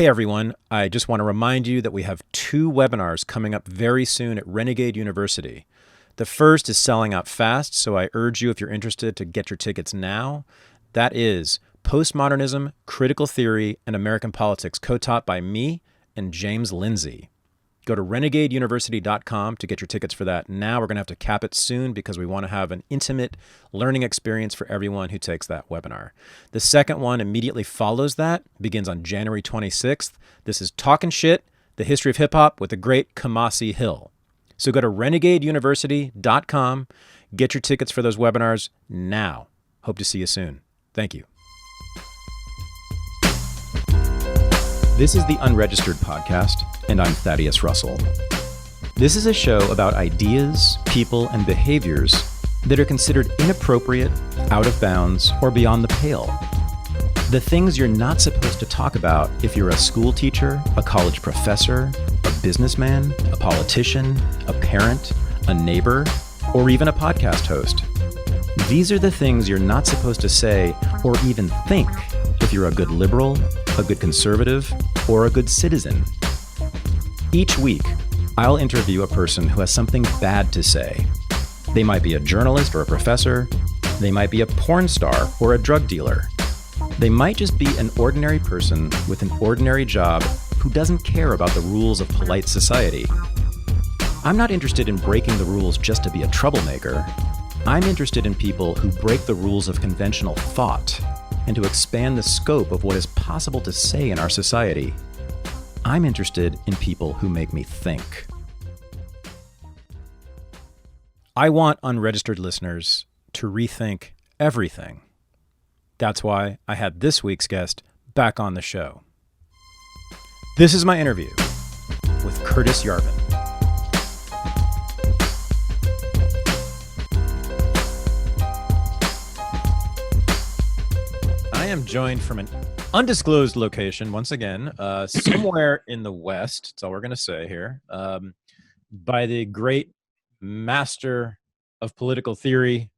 Hey everyone, I just want to remind you that we have 2 webinars coming up very soon at Renegade University. The first is selling out fast, so I urge you, if you're interested, to get your tickets now. That is Postmodernism, Critical Theory, and American Politics, co-taught by me and James Lindsay. Go to renegadeuniversity.com to get your tickets for that. Now we're going to have to cap it soon because we want to have an intimate learning experience for everyone who takes that webinar. The second one immediately follows that, begins on January 26th. This is Talkin' Shit, the History of Hip Hop with the great Kamasi Hill. So go to renegadeuniversity.com, get your tickets for those webinars now. Hope to see you soon. Thank you. This is the Unregistered podcast, and I'm Thaddeus Russell. This is a show about ideas, people, and behaviors that are considered inappropriate, out of bounds, or beyond the pale. The things you're not supposed to talk about if you're a school teacher, a college professor, a businessman, a politician, a parent, a neighbor, or even a podcast host. These are the things you're not supposed to say or even think if you're a good liberal, a good conservative, or a good citizen. Each week, I'll interview a person who has something bad to say. They might be a journalist or a professor. They might be a porn star or a drug dealer. They might just be an ordinary person with an ordinary job who doesn't care about the rules of polite society. I'm not interested in breaking the rules just to be a troublemaker. I'm interested in people who break the rules of conventional thought and to expand the scope of what is possible to say in our society. I'm interested in people who make me think. I want unregistered listeners to rethink everything. That's why I had this week's guest back on the show. This is my interview with Curtis Yarvin. I am joined from an undisclosed location, once again, somewhere in the West, that's all we're going to say here, by the great master of political theory,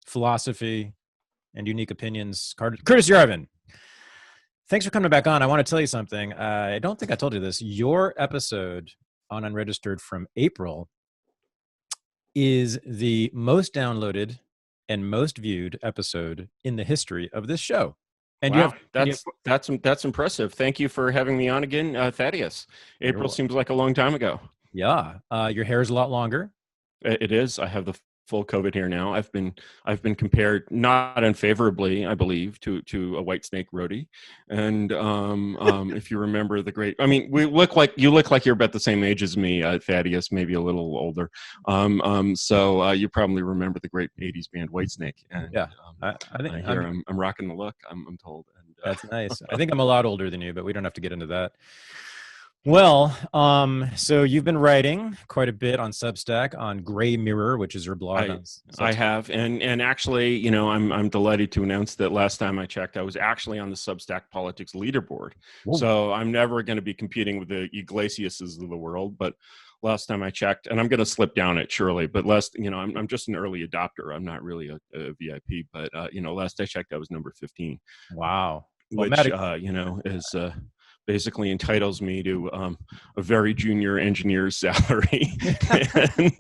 philosophy, and unique opinions, Curtis Yarvin. Thanks for coming back on. I want to tell you something. I don't think I told you this. Your episode on Unregistered from April is the most downloaded and most viewed episode in the history of this show. And wow, that's impressive. Thank you for having me on again, Thaddeus. April seems like a long time ago. Yeah, your hair is a lot longer. It is. I have the full COVID hair now. I've been compared not unfavorably, I believe, to a Whitesnake roadie. And if you remember the great, I mean, you look like you're about the same age as me, Thaddeus, maybe a little older. So you probably remember the great '80s band Whitesnake. And yeah, I think I'm rocking the look. I'm told. And, that's nice. I think I'm a lot older than you, but we don't have to get into that. Well, so you've been writing quite a bit on Substack, on Gray Mirror, which is your blog. I have, and actually, you know, I'm delighted to announce that last time I checked, I was actually on the Substack Politics leaderboard. Whoa. So I'm never going to be competing with the Iglesiases of the world, but last time I checked, and I'm going to slip down it surely, but I'm just an early adopter. I'm not really a VIP, but last I checked, I was number 15. Wow. Which is basically entitles me to a very junior engineer's salary. And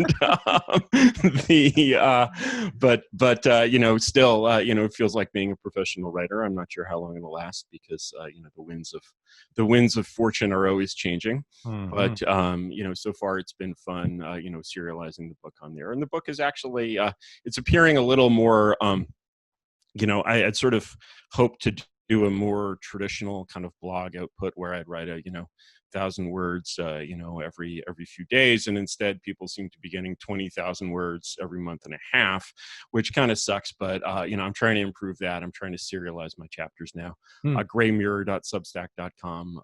still, it feels like being a professional writer. I'm not sure how long it'll last because the winds of fortune are always changing. Mm-hmm. But so far it's been fun. Serializing the book on there, and the book is actually it's appearing a little more. I had sort of hoped to do a more traditional kind of blog output where I'd write 1,000 words, every few days. And instead people seem to be getting 20,000 words every month and a half, which kind of sucks. But, I'm trying to improve that. I'm trying to serialize my chapters now. graymirror.substack.com.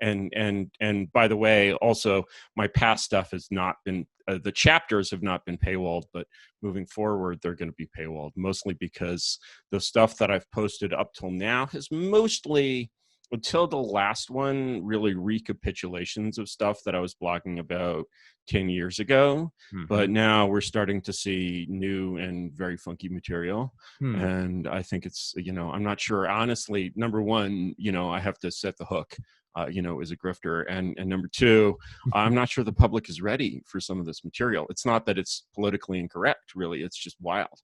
And by the way, also my past stuff has not been, the chapters have not been paywalled, but moving forward, they're going to be paywalled, mostly because the stuff that I've posted up till now has mostly until the last one, really recapitulations of stuff that I was blogging about 10 years ago. But now we're starting to see new and very funky material. And I think it's, I'm not sure, honestly, number one, I have to set the hook, as a grifter. And number two, I'm not sure the public is ready for some of this material. It's not that it's politically incorrect, really. It's just wild.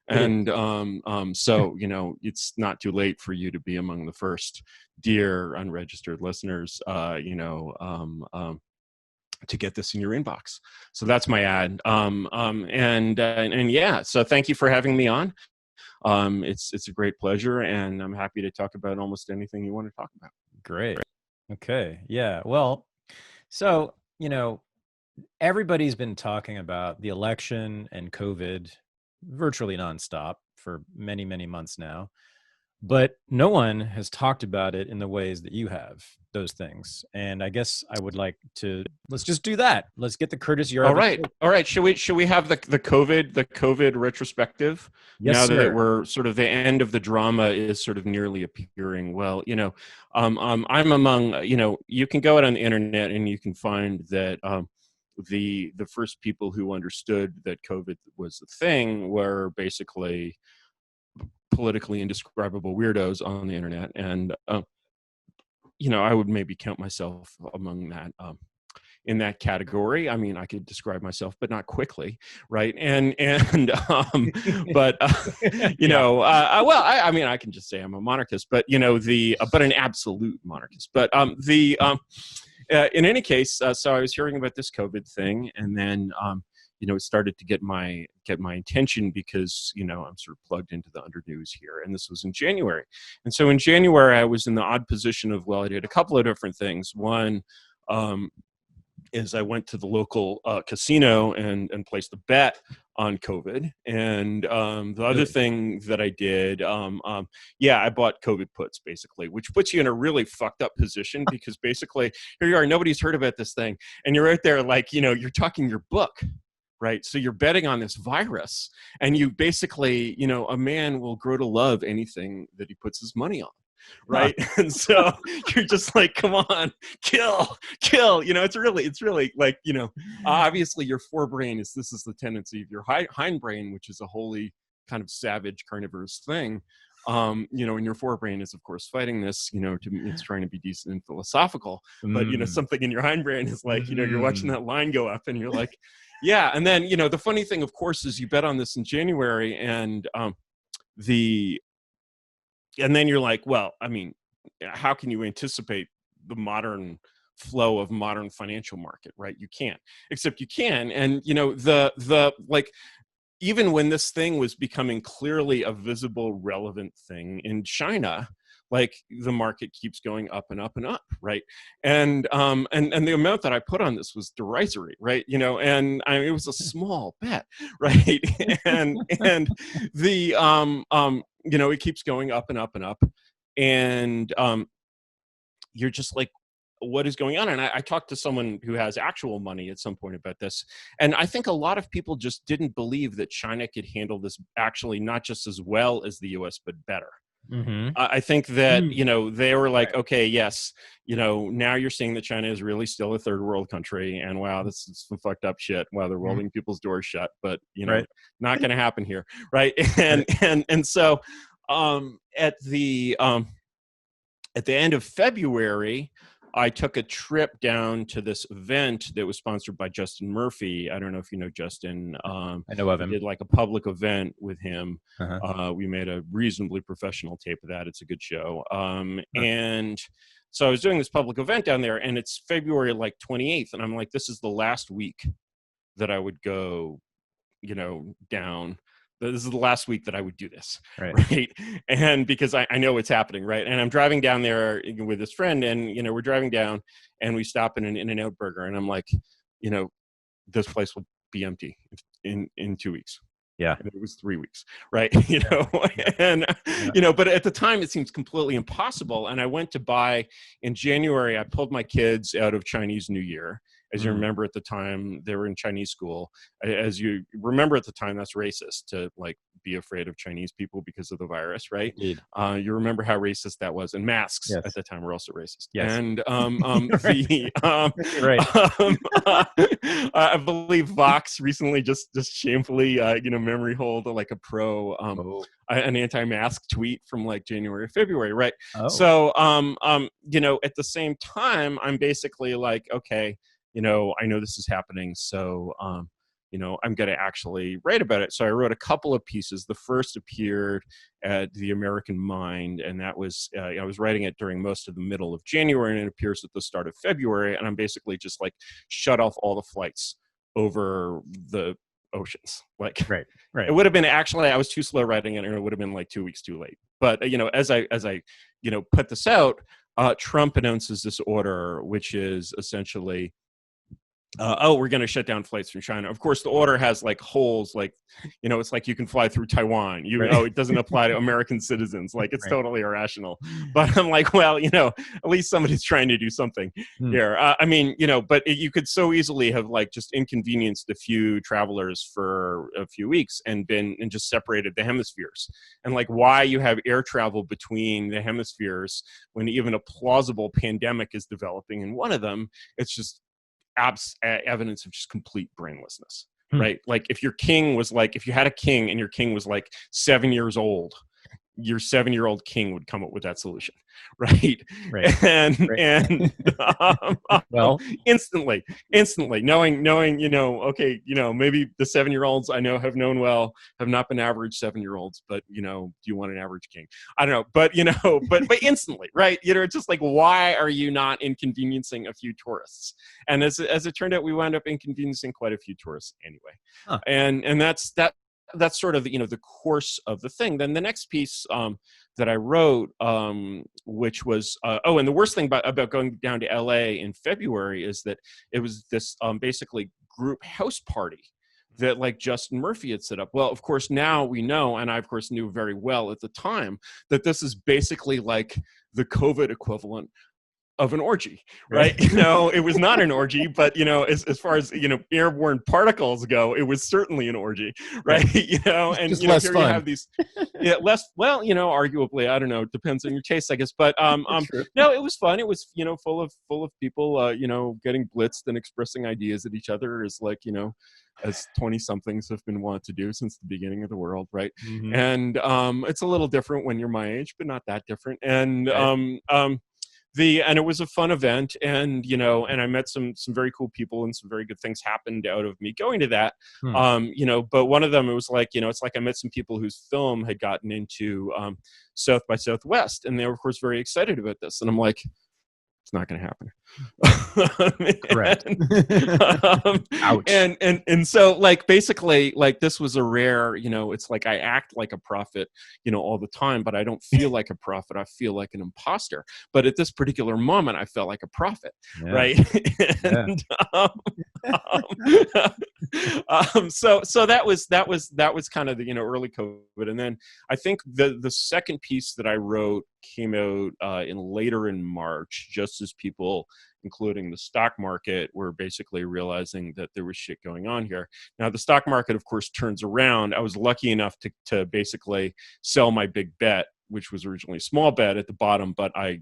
And so, it's not too late for you to be among the first dear unregistered listeners, to get this in your inbox. So that's my ad. And yeah, so thank you for having me on. It's a great pleasure, and I'm happy to talk about almost anything you want to talk about. Great. Okay. Yeah. Well, so, everybody's been talking about the election and COVID virtually nonstop for many, many months now. But no one has talked about it in the ways that you have, those things. And I guess I would like to, let's just do that. Let's get the Curtis Yarvin. All right. Should we have the COVID retrospective? Yes, now sir. That we're sort of the end of the drama is sort of nearly appearing. Well, I'm among, you can go out on the internet and you can find that the first people who understood that COVID was a thing were basically politically indescribable weirdos on the internet, and I would maybe count myself among that, in that category. I mean, I could describe myself, but not quickly, right? But well, I mean, I can just say I'm a monarchist, but but an absolute monarchist. But in any case, so I was hearing about this COVID thing, and then it started to get my attention because, I'm sort of plugged into the under news here. And this was in January. And so in January, I was in the odd position of, I did a couple of different things. One is I went to the local casino and placed a bet on COVID. And the other thing that I did, I bought COVID puts, basically, which puts you in a really fucked up position because basically here you are, nobody's heard about this thing. And you're right there, like, you're talking your book. Right. So you're betting on this virus, and you basically, a man will grow to love anything that he puts his money on. Right. And so you're just like, come on, kill. It's really like, obviously your forebrain this is the tendency of your hindbrain, which is a wholly kind of savage carnivorous thing. And your forebrain is, of course, fighting this, it's trying to be decent and philosophical, but, something in your hindbrain is like, you're watching that line go up and you're like, yeah. And then, the funny thing, of course, is you bet on this in January, and and then you're like, well, I mean, how can you anticipate the modern flow of modern financial market, right? You can't, except you can. And, even when this thing was becoming clearly a visible, relevant thing in China, like the market keeps going up and up and up, right? And the amount that I put on this was derisory, right? And it was a small bet, right? and it keeps going up and up and up, and you're just like, what is going on? And I talked to someone who has actual money at some point about this. And I think a lot of people just didn't believe that China could handle this actually not just as well as the US, but better. I think that, they were like, okay, yes, now you're seeing that China is really still a third world country. And wow, this is some fucked up shit. Wow, they're rolling people's doors shut, but, not going to happen here. Right. And so at the end of February, I took a trip down to this event that was sponsored by Justin Murphy. I don't know if you know Justin. I know of him. We did like a public event with him. We made a reasonably professional tape of that. It's a good show. And so I was doing this public event down there, and it's February like 28th. And I'm like, this is the last week that I would go, down. This is the last week that I would do this, right? And because I know what's happening, right? And I'm driving down there with this friend, and we're driving down, and we stop in an In-N-Out burger, and I'm like, this place will be empty in 2 weeks. Yeah, and it was 3 weeks, right? And but at the time it seems completely impossible. And I went to buy in January. I pulled my kids out of Chinese New Year, As you remember at the time, they were in Chinese school. As you remember at the time, that's racist to like be afraid of Chinese people because of the virus, right? Indeed. You remember how racist that was, and masks Yes. at the time were also racist. Yes. And Right. I believe Vox recently just shamefully memory hold like a pro an anti-mask tweet from like January or February, right? Oh. So at the same time, I'm basically like, okay, I know this is happening, so I'm going to actually write about it. So I wrote a couple of pieces. The first appeared at the American Mind, and that was I was writing it during most of the middle of January, and it appears at the start of February. And I'm basically just like shut off all the flights over the oceans. Like, right. It would have been actually I was too slow writing it, and it would have been like 2 weeks too late. But as I put this out, Trump announces this order, which is essentially, we're going to shut down flights from China. Of course, the order has like holes, like, it's like you can fly through Taiwan. It doesn't apply to American citizens. Like, it's totally irrational. But I'm like, well, at least somebody's trying to do something here. But you could so easily have like just inconvenienced a few travelers for a few weeks and just separated the hemispheres. And like, why you have air travel between the hemispheres when even a plausible pandemic is developing in one of them? It's just evidence of just complete brainlessness, right? Like if you had a king and your king was like 7 years old, your 7-year-old king would come up with that solution, right? And well, instantly knowing, okay, maybe the 7-year-olds I know have known well have not been average 7-year-olds, but do you want an average king? I don't know, but but instantly, right? It's just like, why are you not inconveniencing a few tourists? And as it turned out, we wound up inconveniencing quite a few tourists anyway. And that's sort of the course of the thing. Then the next piece that I wrote, which was and the worst thing about going down to LA in February is that it was this basically group house party that like Justin Murphy had set up. Well, of course, now we know, and I of course knew very well at the time, that this is basically like the COVID equivalent of an orgy, right? It was not an orgy, but as far as airborne particles go, it was certainly an orgy, right? And just less here fun. You have these, arguably, I don't know, it depends on your taste, I guess. But no, it was fun. It was full of people, getting blitzed and expressing ideas at each other, as like as 20-somethings have been wont to do since the beginning of the world, right? Mm-hmm. And it's a little different when you're my age, but not that different. And and it was a fun event, and and I met some very cool people, and some very good things happened out of me going to that. But one of them, it was like, it's like I met some people whose film had gotten into South by Southwest, and they were of course very excited about this, and I'm like, it's not going to happen. Correct. Ouch. And so like basically like this was a rare, it's like I act like a prophet, all the time, but I don't feel like a prophet. I feel like an imposter. But at this particular moment, I felt like a prophet, right? And, so that was kind of the early COVID, and then I think the second piece that I wrote came out later in March, just as people, including the stock market, were basically realizing that there was shit going on here. Now the stock market, of course, turns around. I was lucky enough to basically sell my big bet, which was originally a small bet at the bottom, but I,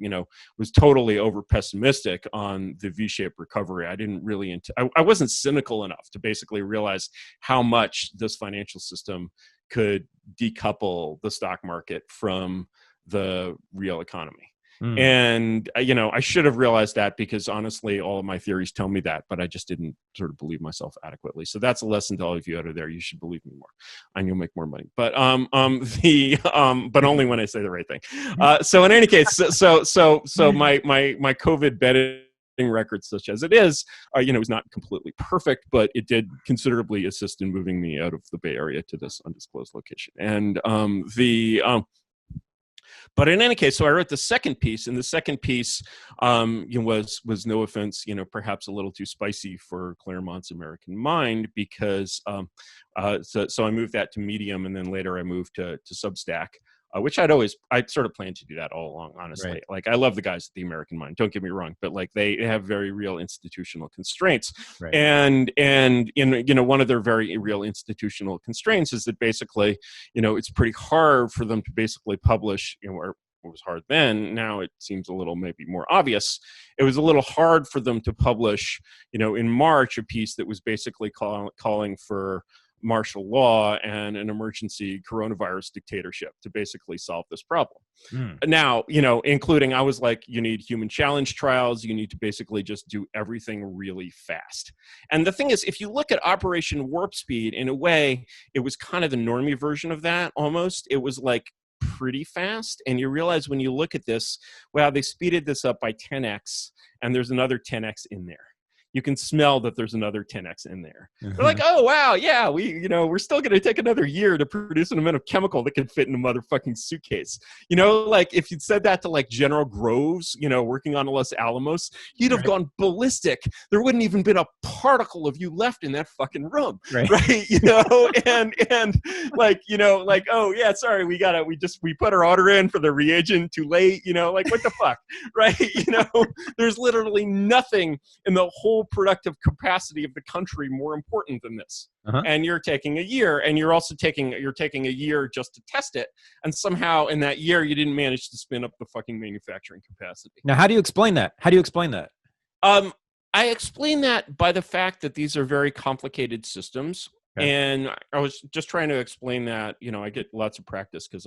was totally over pessimistic on the V-shaped recovery. I didn't really, I wasn't cynical enough to basically realize how much this financial system could decouple the stock market from the real economy. And I should have realized that, because honestly all of my theories tell me that, but I just didn't sort of believe myself adequately. So that's a lesson to all of you out of there. You should believe me more, and you'll make more money. But but only when I say the right thing. So in any case, so my COVID betting record, such as it is, is not completely perfect, but it did considerably assist in moving me out of the Bay Area to this undisclosed location. And but in any case, so I wrote the second piece, and the second piece was, no offense, perhaps a little too spicy for Claremont's American Mind, because so I moved that to Medium, and then later I moved to Substack. which I sort of planned to do that all along, honestly. Right. Like, I love the guys at the American Mind, don't get me wrong, but like they have very real institutional constraints. Right. And in, you know, one of their very real institutional constraints is that basically, you know, it's pretty hard for them to basically publish, you know, or it was hard then. Now it seems a little maybe more obvious. It was a little hard for them to publish, you know, in March, a piece that was basically calling for martial law and an emergency coronavirus dictatorship to basically solve this problem. Now, you know, including, I was like, you need human challenge trials. You need to basically just do everything really fast. And the thing is, if you look at Operation Warp Speed, in a way, it was kind of the normie version of that almost. It was like pretty fast. And you realize when you look at this, wow, they speeded this up by 10x, and there's another 10x in there. You can smell that there's another 10x in there. They're like, oh, wow, yeah, we're still going to take another year to produce an amount of chemical that can fit in a motherfucking suitcase. You know, like if you'd said that to like General Groves, you know, working on Los Alamos, he'd have gone ballistic. There wouldn't even been a particle of you left in that fucking room, right? You know, and like, you know, like, oh yeah, sorry, we put our order in for the reagent too late, you know, like what the fuck, right? You know, there's literally nothing in the whole productive capacity of the country more important than this. And you're taking a year, and you're taking a year just to test it, and somehow in that year you didn't manage to spin up the fucking manufacturing capacity. Now, how do you explain that? I explain that by the fact that these are very complicated systems. And I was just trying to explain that, you know, I get lots of practice because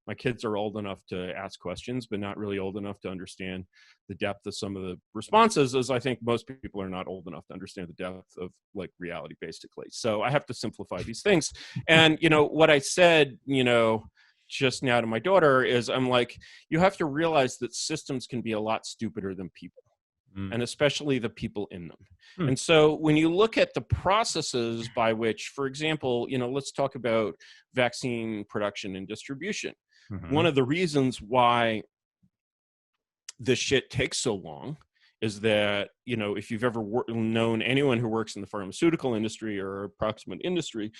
my kids are old enough to ask questions, but not really old enough to understand the depth of some of the responses, as I think most people are not old enough to understand the depth of like reality, basically. So I have to simplify these things. And, you know, what I said, you know, just now to my daughter is, I'm like, you have to realize that systems can be a lot stupider than people. And especially the people in them. And so when you look at the processes by which, for example, you know, let's talk about vaccine production and distribution. One of the reasons why this shit takes so long is that, you know, if you've ever known anyone who works in the pharmaceutical industry or approximate industry,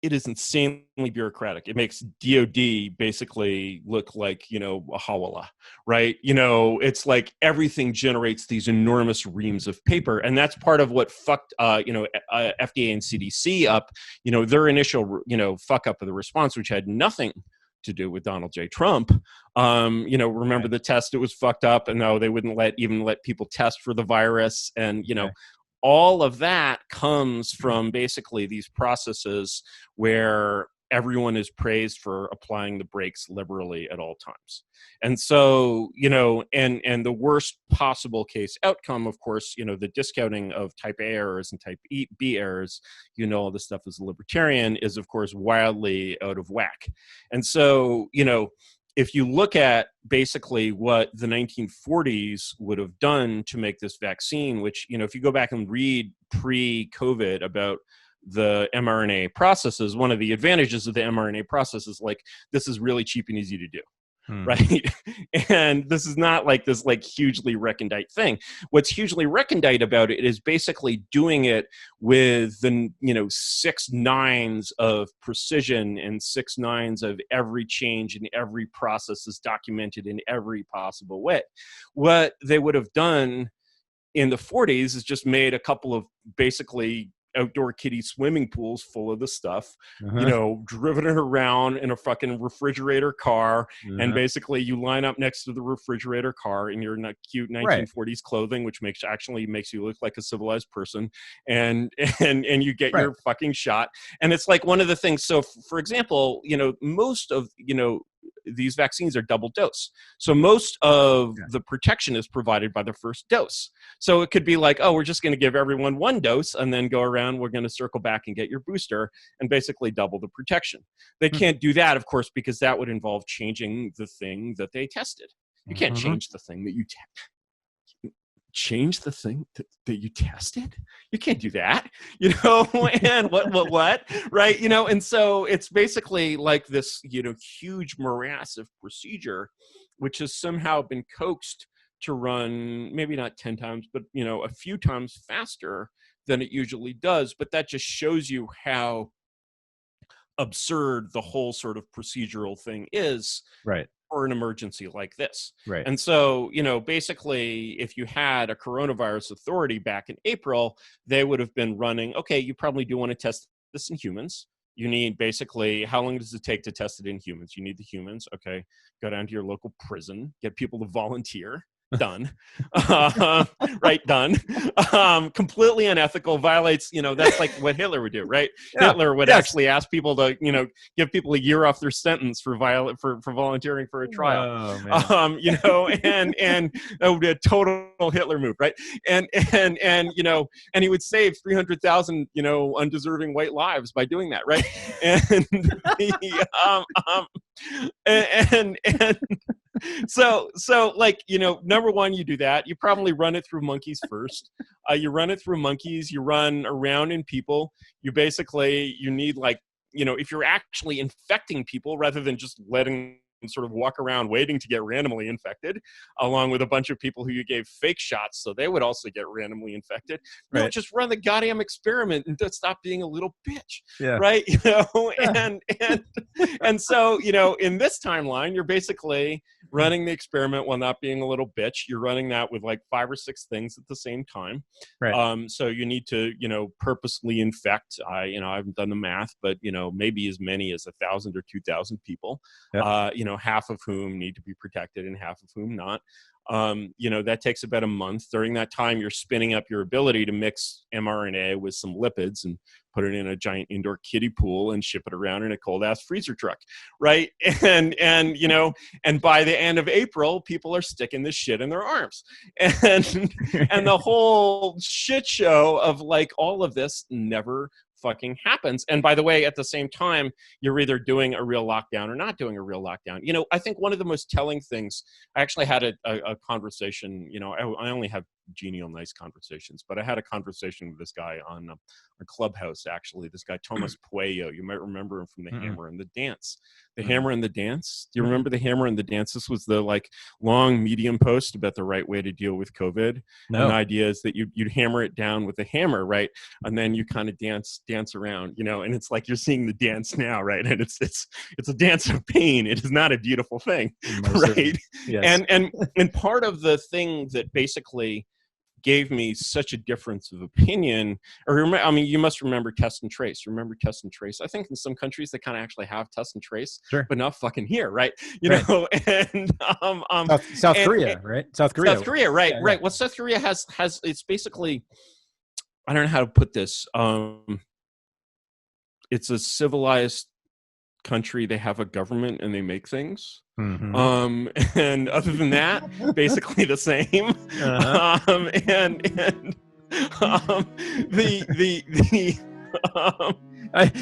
it is insanely bureaucratic. It makes DOD basically look like, you know, a hawala, right? You know, it's like everything generates these enormous reams of paper. And that's part of what fucked, you know, FDA and CDC up, you know, their initial, you know, fuck up of the response, which had nothing to do with Donald J. Trump. You know, remember the test, it was fucked up, and no, they wouldn't even let people test for the virus. And, you know, all of that comes from basically these processes where everyone is praised for applying the brakes liberally at all times. And so, you know, and the worst possible case outcome, of course, you know, the discounting of type A errors and type B errors, you know, all this stuff as a libertarian is, of course, wildly out of whack. And so, you know, if you look at basically what the 1940s would have done to make this vaccine, which, you know, if you go back and read pre-COVID about the mRNA processes, one of the advantages of the mRNA process is like, this is really cheap and easy to do. Right. And this is not like this like hugely recondite thing. What's hugely recondite about it is basically doing it with the, you know, 6 nines of precision and 6 nines of every change in every process is documented in every possible way. What they would have done in the 40s is just made a couple of basically outdoor kiddie swimming pools full of the stuff, you know, driven it around in a fucking refrigerator car. And basically you line up next to the refrigerator car in your cute 1940s clothing, which actually makes you look like a civilized person. And you get your fucking shot. And it's like one of the things. So for example, you know, most of, you know, these vaccines are double dose. So most of the protection is provided by the first dose. So it could be like, oh, we're just going to give everyone 1 dose and then go around, we're going to circle back and get your booster and basically double the protection. They can't do that, of course, because that would involve changing the thing that they tested. You can't change the thing that you change the thing that you tested. You can't do that, you know. And what right, you know. And so it's basically like this, you know, huge morass of procedure which has somehow been coaxed to run maybe not 10 times but, you know, a few times faster than it usually does. But that just shows you how absurd the whole sort of procedural thing is Right. for an emergency like this. Right. And so, basically, if you had a coronavirus authority back in April, they would have been running, okay, you probably do want to test this in humans. You need basically, how long does it take to test it in humans? You need the humans. Okay, go down to your local prison, get people to volunteer. Done. Right, done. Completely unethical, violates, that's like what Hitler would do, right? Yeah. Hitler would actually ask people to, give people a year off their sentence for volunteering for a trial. Oh, man. And that would be a total Hitler move, right? And he would save 300,000, undeserving white lives by doing that, right? And so like, number one, you do that. You probably run it through monkeys first. You run it through monkeys. You run around in people. You need like, if you're actually infecting people rather than just letting them sort of walk around waiting to get randomly infected, along with a bunch of people who you gave fake shots so they would also get randomly infected. Right. No, just run the goddamn experiment and stop being a little bitch. Yeah. Right. And so, in this timeline, you're basically running the experiment while not being a little bitch. You're running that with like 5 or 6 things at the same time. Right. So you need to, purposely infect, I haven't done the math, but, maybe as many as 1,000 or 2,000 people, Yep. half of whom need to be protected and half of whom not. That takes about a month. During that time, you're spinning up your ability to mix mRNA with some lipids and put it in a giant indoor kiddie pool and ship it around in a cold ass freezer truck. Right. And by the end of April, people are sticking this shit in their arms. And the whole shit show of like all of this never fucking happens. And by the way, at the same time, you're either doing a real lockdown or not doing a real lockdown. I think one of the most telling things, I actually had a conversation, I only have genial, nice conversations, but I had a conversation with this guy on a Clubhouse, actually, this guy, Thomas Pueyo. You might remember him from The Hammer and the Dance. The Hammer and the Dance? Do you remember The Hammer and the Dance? This was the like long Medium post about the right way to deal with COVID. No. And the idea is that you'd hammer it down with a hammer, right? And then you kind of dance around, and it's like you're seeing the dance now, right? And it's a dance of pain. It is not a beautiful thing, right? Yes. And part of the thing that basically gave me such a difference of opinion, you must remember test and trace. Remember test and trace? I think in some countries they kind of actually have test and trace, sure, but not fucking here, right? And South Korea, right? South Korea, right? Yeah, right. What South Korea has it's basically, I don't know how to put this. It's a civilized country. They have a government and they make things. Mm-hmm. And other than that, basically the same. Uh-huh.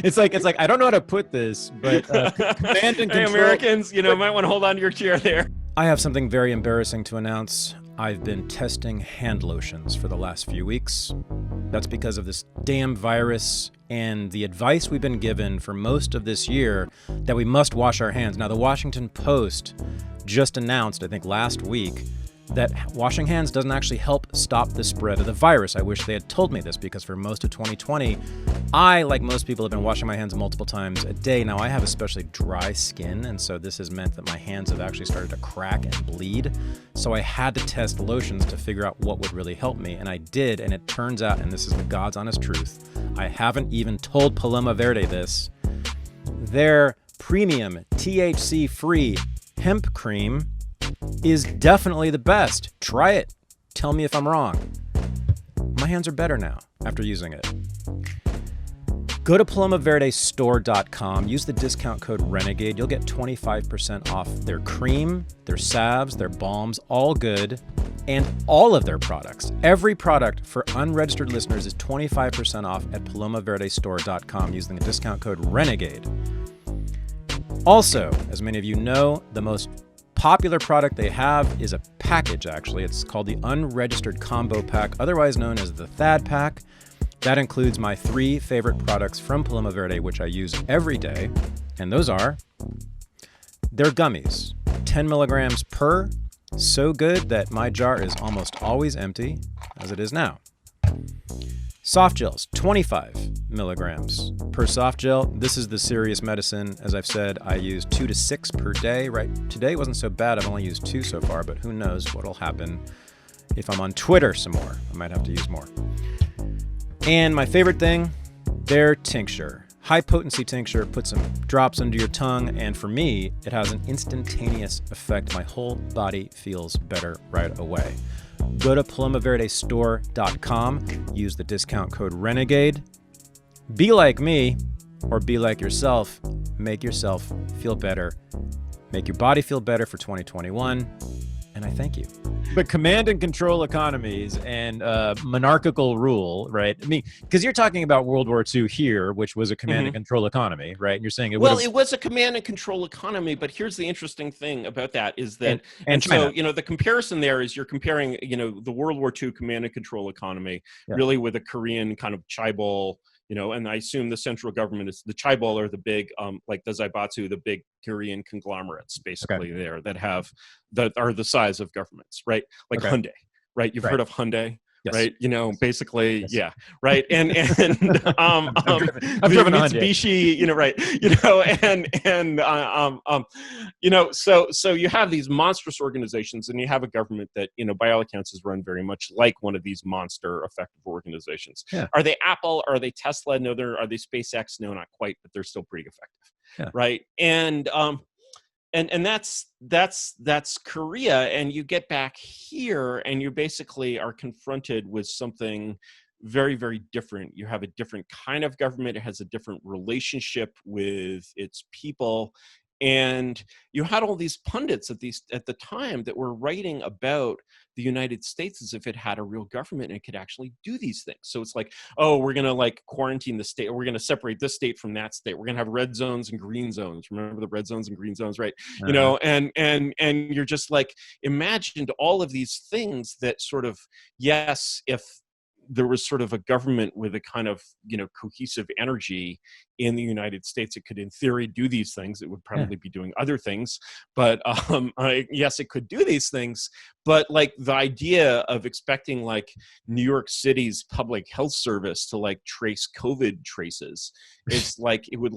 It's like I don't know how to put this, but command and control. Hey, Americans, might want to hold on to your chair there. I have something very embarrassing to announce. I've been testing hand lotions for the last few weeks. That's because of this damn virus and the advice we've been given for most of this year that we must wash our hands. Now, the Washington Post just announced, I think last week, that washing hands doesn't actually help stop the spread of the virus. I wish they had told me this, because for most of 2020, I, like most people, have been washing my hands multiple times a day. Now, I have especially dry skin, and so this has meant that my hands have actually started to crack and bleed. So I had to test lotions to figure out what would really help me, and I did, and it turns out, and this is the God's honest truth, I haven't even told Paloma Verde this, their premium THC-free hemp cream is definitely the best. Try it. Tell me if I'm wrong. My hands are better now after using it. Go to palomaverdestore.com. Use the discount code RENEGADE. You'll get 25% off their cream, their salves, their balms, all good, and all of their products. Every product for unregistered listeners is 25% off at palomaverdestore.com using the discount code RENEGADE. Also, as many of you know, the most popular product they have is a package, actually. It's called the Unregistered Combo Pack, otherwise known as the THAD Pack. That includes my 3 favorite products from Paloma Verde, which I use every day. And those are their gummies, 10 milligrams per, so good that my jar is almost always empty, as it is now. Soft gels, 25 milligrams per soft gel. This is the serious medicine. As I've said, I use 2 to 6 per day. Right? Today wasn't so bad. I've only used 2 so far, but who knows what'll happen if I'm on Twitter some more. I might have to use more. And my favorite thing, their tincture. High potency tincture, put some drops under your tongue, and for me, it has an instantaneous effect. My whole body feels better right away. Go to palomaverdestore.com, use the discount code RENEGADE. Be like me, or be like yourself. Make yourself feel better. Make your body feel better for 2021, and I thank you. But command and control economies and monarchical rule, right? I mean, because you're talking about World War II here, which was a command and control economy, right? And you're saying it was a command and control economy, but here's the interesting thing about that is that, and so, the comparison there is you're comparing, the World War II command and control economy really with a Korean kind of chaebol, and I assume the central government is the chaebol are the big, like the zaibatsu, the big Korean conglomerates, basically there that are the size of governments, right? Like Hyundai, right? You've heard of Hyundai, right? Basically, right? And I've driven the Mitsubishi, right? So you have these monstrous organizations, and you have a government that, by all accounts, is run very much like one of these monster effective organizations. Yeah. Are they Apple? Are they Tesla? No. Are they SpaceX? No, not quite, but they're still pretty effective, right? And that's Korea, and you get back here and you basically are confronted with something very, very different. You have a different kind of government. It has a different relationship with its people. And you had all these pundits at the time that were writing about the United States as if it had a real government and it could actually do these things. So it's like, oh, we're going to quarantine the state, or we're going to separate this state from that state. We're going to have red zones and green zones. Remember the red zones and green zones, right? And you're just like, imagined all of these things that sort of, yes, if there was sort of a government with a kind of, cohesive energy in the United States, it could in theory do these things. It would probably be doing other things, but yes, it could do these things. But the idea of expecting New York City's public health service to trace COVID traces, it's it would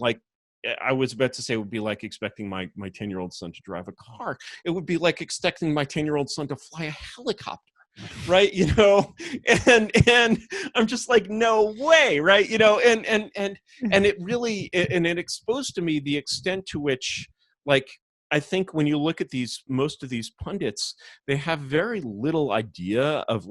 I was about to say it would be like expecting my 10-year-old son to drive a car. It would be like expecting my 10-year-old son to fly a helicopter. Right, and I'm just like, no way, right, and it really, and it exposed to me the extent to which, I think when you look at most of these pundits, they have very little idea of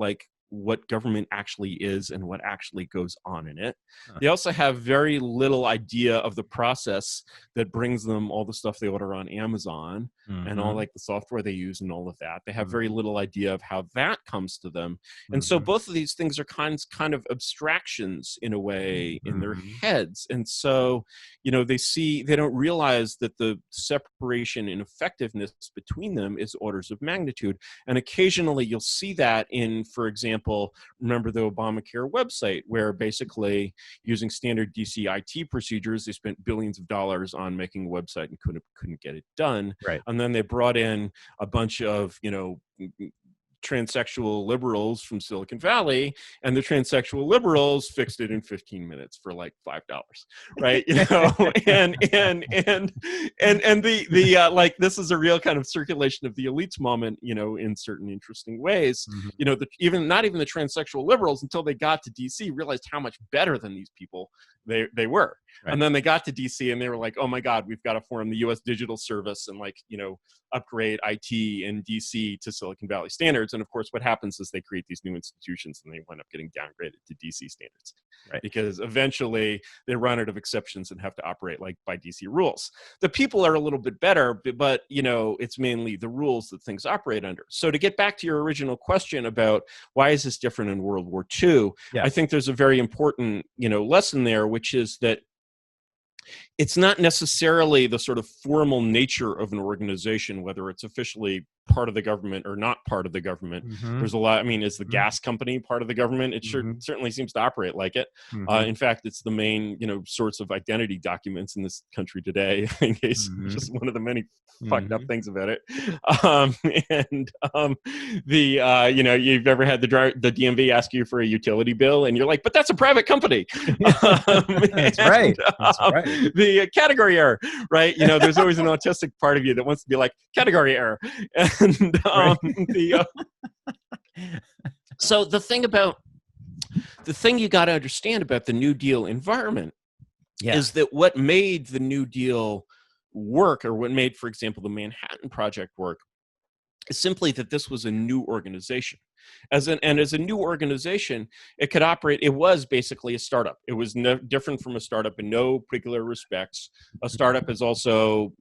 what government actually is and what actually goes on in it. They also have very little idea of the process that brings them all the stuff they order on Amazon and all the software they use and all of that. They have very little idea of how that comes to them. And so both of these things are kind of abstractions in a way in their heads. And so, they don't realize that the separation in effectiveness between them is orders of magnitude. And occasionally you'll see that in, for example, remember the Obamacare website, where basically using standard DC IT procedures, they spent billions of dollars on making a website and couldn't get it done. Right. And then they brought in a bunch of, transsexual liberals from Silicon Valley, and the transsexual liberals fixed it in 15 minutes for $5, right? And the this is a real kind of circulation of the elites moment, in certain interesting ways. Not even the transsexual liberals, until they got to DC, realized how much better than these people they were. Right. And then they got to DC and they were like, oh my God, we've got to form the US Digital Service and upgrade IT in DC to Silicon Valley standards. And of course, what happens is they create these new institutions and they wind up getting downgraded to DC standards, right? Because eventually they run out of exceptions and have to operate by DC rules. The people are a little bit better, but it's mainly the rules that things operate under. So to get back to your original question about why is this different in World War II, I think there's a very important, lesson there, which is that it's not necessarily the sort of formal nature of an organization, whether it's officially part of the government or not part of the government. There's a lot. I mean, is the gas company part of the government? It certainly seems to operate like it. In fact, it's the main, sorts of identity documents in this country today. In case just one of the many fucked up things about it. You've ever had the DMV ask you for a utility bill, and you're like, but that's a private company. That's right. That's right. The category error, right? There's always an autistic part of you that wants to be like, category error. And so the thing you got to understand about the New Deal environment is that what made the New Deal work, or what made, for example, the Manhattan Project work, is simply that this was a new organization. As a new organization, it could operate. It was basically a startup. It was different from a startup in no particular respects. A startup is also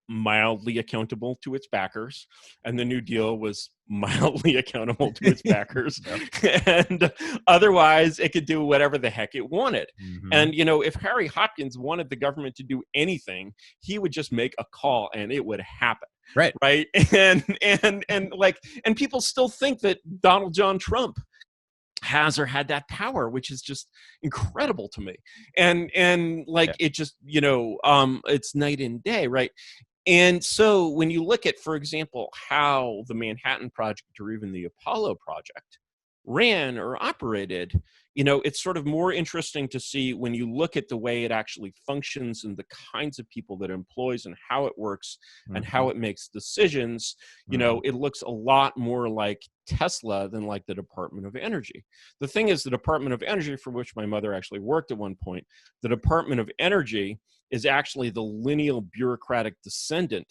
mildly accountable to its backers, and the New Deal was mildly accountable to its backers. And otherwise it could do whatever the heck it wanted. And if Harry Hopkins wanted the government to do anything, he would just make a call and it would happen. Right. And people still think that Donald John Trump has or had that power, which is just incredible to me. And it just, it's night and day, right? And so when you look at, for example, how the Manhattan Project or even the Apollo Project ran or operated, it's sort of more interesting to see when you look at the way it actually functions and the kinds of people that it employs and how it works and how it makes decisions. It looks a lot more like Tesla than like the Department of Energy. The thing is, the Department of Energy, for which my mother actually worked at one point, the Department of Energy is actually the lineal bureaucratic descendant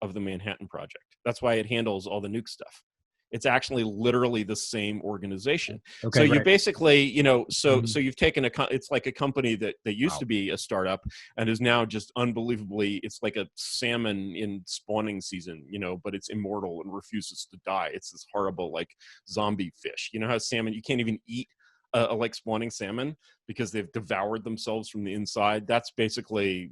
of the Manhattan Project. That's why it handles all the nuke stuff. It's actually literally the same organization. Okay, so you basically, so you've taken it's like a company that used to be a startup and is now just unbelievably, it's like a salmon in spawning season, but it's immortal and refuses to die. It's this horrible, like, zombie fish. You know how salmon, you can't even eat like spawning salmon because they've devoured themselves from the inside. That's basically,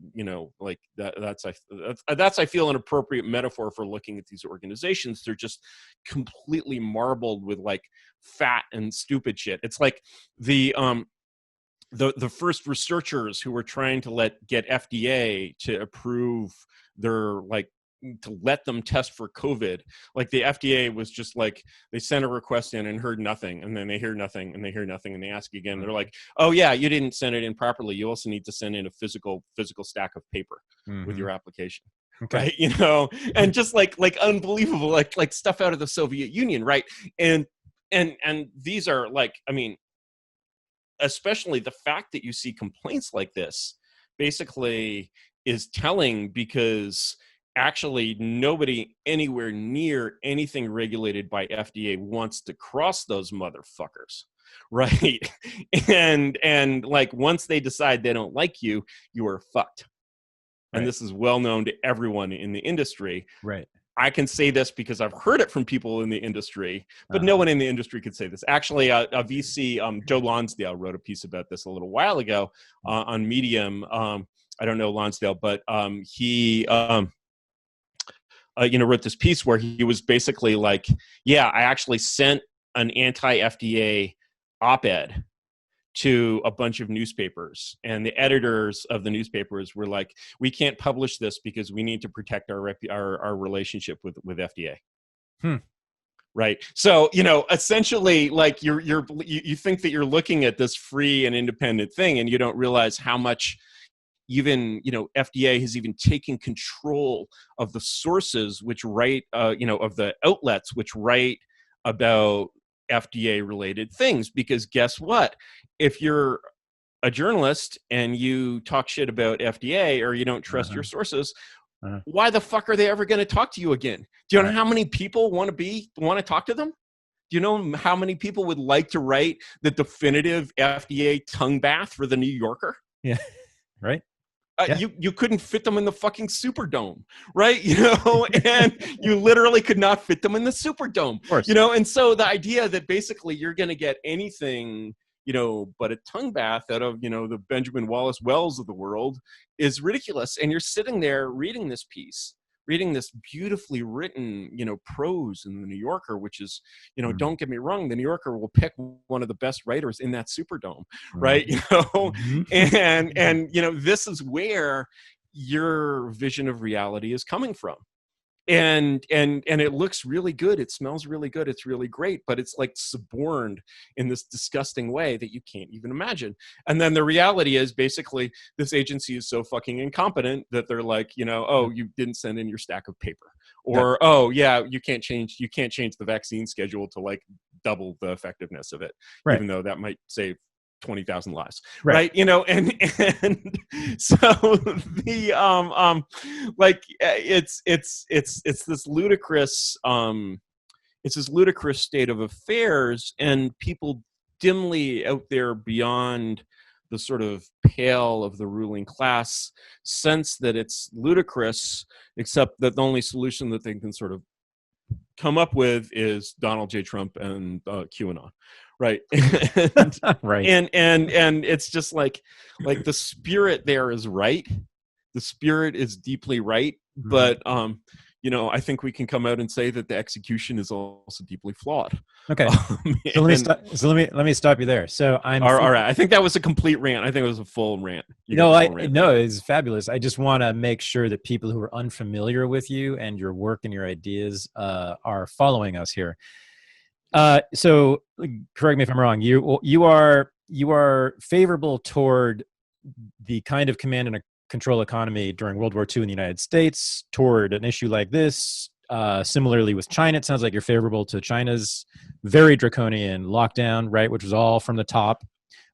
like that's I feel an appropriate metaphor for looking at these organizations. They're just completely marbled with like fat and stupid shit. It's like the first researchers who were trying to get FDA to approve their to let them test for COVID. Like the FDA was just like, they sent a request in and heard nothing, and then they hear nothing and they hear nothing and they ask again. They're like, oh yeah, you didn't send it in properly. You also need to send in a physical stack of paper with your application. Okay. Right. And just like unbelievable, like stuff out of the Soviet Union. Right. And these are especially the fact that you see complaints like this basically is telling, because actually nobody anywhere near anything regulated by FDA wants to cross those motherfuckers, right? And once they decide they don't like you, you are fucked. Right. And this is well known to everyone in the industry. Right. I can say this because I've heard it from people in the industry, but no one in the industry could say this. Actually, a VC, Joe Lonsdale, wrote a piece about this a little while ago on Medium. I don't know Lonsdale, but he wrote this piece where he was basically like, yeah, I actually sent an anti-FDA op-ed to a bunch of newspapers, and the editors of the newspapers were like, we can't publish this because we need to protect our relationship with FDA. Right. So, essentially, like you think that you're looking at this free and independent thing, and you don't realize how much even, FDA has even taken control of the sources which write, of the outlets which write about FDA related things. Because guess what? If you're a journalist and you talk shit about FDA, or you don't trust your sources, why the fuck are they ever going to talk to you again? Do you know how many people want to talk to them? Do you know how many people would like to write the definitive FDA tongue bath for the New Yorker? Yeah. Right. You couldn't fit them in the fucking Superdome, right? And you literally could not fit them in the Superdome, and so the idea that basically you're going to get anything but a tongue bath out of, the Benjamin Wallace Wells of the world is ridiculous. And you're sitting there reading this piece, reading this beautifully written, prose in the New Yorker, which is, don't get me wrong, the New Yorker will pick one of the best writers in that Superdome, right? And this is where your vision of reality is coming from. And it looks really good, it smells really good, it's really great, but it's like suborned in this disgusting way that you can't even imagine. And then the reality is basically this agency is so fucking incompetent that they're like, oh, you didn't send in your stack of paper, or oh yeah, you can't change the vaccine schedule to like double the effectiveness of it, even though that might save 20,000 lives, right? And so the it's this ludicrous state of affairs, and people dimly out there beyond the sort of pale of the ruling class sense that it's ludicrous, except that the only solution that they can sort of come up with is Donald J. Trump and QAnon. Right. Right. And it's just like the spirit there is right. The spirit is deeply right. But, I think we can come out and say that the execution is also deeply flawed. Okay. So let me stop you there. So all right. I think that was a complete rant. I think it was a full rant. No, it's fabulous. I just want to make sure that people who are unfamiliar with you and your work and your ideas are following us here. So correct me if I'm wrong. You are favorable toward the kind of command and control economy during World War II in the United States, toward an issue like this. Similarly with China, it sounds like you're favorable to China's very draconian lockdown, right, which was all from the top,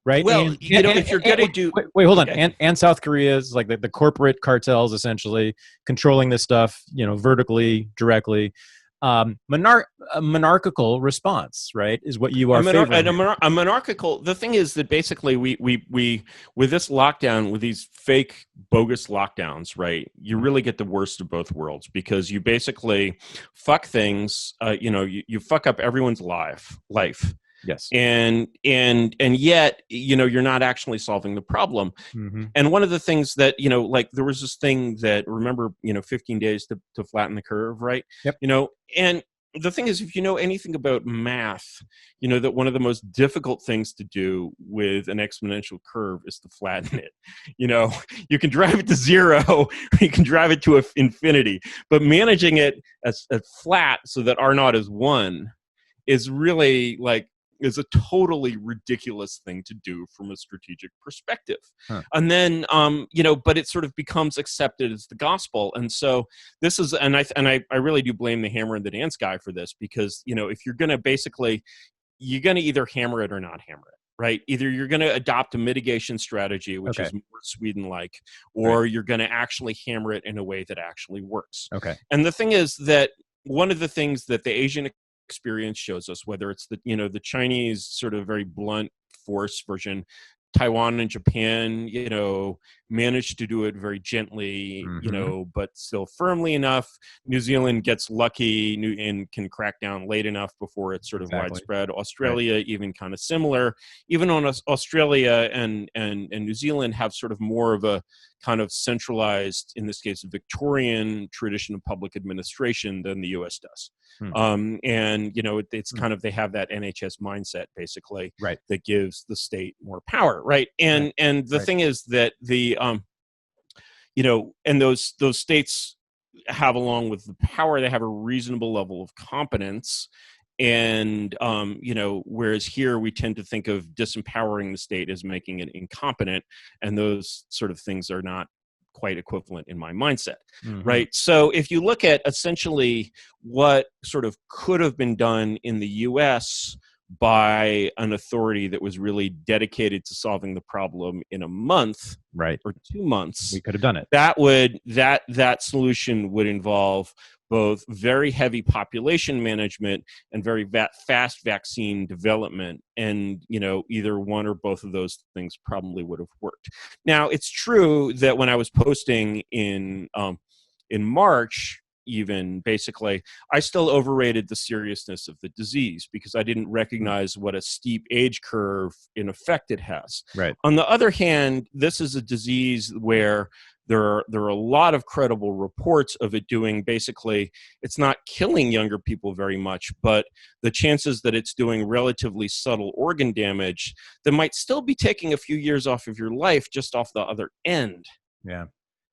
right? Well, if you're going to do... Wait, hold on. And South Korea's like the corporate cartels essentially controlling this stuff, vertically, directly. Monarchical response, right, is what you are favoring. A monarchical. The thing is that basically we with this lockdown, with these fake bogus lockdowns, right, you really get the worst of both worlds, because you basically fuck things. You fuck up everyone's life. Yes. And yet, you're not actually solving the problem. Mm-hmm. And one of the things that, like there was this thing that, remember, 15 days to flatten the curve, right? Yep. And the thing is, if you know anything about math, that one of the most difficult things to do with an exponential curve is to flatten it. You can drive it to zero, or you can drive it to infinity, but managing it as flat so that R naught is 1 is really is a totally ridiculous thing to do from a strategic perspective. Huh. And then, but it sort of becomes accepted as the gospel. And so this is, and I really do blame the hammer and the dance guy for this, because, if you're going to basically, you're going to either hammer it or not hammer it. Right. Either you're going to adopt a mitigation strategy, which is more Sweden-like, or you're going to actually hammer it in a way that actually works. Okay. And the thing is that one of the things that the Asian experience shows us, whether it's the Chinese sort of very blunt force version, Taiwan and Japan, managed to do it very gently, but still firmly enough. New Zealand gets lucky and can crack down late enough before it's sort of widespread. Australia, even kind of similar. Even on Australia and New Zealand have sort of more of a kind of centralized, in this case, a Victorian tradition of public administration than the U.S. does. And, it's kind of, they have that NHS mindset, basically, that gives the state more power, right? And the thing is that and those states have, along with the power, they have a reasonable level of competence. And, whereas here we tend to think of disempowering the state as making it incompetent, and those sort of things are not quite equivalent in my mindset, right? So if you look at essentially what sort of could have been done in the U.S. by an authority that was really dedicated to solving the problem in a month, or 2 months, we could have done it. That solution would involve both very heavy population management and very fast vaccine development. And, either one or both of those things probably would have worked. Now, it's true that when I was posting in March, even basically, I still overrated the seriousness of the disease because I didn't recognize what a steep age curve in effect it has. Right. On the other hand, this is a disease where there are a lot of credible reports of it doing basically, it's not killing younger people very much, but the chances that it's doing relatively subtle organ damage that might still be taking a few years off of your life just off the other end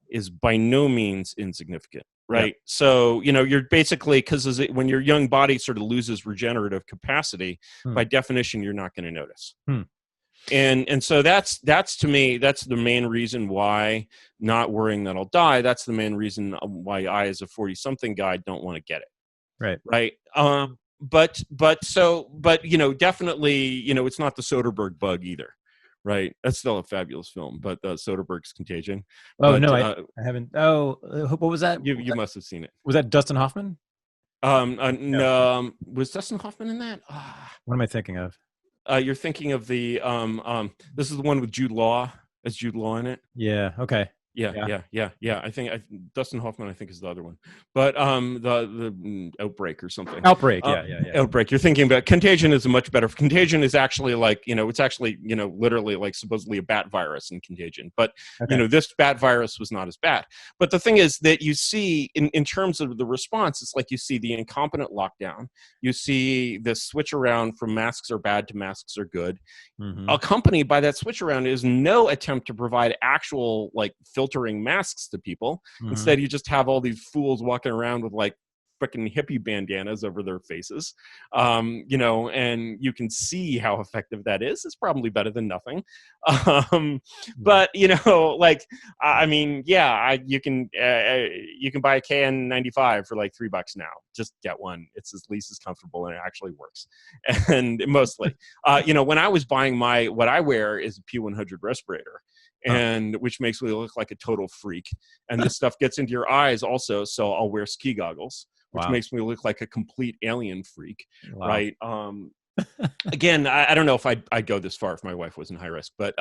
is by no means insignificant. Right. Yep. So, you're basically, because when your young body sort of loses regenerative capacity, by definition, you're not going to notice. And so that's to me, that's the main reason why, not worrying that I'll die, that's the main reason why I, as a 40-something guy, don't want to get it. Right. But definitely, it's not the Soderbergh bug either. Right. That's still a fabulous film, but Soderbergh's Contagion. Oh, but, no, I haven't. Oh, what was that? You must have seen it. Was that Dustin Hoffman? No. Was Dustin Hoffman in that? What am I thinking of? You're thinking of the this is the one with Jude Law. Is Jude Law in it? Yeah. Okay. Yeah. I think Dustin Hoffman, I think, is the other one, but the Outbreak or something. Outbreak. Yeah. Outbreak. You're thinking about Contagion is a much better. Contagion is actually like, it's actually, literally like supposedly a bat virus in Contagion, but this bat virus was not as bad. But the thing is that you see in terms of the response, it's like you see the incompetent lockdown. You see the switch around from masks are bad to masks are good. Accompanied by that switch around is no attempt to provide actual like filtering masks to people. Instead, you just have all these fools walking around with like freaking hippie bandanas over their faces, and you can see how effective that is. It's probably better than nothing. But you can buy a KN95 for like $3 now. Just get one. It's at least as comfortable and it actually works. And mostly, when I was buying what I wear is a P100 respirator. And which makes me look like a total freak. And this stuff gets into your eyes also. So I'll wear ski goggles, which makes me look like a complete alien freak. Right. Again, I don't know if I'd go this far if my wife wasn't high risk, but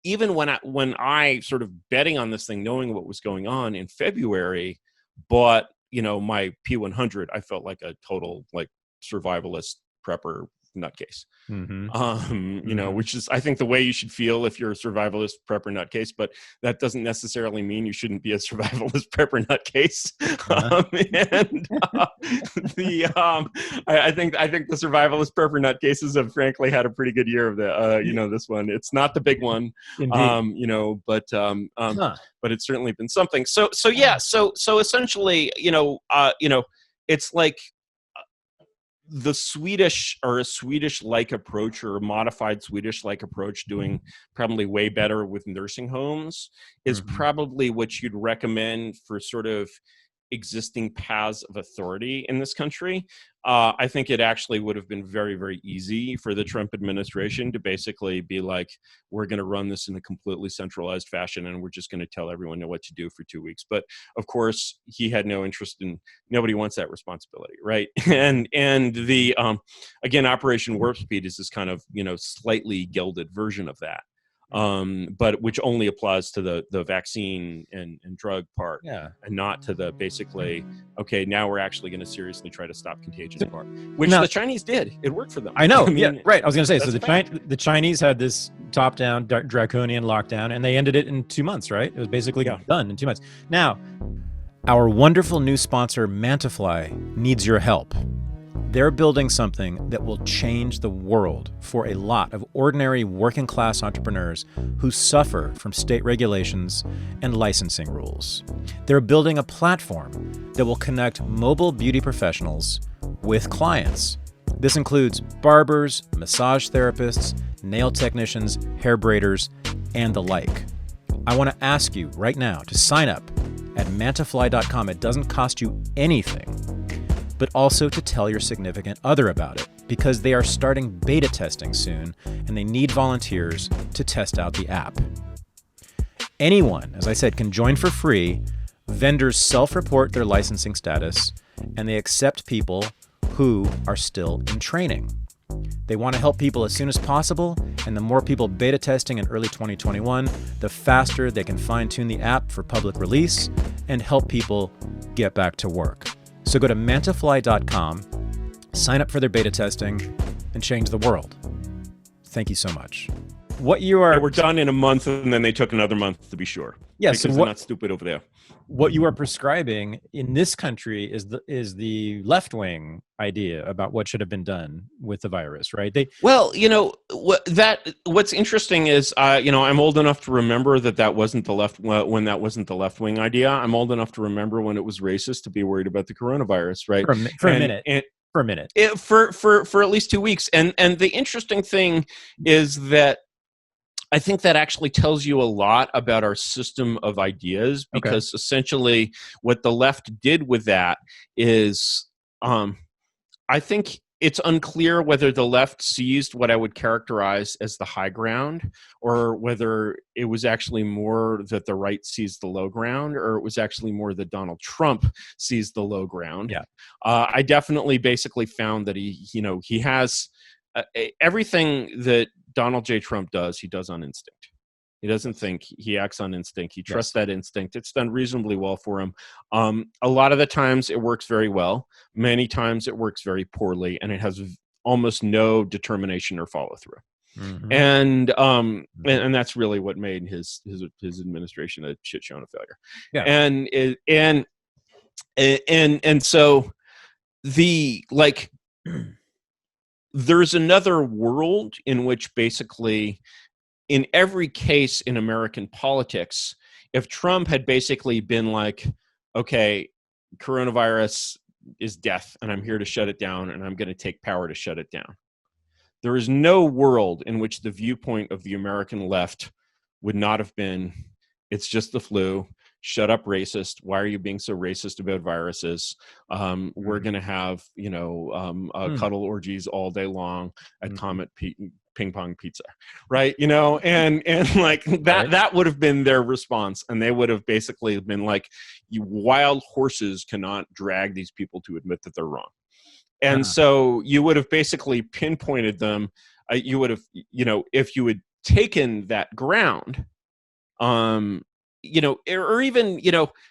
even when I sort of betting on this thing, knowing what was going on in February, bought, my P100, I felt like a total like survivalist prepper nutcase. Which is, I think, the way you should feel if you're a survivalist prepper nutcase, but that doesn't necessarily mean you shouldn't be a survivalist prepper nutcase. I think the survivalist prepper nutcases have frankly had a pretty good year of the this one. It's not the big one, but it's certainly been something. So essentially, it's like the Swedish or a Swedish-like approach or a modified Swedish-like approach doing probably way better with nursing homes is probably what you'd recommend for sort of existing paths of authority in this country. I think it actually would have been very, very easy for the Trump administration to basically be like, we're going to run this in a completely centralized fashion and we're just going to tell everyone what to do for 2 weeks. But of course, he had no interest in, nobody wants that responsibility, right? And the, again, Operation Warp Speed is this kind of, slightly gilded version of that. But which only applies to the vaccine and drug part, and not to the basically, okay, now we're actually going to seriously try to stop contagion part, which the Chinese did. It worked for them. I know. Right. I was going to say, so the Chinese had this top-down draconian lockdown, and they ended it in 2 months, right? It was basically done in 2 months. Now, our wonderful new sponsor, Mantafly, needs your help. They're building something that will change the world for a lot of ordinary working-class entrepreneurs who suffer from state regulations and licensing rules. They're building a platform that will connect mobile beauty professionals with clients. This includes barbers, massage therapists, nail technicians, hair braiders, and the like. I want to ask you right now to sign up at mantafly.com. It doesn't cost you anything, but also to tell your significant other about it, because they are starting beta testing soon and they need volunteers to test out the app. Anyone, as I said, can join for free. Vendors self-report their licensing status, and they accept people who are still in training. They want to help people as soon as possible, And the more people beta testing in early 2021, the faster they can fine-tune the app for public release and help people get back to work. So go to mantafly.com, sign up for their beta testing, and change the world. Thank you so much. What you are... We're done in a month, and then they took another month to be sure. Yes, because they're not stupid over there. What you are prescribing in this country is the left-wing idea about what should have been done with the virus, right? What's interesting is, I'm old enough to remember that wasn't the left when that wasn't the left-wing idea. I'm old enough to remember when it was racist to be worried about the coronavirus, right? For a minute. For at least 2 weeks. And the interesting thing is that I think that actually tells you a lot about our system of ideas, because essentially what the left did with that is, I think it's unclear whether the left seized what I would characterize as the high ground, or whether it was actually more that the right seized the low ground, or it was actually more that Donald Trump seized the low ground. Yeah. I definitely basically found that he has everything that Donald J. Trump does, he does on instinct. He doesn't think, he acts on instinct. He trusts that instinct. It's done reasonably well for him. A lot of the times it works very well. Many times it works very poorly, and it has almost no determination or follow through. Mm-hmm. And that's really what made his administration a shit show and a failure. Yeah. And so there's another world in which basically, in every case in American politics, if Trump had basically been like, okay, coronavirus is death, and I'm here to shut it down, and I'm going to take power to shut it down, there is no world in which the viewpoint of the American left would not have been, it's just the flu. Shut up, racist. Why are you being so racist about viruses? We're going to have, cuddle orgies all day long at Comet Ping Pong Pizza, right? And like that would have been their response. And they would have basically been like, you wild horses cannot drag these people to admit that they're wrong. And so you would have basically pinpointed them. You would have, if you had taken that ground, or even,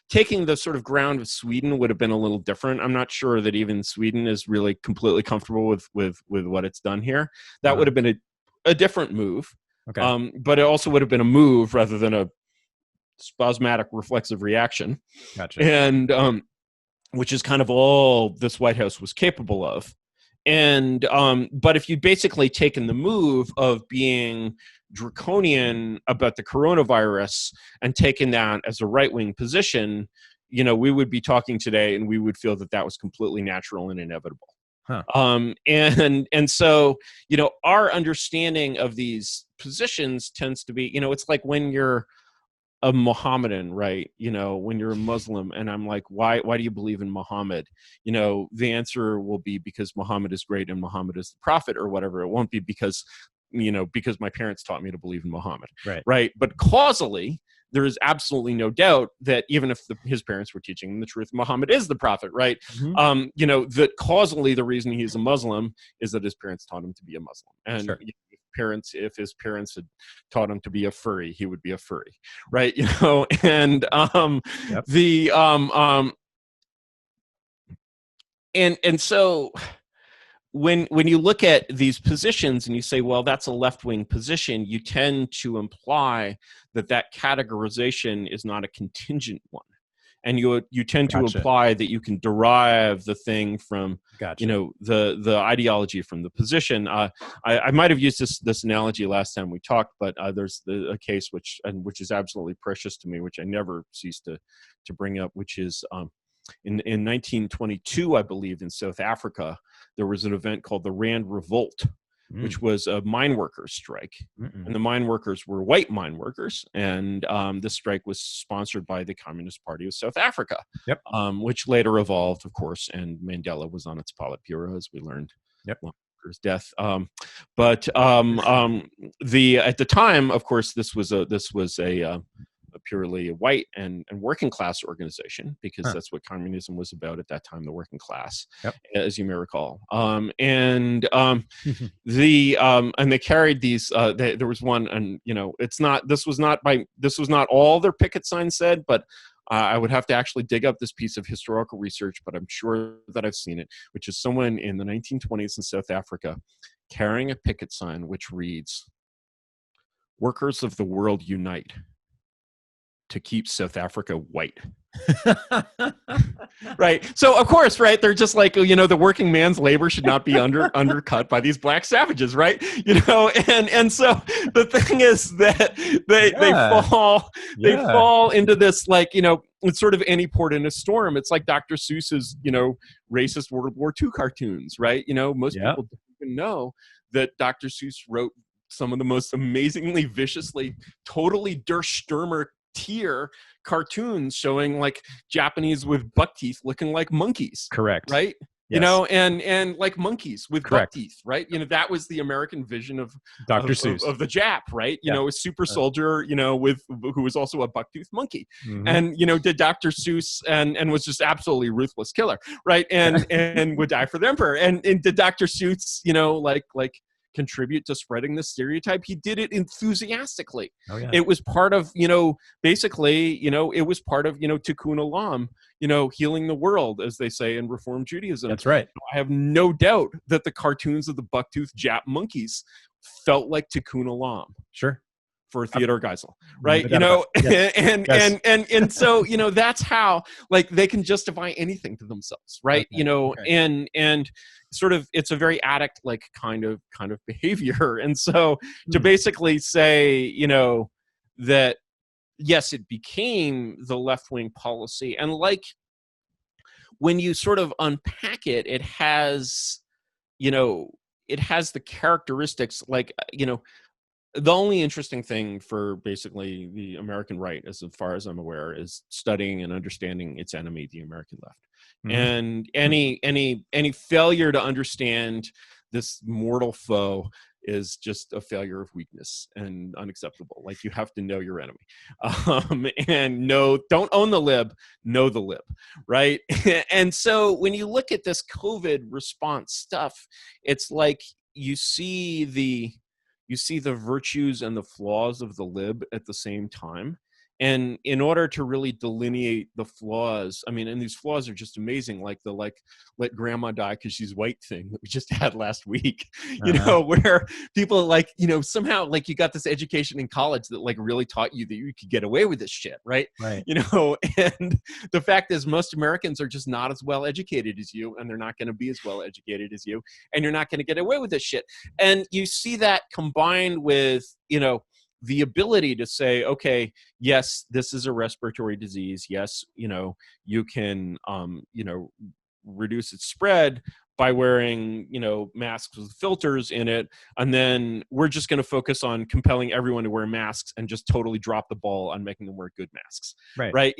taking the sort of ground of Sweden would have been a little different. I'm not sure that even Sweden is really completely comfortable with what it's done here. That would have been a different move. Okay. But it also would have been a move rather than a spasmodic reflexive reaction. Gotcha. And which is kind of all this White House was capable of. And but if you'd basically taken the move of being draconian about the coronavirus and taken that as a right-wing position, we would be talking today and we would feel that was completely natural and inevitable. And so, our understanding of these positions tends to be, it's like when you're a Mohammedan, right? When you're a Muslim and I'm like, why do you believe in Muhammad? The answer will be because Muhammad is great and Muhammad is the prophet or whatever. It won't be because my parents taught me to believe in Muhammad. Right. But causally, there is absolutely no doubt that even if his parents were teaching him the truth, Muhammad is the prophet, right? Mm-hmm. That causally the reason he's a Muslim is that his parents taught him to be a Muslim. And sure. If his parents had taught him to be a furry, he would be a furry, right? And yep. And so when you look at these positions and you say, well, that's a left-wing position, you tend to imply that categorization is not a contingent one. And you tend to imply that you can derive the thing from, the ideology from the position. I might have used this analogy last time we talked, but there's a case which is absolutely precious to me, which I never cease to bring up, which is in 1922, I believe, in South Africa, there was an event called the Rand Revolt, which was a mine workers strike. And the mine workers were white mine workers. And this strike was sponsored by the Communist Party of South Africa, which later evolved, of course, and Mandela was on its Politburo, as we learned. His death. But at the time, of course, this was a a purely white and working class organization, because that's what communism was about at that time, the working class, as you may recall. And they carried these. There was one, and this was not all their picket signs said, but I would have to actually dig up this piece of historical research, but I'm sure that I've seen it, which is someone in the 1920s in South Africa carrying a picket sign which reads, "Workers of the world unite to keep South Africa white." Right. So of course, right, they're just like, the working man's labor should not be undercut by these black savages, right? And so the thing is that they fall into this, like, it's sort of any port in a storm. It's like Dr. Seuss's, racist World War II cartoons, right? Most people don't even know that Dr. Seuss wrote some of the most amazingly, viciously, totally Der Stürmer tier cartoons showing like Japanese with buck teeth looking like monkeys. Correct. Right? Yes. And like monkeys with buck teeth, right? That was the American vision of Dr. Seuss of the Jap, right? A super soldier, who was also a buck-toothed monkey, and did Dr. Seuss and was just absolutely ruthless killer, right? And would die for the emperor. And did Dr. Seuss, like contribute to spreading this stereotype? He did it enthusiastically. It was part of, basically, it was part of, tikkun olam, healing the world, as they say in Reform Judaism. That's right. I have no doubt that the cartoons of the buck-toothed Jap monkeys felt like tikkun olam. Sure. For Theodore Geisel, right? And so, that's how, like, they can justify anything to themselves, right? And sort of, it's a very addict-like kind of behavior. And so to basically say, that yes, it became the left-wing policy, and like when you sort of unpack it, it has the characteristics, like, the only interesting thing for basically the American right, as far as I'm aware, is studying and understanding its enemy, the American left. And any failure to understand this mortal foe is just a failure of weakness and unacceptable. Like, you have to know your enemy, and don't own the lib, know the lib, right? And so when you look at this COVID response stuff, it's like you see the virtues and the flaws of the lib at the same time. And in order to really delineate the flaws, I mean, and these flaws are just amazing, like the let grandma die because she's white thing that we just had last week, where people somehow, like, you got this education in college that like really taught you that you could get away with this shit, right? Right. And the fact is, most Americans are just not as well educated as you, and they're not going to be as well educated as you, and you're not going to get away with this shit. And you see that combined with, the ability to say, okay, yes, this is a respiratory disease. Yes, you can, reduce its spread by wearing, masks with filters in it. And then we're just going to focus on compelling everyone to wear masks and just totally drop the ball on making them wear good masks. Right.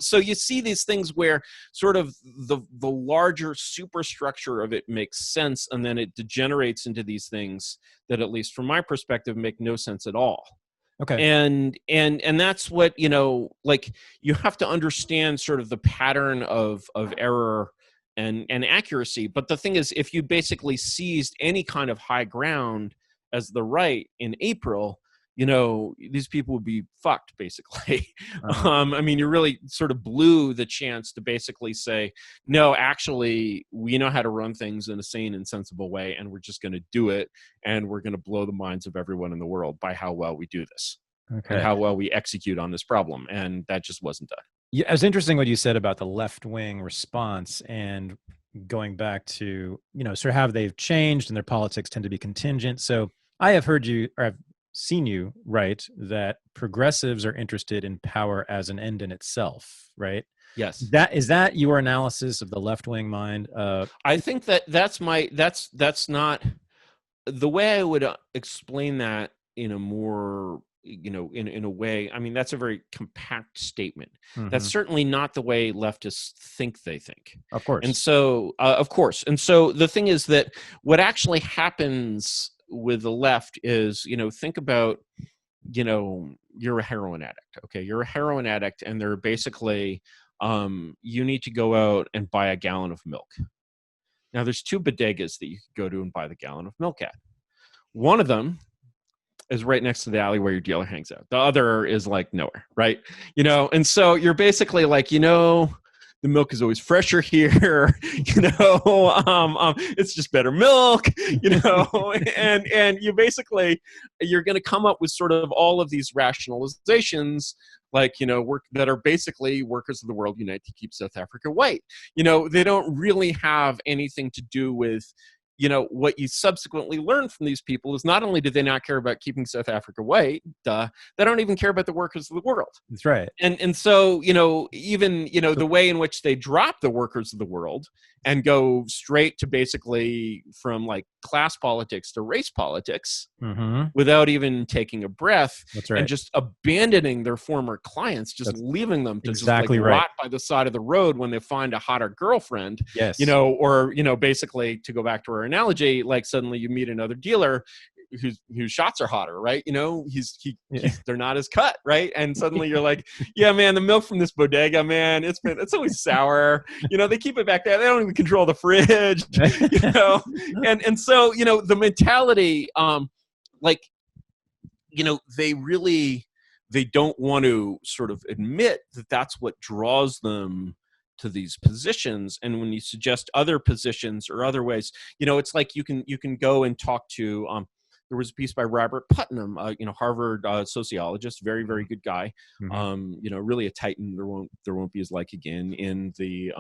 So you see these things where sort of the larger superstructure of it makes sense. And then it degenerates into these things that, at least from my perspective, make no sense at all. Okay. And that's what, like, you have to understand sort of the pattern of error and accuracy. But the thing is, if you basically seized any kind of high ground as the right in April, these people would be fucked, basically. I mean, you really sort of blew the chance to basically say, no, actually, we know how to run things in a sane and sensible way, and we're just going to do it, and we're going to blow the minds of everyone in the world by how well we do this, and how well we execute on this problem. And that just wasn't done. Yeah, it was interesting what you said about the left-wing response, and going back to, sort of how they've changed and their politics tend to be contingent. So I have heard you, or I've seen you write that progressives are interested in power as an end in itself, right? Yes. Is that your analysis of the left-wing mind? I think that's not the way I would explain that in a more, in a way. I mean, that's a very compact statement. That's certainly not the way leftists think they think. Of course. And so, of course. And so the thing is that what actually happens with the left is, think about, you're a heroin addict. Okay, you're a heroin addict, and they're basically you need to go out and buy a gallon of milk. Now, there's two bodegas that you could go to and buy the gallon of milk at. One of them is right next to the alley where your dealer hangs out. The other is like nowhere, right? And so you're basically like, the milk is always fresher here, it's just better milk, and you basically, you're going to come up with sort of all of these rationalizations, like, that are basically workers of the world unite to keep South Africa white. They don't really have anything to do with, what you subsequently learn from these people is not only do they not care about keeping South Africa white, they don't even care about the workers of the world. That's right. And so, even, the way in which they drop the workers of the world and go straight to basically from like class politics to race politics without even taking a breath. That's right. And just abandoning their former clients, just leaving them to exactly just right. rot by the side of the road when they find a hotter girlfriend. Yes. Or, basically, to go back to our analogy, like suddenly you meet another dealer whose shots are hotter, right? They're not as cut, right? And suddenly you're like, yeah, man, the milk from this bodega, man, it's always sour. They keep it back there. They don't even control the fridge, and so, the mentality, they don't want to sort of admit that that's what draws them to these positions. And when you suggest other positions or other ways, it's like you can go and talk to, there was a piece by Robert Putnam, Harvard sociologist, very, very good guy. Really a titan. There won't be his like again in the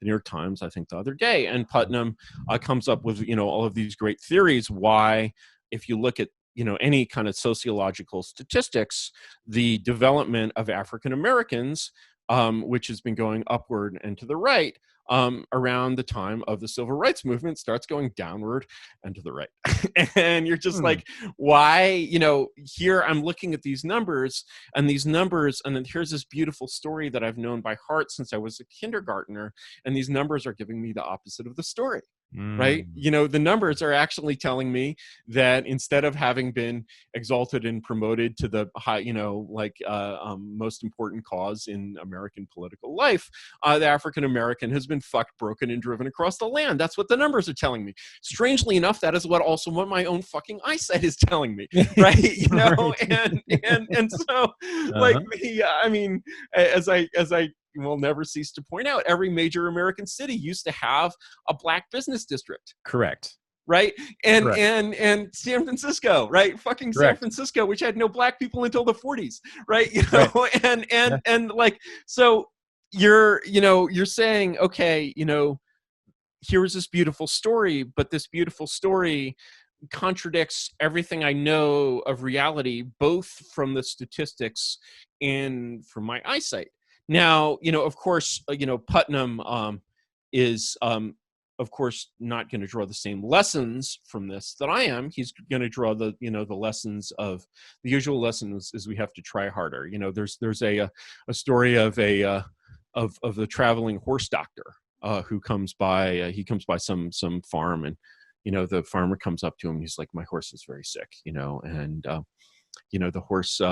New York Times, I think the other day. And Putnam comes up with, all of these great theories why, if you look at, any kind of sociological statistics, the development of African Americans, which has been going upward and to the right, around the time of the Civil Rights Movement, starts going downward and to the right. And you're just like, why? Here I'm looking at these numbers, and then here's this beautiful story that I've known by heart since I was a kindergartner, and these numbers are giving me the opposite of the story. Right? The numbers are actually telling me that instead of having been exalted and promoted to the high, most important cause in American political life, the African American has been fucked, broken, and driven across the land. That's what the numbers are telling me. Strangely enough, that is what my own fucking eyesight is telling me. Right? And so, as I will never cease to point out, every major American city used to have a black business district. Correct. Right? And San Francisco, right? Fucking Correct. San Francisco, which had no black people until the 40s, right? Right. And like, so you're saying, okay, here is this beautiful story, but this beautiful story contradicts everything I know of reality, both from the statistics and from my eyesight. Now, of course, Putnam is, of course, not going to draw the same lessons from this that I am. He's going to draw the lessons of the usual lessons is we have to try harder. There's a story of the traveling horse doctor who comes by. He comes by some farm, and the farmer comes up to him. And he's like, "My horse is very sick," and the horse.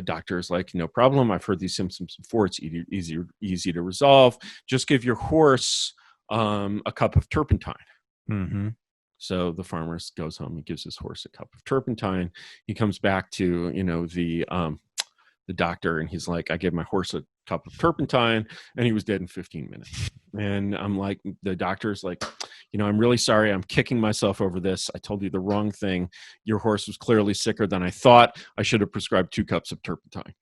Doctor is like, no problem. I've heard these symptoms before. It's easy to resolve. Just give your horse a cup of turpentine. So the farmer goes home. He gives his horse a cup of turpentine. He comes back to the doctor, and he's like, I gave my horse a cup of turpentine, and he was dead in 15 minutes. And I'm like, the doctor's like, I'm really sorry. I'm kicking myself over this. I told you the wrong thing. Your horse was clearly sicker than I thought. I should have prescribed 2 cups of turpentine.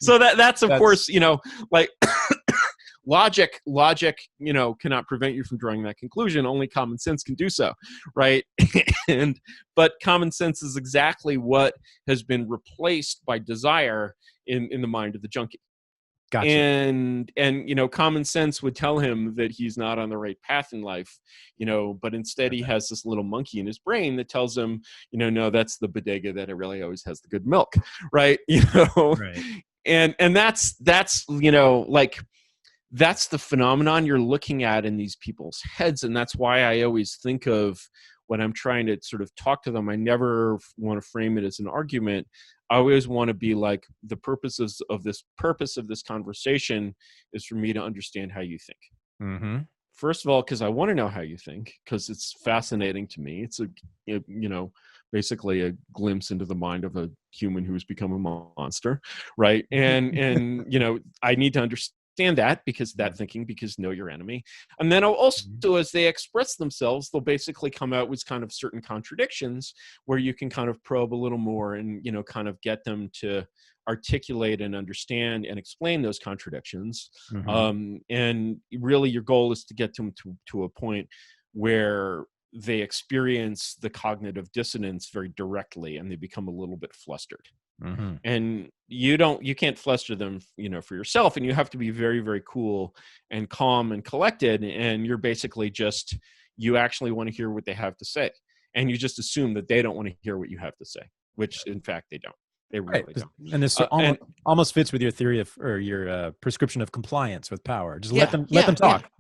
So that's of course, like logic, cannot prevent you from drawing that conclusion. Only common sense can do so, right? But common sense is exactly what has been replaced by desire in the mind of the junkie. Gotcha. And common sense would tell him that he's not on the right path in life, but instead he has this little monkey in his brain that tells him, no, that's the bodega that really always has the good milk, right? Right. And that's like that's the phenomenon you're looking at in these people's heads. And that's why I always think of, when I'm trying to sort of talk to them, I never want to frame it as an argument. I always want to be like, the purpose of this conversation is for me to understand how you think. Mm-hmm. First of all, because I want to know how you think, because it's fascinating to me. It's basically a glimpse into the mind of a human who's become a monster, right? And I need to understand because know your enemy. And then also, as they express themselves, they'll basically come out with kind of certain contradictions where you can kind of probe a little more and, kind of get them to articulate and understand and explain those contradictions. Mm-hmm. And really your goal is to get them to a point where they experience the cognitive dissonance very directly and they become a little bit flustered. Mm-hmm. And you can't fluster them, for yourself, and you have to be very, very cool and calm and collected. And you're basically you actually want to hear what they have to say. And you just assume that they don't want to hear what you have to say, which in fact they don't. They really don't. And this almost fits with your theory or your prescription of compliance with power. Just let them talk. Yeah.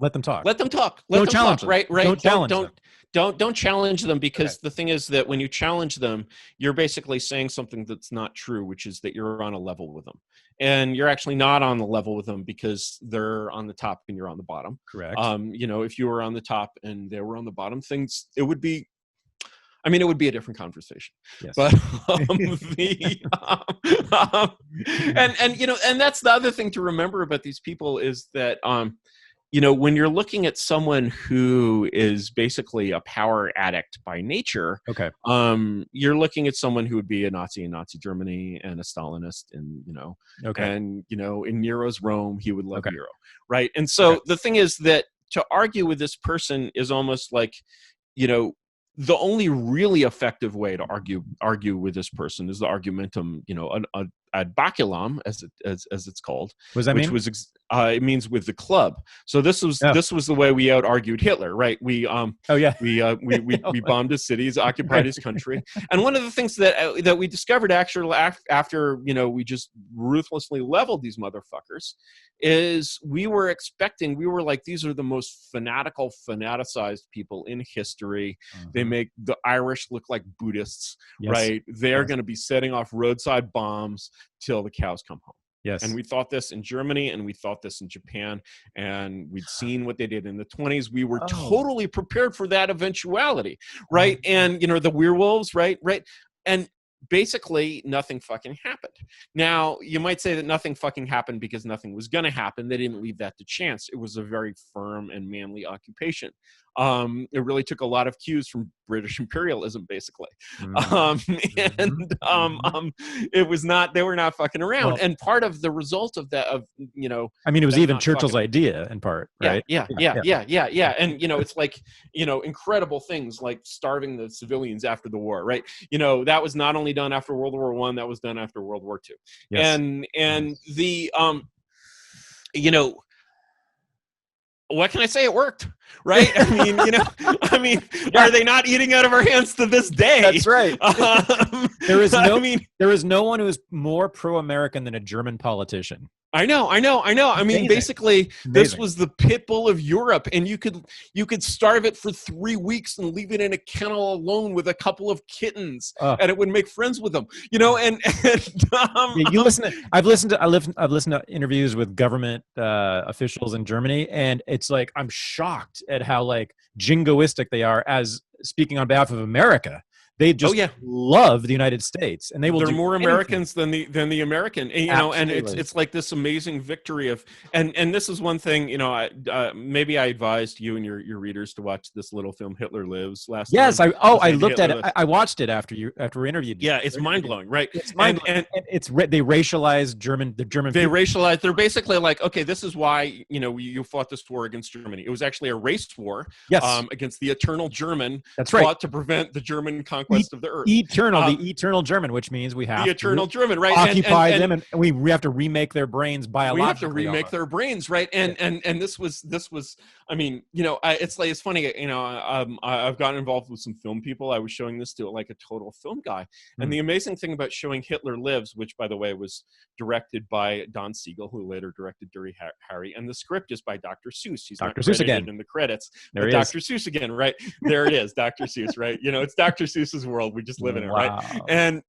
Let them talk. Let them talk. Don't challenge them. Right. Don't challenge them. Don't challenge them, because the thing is that when you challenge them, you're basically saying something that's not true, which is that you're on a level with them. And you're actually not on the level with them, because they're on the top and you're on the bottom. Correct. If you were on the top and they were on the bottom, it would be a different conversation. Yes. But and that's the other thing to remember about these people is that when you're looking at someone who is basically a power addict by nature, okay, you're looking at someone who would be a Nazi in Nazi Germany and a Stalinist, and in Nero's Rome, he would love Nero, right? And so the thing is that to argue with this person is almost like, the only really effective way to argue with this person is the argumentum, ad baculum, as it's called. What does that mean? It means with the club. So this was the way we out argued Hitler, right? We bombed his cities, occupied his country, and one of the things that we discovered actually after we just ruthlessly leveled these motherfuckers is we were like, these are the most fanaticized people in history. Mm-hmm. They make the Irish look like Buddhists, right? They're going to be setting off roadside bombs till the cows come home. Yes. And we thought this in Germany, and we thought this in Japan, and we'd seen what they did in the 1920s. We were totally prepared for that eventuality, right? And, the werewolves, right? And basically nothing fucking happened. Now, you might say that nothing fucking happened because nothing was going to happen. They didn't leave that to chance. It was a very firm and manly occupation. It really took a lot of cues from British imperialism, basically. It was not, they were not fucking around. Well, and part of the result of that, it was even Churchill's idea in part, right? Yeah. And, it's like, incredible things like starving the civilians after the war, right? That was not only done after World War I, that was done after World War II. Yes. And the, what can I say? It worked, right? Are they not eating out of our hands to this day? That's right. There is no one who is more pro-American than a German politician. I know. Basically, this was the pit bull of Europe, and you could starve it for 3 weeks and leave it in a kennel alone with a couple of kittens, and it would make friends with them. I've listened to interviews with government officials in Germany, and it's like I'm shocked at how like jingoistic they are as speaking on behalf of America. They just love the United States, and they're more Americans than the American, and it's like this amazing victory of, and this is one thing, maybe I advised you and your readers to watch this little film Hitler Lives last time. Yes, I looked at it. I watched it after we interviewed you. Yeah, it's mind blowing, right? It's mind blowing. And they racialized the German. They racialized. They're basically like, okay, this is why you fought this war against Germany. It was actually a race war. Yes. Against the eternal German. That's right. Fought to prevent the German conquest conquest of the earth. The eternal German, which means we have the eternal German, right? Occupy them, and we have to remake their brains biologically. We have to remake their brains, right? And this was. I mean, it's funny. I've gotten involved with some film people. I was showing this to like a total film guy, and the amazing thing about showing Hitler Lives, which by the way was directed by Don Siegel, who later directed Dirty Harry, and the script is by Dr. Seuss. He's Dr. Seuss again in the credits. There Dr. Seuss again, right? There it is, Dr. Seuss, right? It's Dr. Seuss's world. We just live in it, right? And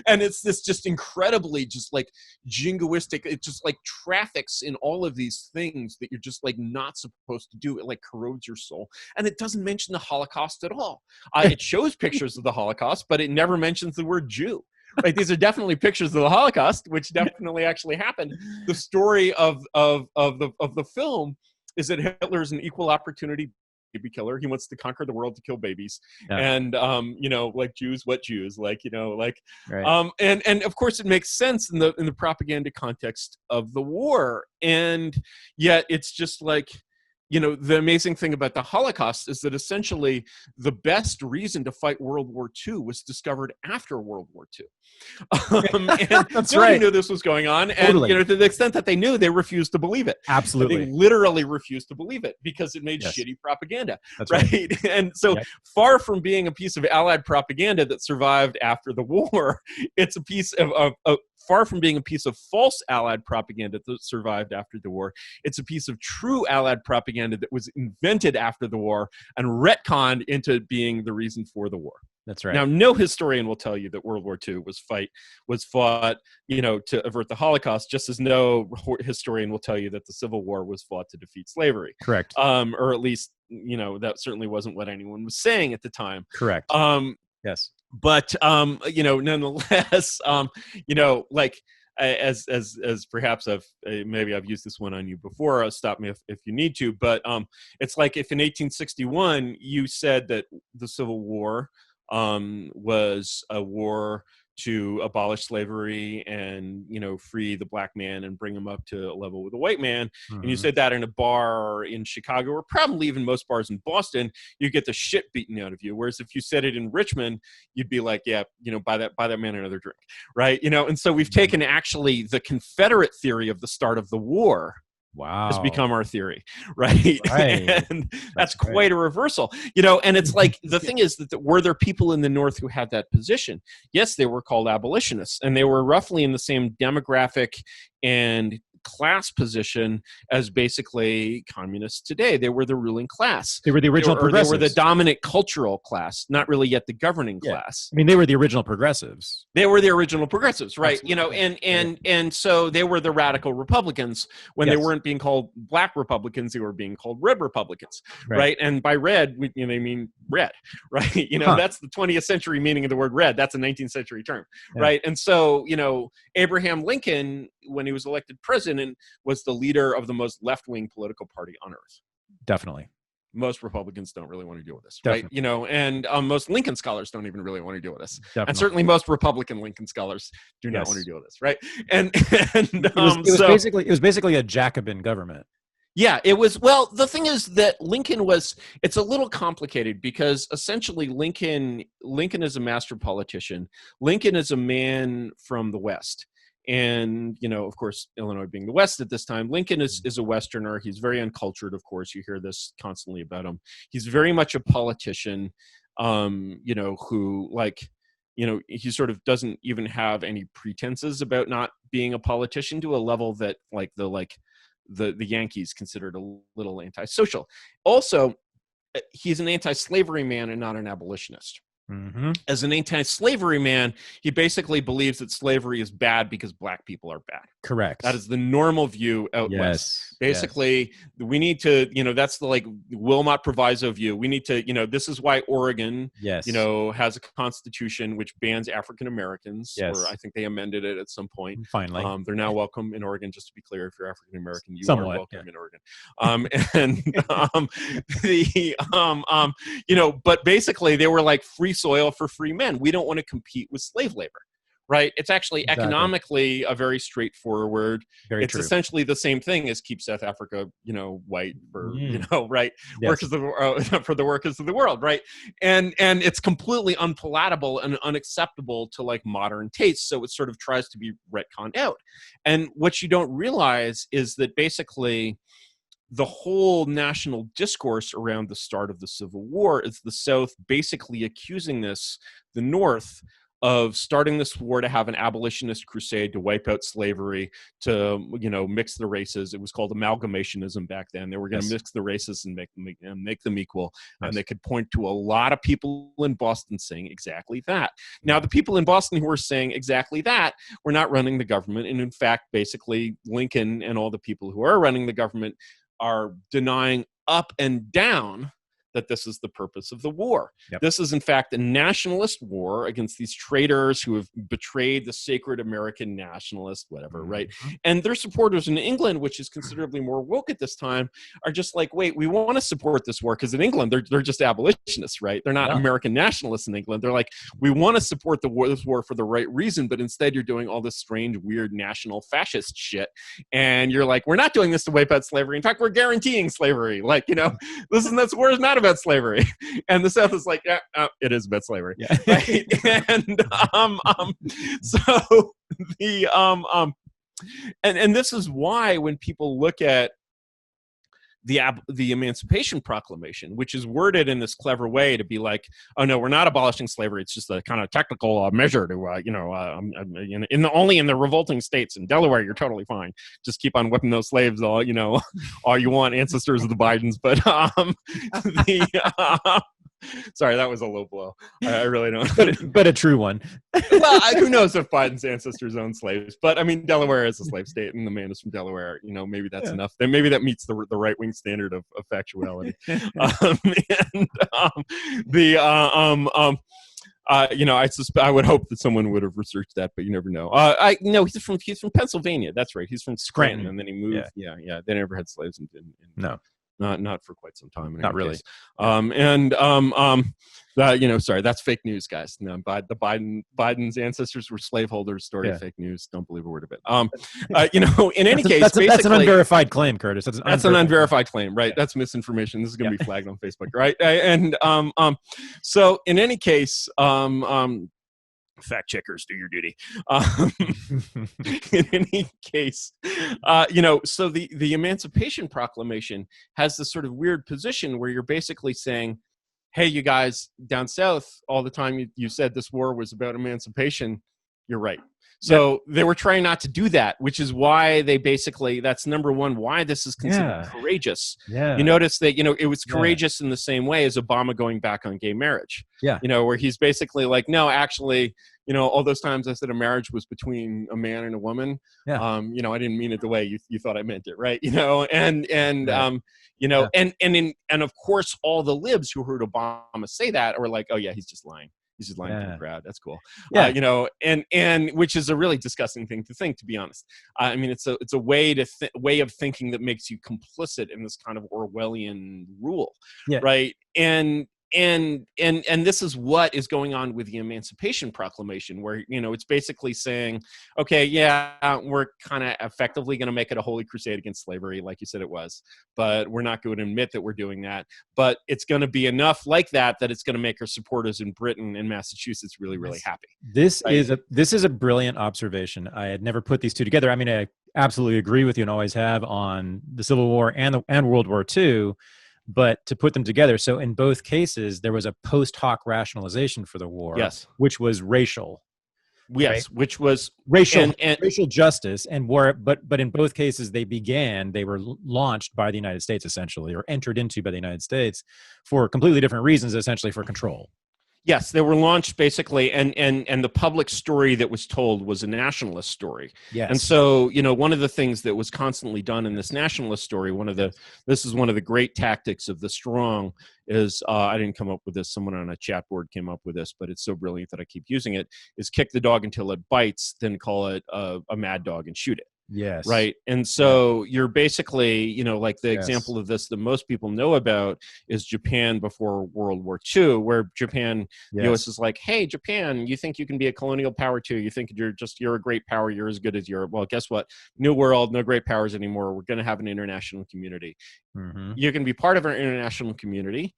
it's this just incredibly just like jingoistic. It just like traffics in all of these things that you're just like not supposed to do. It like corrodes your soul, and it doesn't mention the Holocaust at all. It shows pictures of the Holocaust, but it never mentions the word Jew. Right, these are definitely pictures of the Holocaust, which definitely actually happened. The story of the film is that Hitler is an equal opportunity baby killer. He wants to conquer the world to kill babies, and like Jews, what Jews, like right. And of course it makes sense in the propaganda context of the war, and yet it's just like. The amazing thing about the Holocaust is that essentially the best reason to fight World War II was discovered after World War II. And That's nobody knew this was going on. Totally. And to the extent that they knew, they refused to believe it. Absolutely. They literally refused to believe it because it made shitty propaganda. That's right. And so far from being a piece of Allied propaganda that survived after the war, it's a piece of far from being a piece of false Allied propaganda that survived after the war, it's a piece of true Allied propaganda that was invented after the war and retconned into being the reason for the war. That's right. Now, no historian will tell you that World War II was fought, to avert the Holocaust, just as no historian will tell you that the Civil War was fought to defeat slavery. Correct. Or at least, that certainly wasn't what anyone was saying at the time. Correct. Yes. But nonetheless, like as perhaps maybe I've used this one on you before. Stop me if you need to. But it's like if in 1861 you said that the Civil War was a war to abolish slavery and free the black man and bring him up to a level with a white man, and you said that in a bar in Chicago or probably even most bars in Boston, you get the shit beaten out of you. Whereas if you said it in Richmond, you'd be like, yeah, buy that man another drink, right? And so we've taken actually the Confederate theory of the start of the war. Wow. Has become our theory, right? And that's quite a reversal, and it's like, the thing is that were there people in the North who had that position? Yes, they were called abolitionists, and they were roughly in the same demographic and class position as basically communists today. They were the ruling class. They were the original progressives. They were the dominant cultural class, not really yet the governing class. I mean, they were the original progressives. They were the original progressives, right? Absolutely. And so they were the radical Republicans when they weren't being called black Republicans, they were being called red Republicans, right? And by red, they mean red, right? That's the 20th century meaning of the word red. That's a 19th century term, right? And so, Abraham Lincoln, when he was elected president, was the leader of the most left-wing political party on earth. Definitely. Most Republicans don't really want to deal with this, Definitely. right? And most Lincoln scholars don't even really want to deal with this. Definitely. And certainly most Republican Lincoln scholars do not want to deal with this, right? And it was basically a Jacobin government. Yeah, it was. Well, the thing is that Lincoln it's a little complicated because essentially Lincoln is a master politician. Lincoln is a man from the West. And, of course, Illinois being the West at this time, Lincoln is a Westerner. He's very uncultured, of course. You hear this constantly about him. He's very much a politician, who, he sort of doesn't even have any pretenses about not being a politician to a level that, the Yankees considered a little antisocial. Also, he's an anti-slavery man and not an abolitionist. Mm-hmm. As an anti-slavery man, he basically believes that slavery is bad because black people are bad. Correct. That is the normal view out west. Basically, we need to, that's the Wilmot Proviso view. We need to, this is why Oregon, has a constitution which bans African Americans. Or I think they amended it at some point. Finally, they're now welcome in Oregon. Just to be clear, if you're African American, you Somewhat, are welcome in Oregon. But basically, they were like free soil for free men. We don't want to compete with slave labor. right? It's actually Exactly. economically a very straightforward. Very It's true. essentially the same thing as keep South Africa, white for, right? Yes. Workers of the, for the workers of the world, right? And it's completely unpalatable and unacceptable to like modern tastes. So it sort of tries to be retconned out. And what you don't realize is that basically the whole national discourse around the start of the Civil War is the South basically accusing the North of starting this war to have an abolitionist crusade to wipe out slavery, to mix the races. It was called amalgamationism back then. They were going to mix the races and make them equal. And they could point to a lot of people in Boston saying exactly that. Now, the people in Boston who were saying exactly that were not running the government. And in fact, basically, Lincoln and all the people who are running the government are denying up and down that this is the purpose of the war. Yep. This is, in fact, a nationalist war against these traitors who have betrayed the sacred American nationalist, whatever, right? And their supporters in England, which is considerably more woke at this time, are just like, wait, we want to support this war because in England, they're just abolitionists, right? They're not American nationalists in England. They're like, we want to support this war for the right reason, but instead you're doing all this strange, weird national fascist shit. And you're like, we're not doing this to wipe out slavery. In fact, we're guaranteeing slavery. Like, this war is not about slavery. And the South is like, yeah, it is about slavery. Yeah. Right? And so and this is why when people look at the Emancipation Proclamation, which is worded in this clever way to be like, oh no, we're not abolishing slavery. It's just a kind of technical measure to, only in the revolting states. In Delaware, you're totally fine. Just keep on whipping those slaves all you want, ancestors of the Bidens. But sorry, that was a low blow. I really don't. But a true one. Well, who knows if Biden's ancestors owned slaves? But I mean, Delaware is a slave state, and the man is from Delaware. Maybe that's enough. Then maybe that meets the right wing standard of factuality. I would hope that someone would have researched that, but you never know. He's from Pennsylvania. That's right. He's from Scranton, and then he moved. Yeah. They never had slaves no. Not for quite some time. Not really. Sorry, that's fake news, guys. No, Biden's ancestors were slaveholders. Story of fake news. Don't believe a word of it. In any case, that's an unverified claim, Curtis. That's an unverified claim, right? That's misinformation. This is going to be flagged on Facebook, right? So in any case, fact checkers, do your duty. In any case, so the Emancipation Proclamation has this sort of weird position where you're basically saying, hey, you guys down south, all the time you said this war was about emancipation. You're right. So they were trying not to do that, which is why that's number one, why this is considered courageous. Yeah. You notice that, it was courageous in the same way as Obama going back on gay marriage. Yeah. Where he's basically like, no, actually, all those times I said a marriage was between a man and a woman. Yeah. I didn't mean it the way you thought I meant it. Right. And of course, all the libs who heard Obama say that were like, oh yeah, he's just lying. He's just lying to the crowd. That's cool. Yeah. And which is a really disgusting thing to think, to be honest. I mean, it's a way of thinking that makes you complicit in this kind of Orwellian rule. Yeah. Right. And this is what is going on with the Emancipation Proclamation, where, it's basically saying, okay, yeah, we're kind of effectively going to make it a holy crusade against slavery, like you said it was, but we're not going to admit that we're doing that. But it's going to be enough like that it's going to make our supporters in Britain and Massachusetts really, really happy. This is a brilliant observation. I had never put these two together. I mean, I absolutely agree with you and always have on the Civil War and World War II. But to put them together, so in both cases, there was a post hoc rationalization for the war, which was racial. Yes, right? Which was racial justice and war. But in both cases, they were launched by the United States, essentially, or entered into by the United States for completely different reasons, essentially for control. Yes, they were launched basically, and the public story that was told was a nationalist story. Yes. And so, one of the things that was constantly done in this nationalist story, this is one of the great tactics of the strong is, I didn't come up with this, someone on a chat board came up with this, but it's so brilliant that I keep using it, is kick the dog until it bites, then call it a mad dog and shoot it. Yes. Right. And so you're basically, you know, like the Yes. example of this that most people know about is Japan before World War II, where Japan, the US is like, hey, Japan, you think you can be a colonial power too? You think you're a great power. You're as good as Europe. Well, guess what? New world, no great powers anymore. We're going to have an international community. Mm-hmm. You can be part of our international community,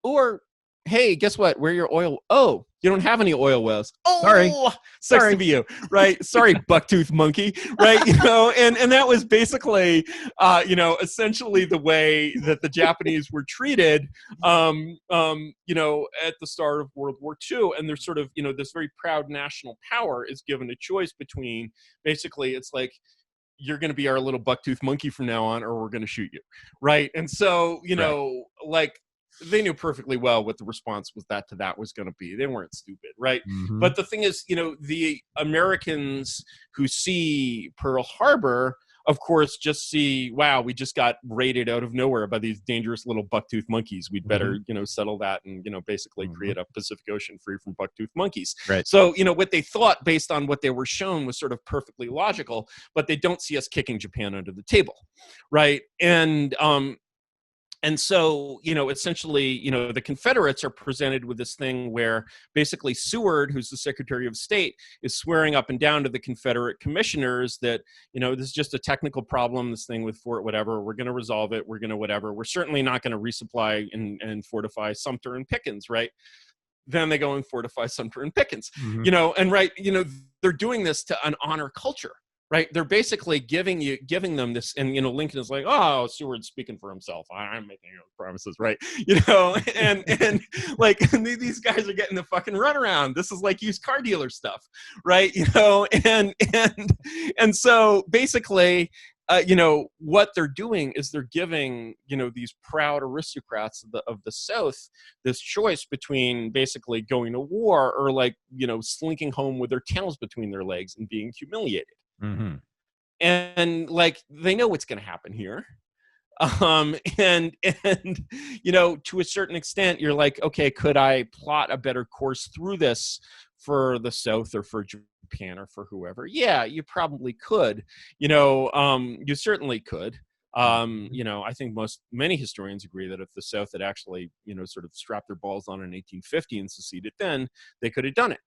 or hey, guess what? Where your oil? Oh, you don't have any oil wells. Oh, Sorry. Sucks to be you, right? Sorry, bucktooth monkey, right? You know, and that was basically, you know, essentially the way that the Japanese were treated, you know, at the start of World War II. And there's sort of, you know, this very proud national power is given a choice between, basically, it's like, you're going to be our little bucktooth monkey from now on, or we're going to shoot you, right? And so, you know, like, they knew perfectly well what the response was to that was going to be. They weren't stupid, right? Mm-hmm. But the thing is, you know, the Americans who see Pearl Harbor, of course, just see, wow, we just got raided out of nowhere by these dangerous little bucktooth monkeys. We'd better, you know, settle that and, you know, basically create a Pacific Ocean free from bucktooth monkeys. Right. So, you know, what they thought based on what they were shown was sort of perfectly logical, but they don't see us kicking Japan under the table, right? And so, you know, essentially, you know, the Confederates are presented with this thing where basically Seward, who's the Secretary of State, is swearing up and down to the Confederate commissioners that, you know, this is just a technical problem, this thing with Fort whatever, we're going to resolve it, we're going to whatever. We're certainly not going to resupply and fortify Sumter and Pickens, right? Then they go and fortify Sumter and Pickens, you know, and right, you know, they're doing this to an honor culture. Right, they're basically giving them this, and you know, Lincoln is like, "Oh, Seward's speaking for himself. I'm making promises, right?" You know, and like these guys are getting the fucking runaround. This is like used car dealer stuff, right? You know, and so basically, you know, what they're doing is they're giving, you know, these proud aristocrats of the South this choice between basically going to war or, like, you know, slinking home with their tails between their legs and being humiliated. Mm-hmm. And like, they know what's going to happen here. And you know, to a certain extent, you're like, okay, could I plot a better course through this for the South or for Japan or for whoever? Yeah, you probably could. You know, you certainly could. You know, I think many historians agree that if the South had actually, you know, sort of strapped their balls on in 1850 and seceded, then they could have done it.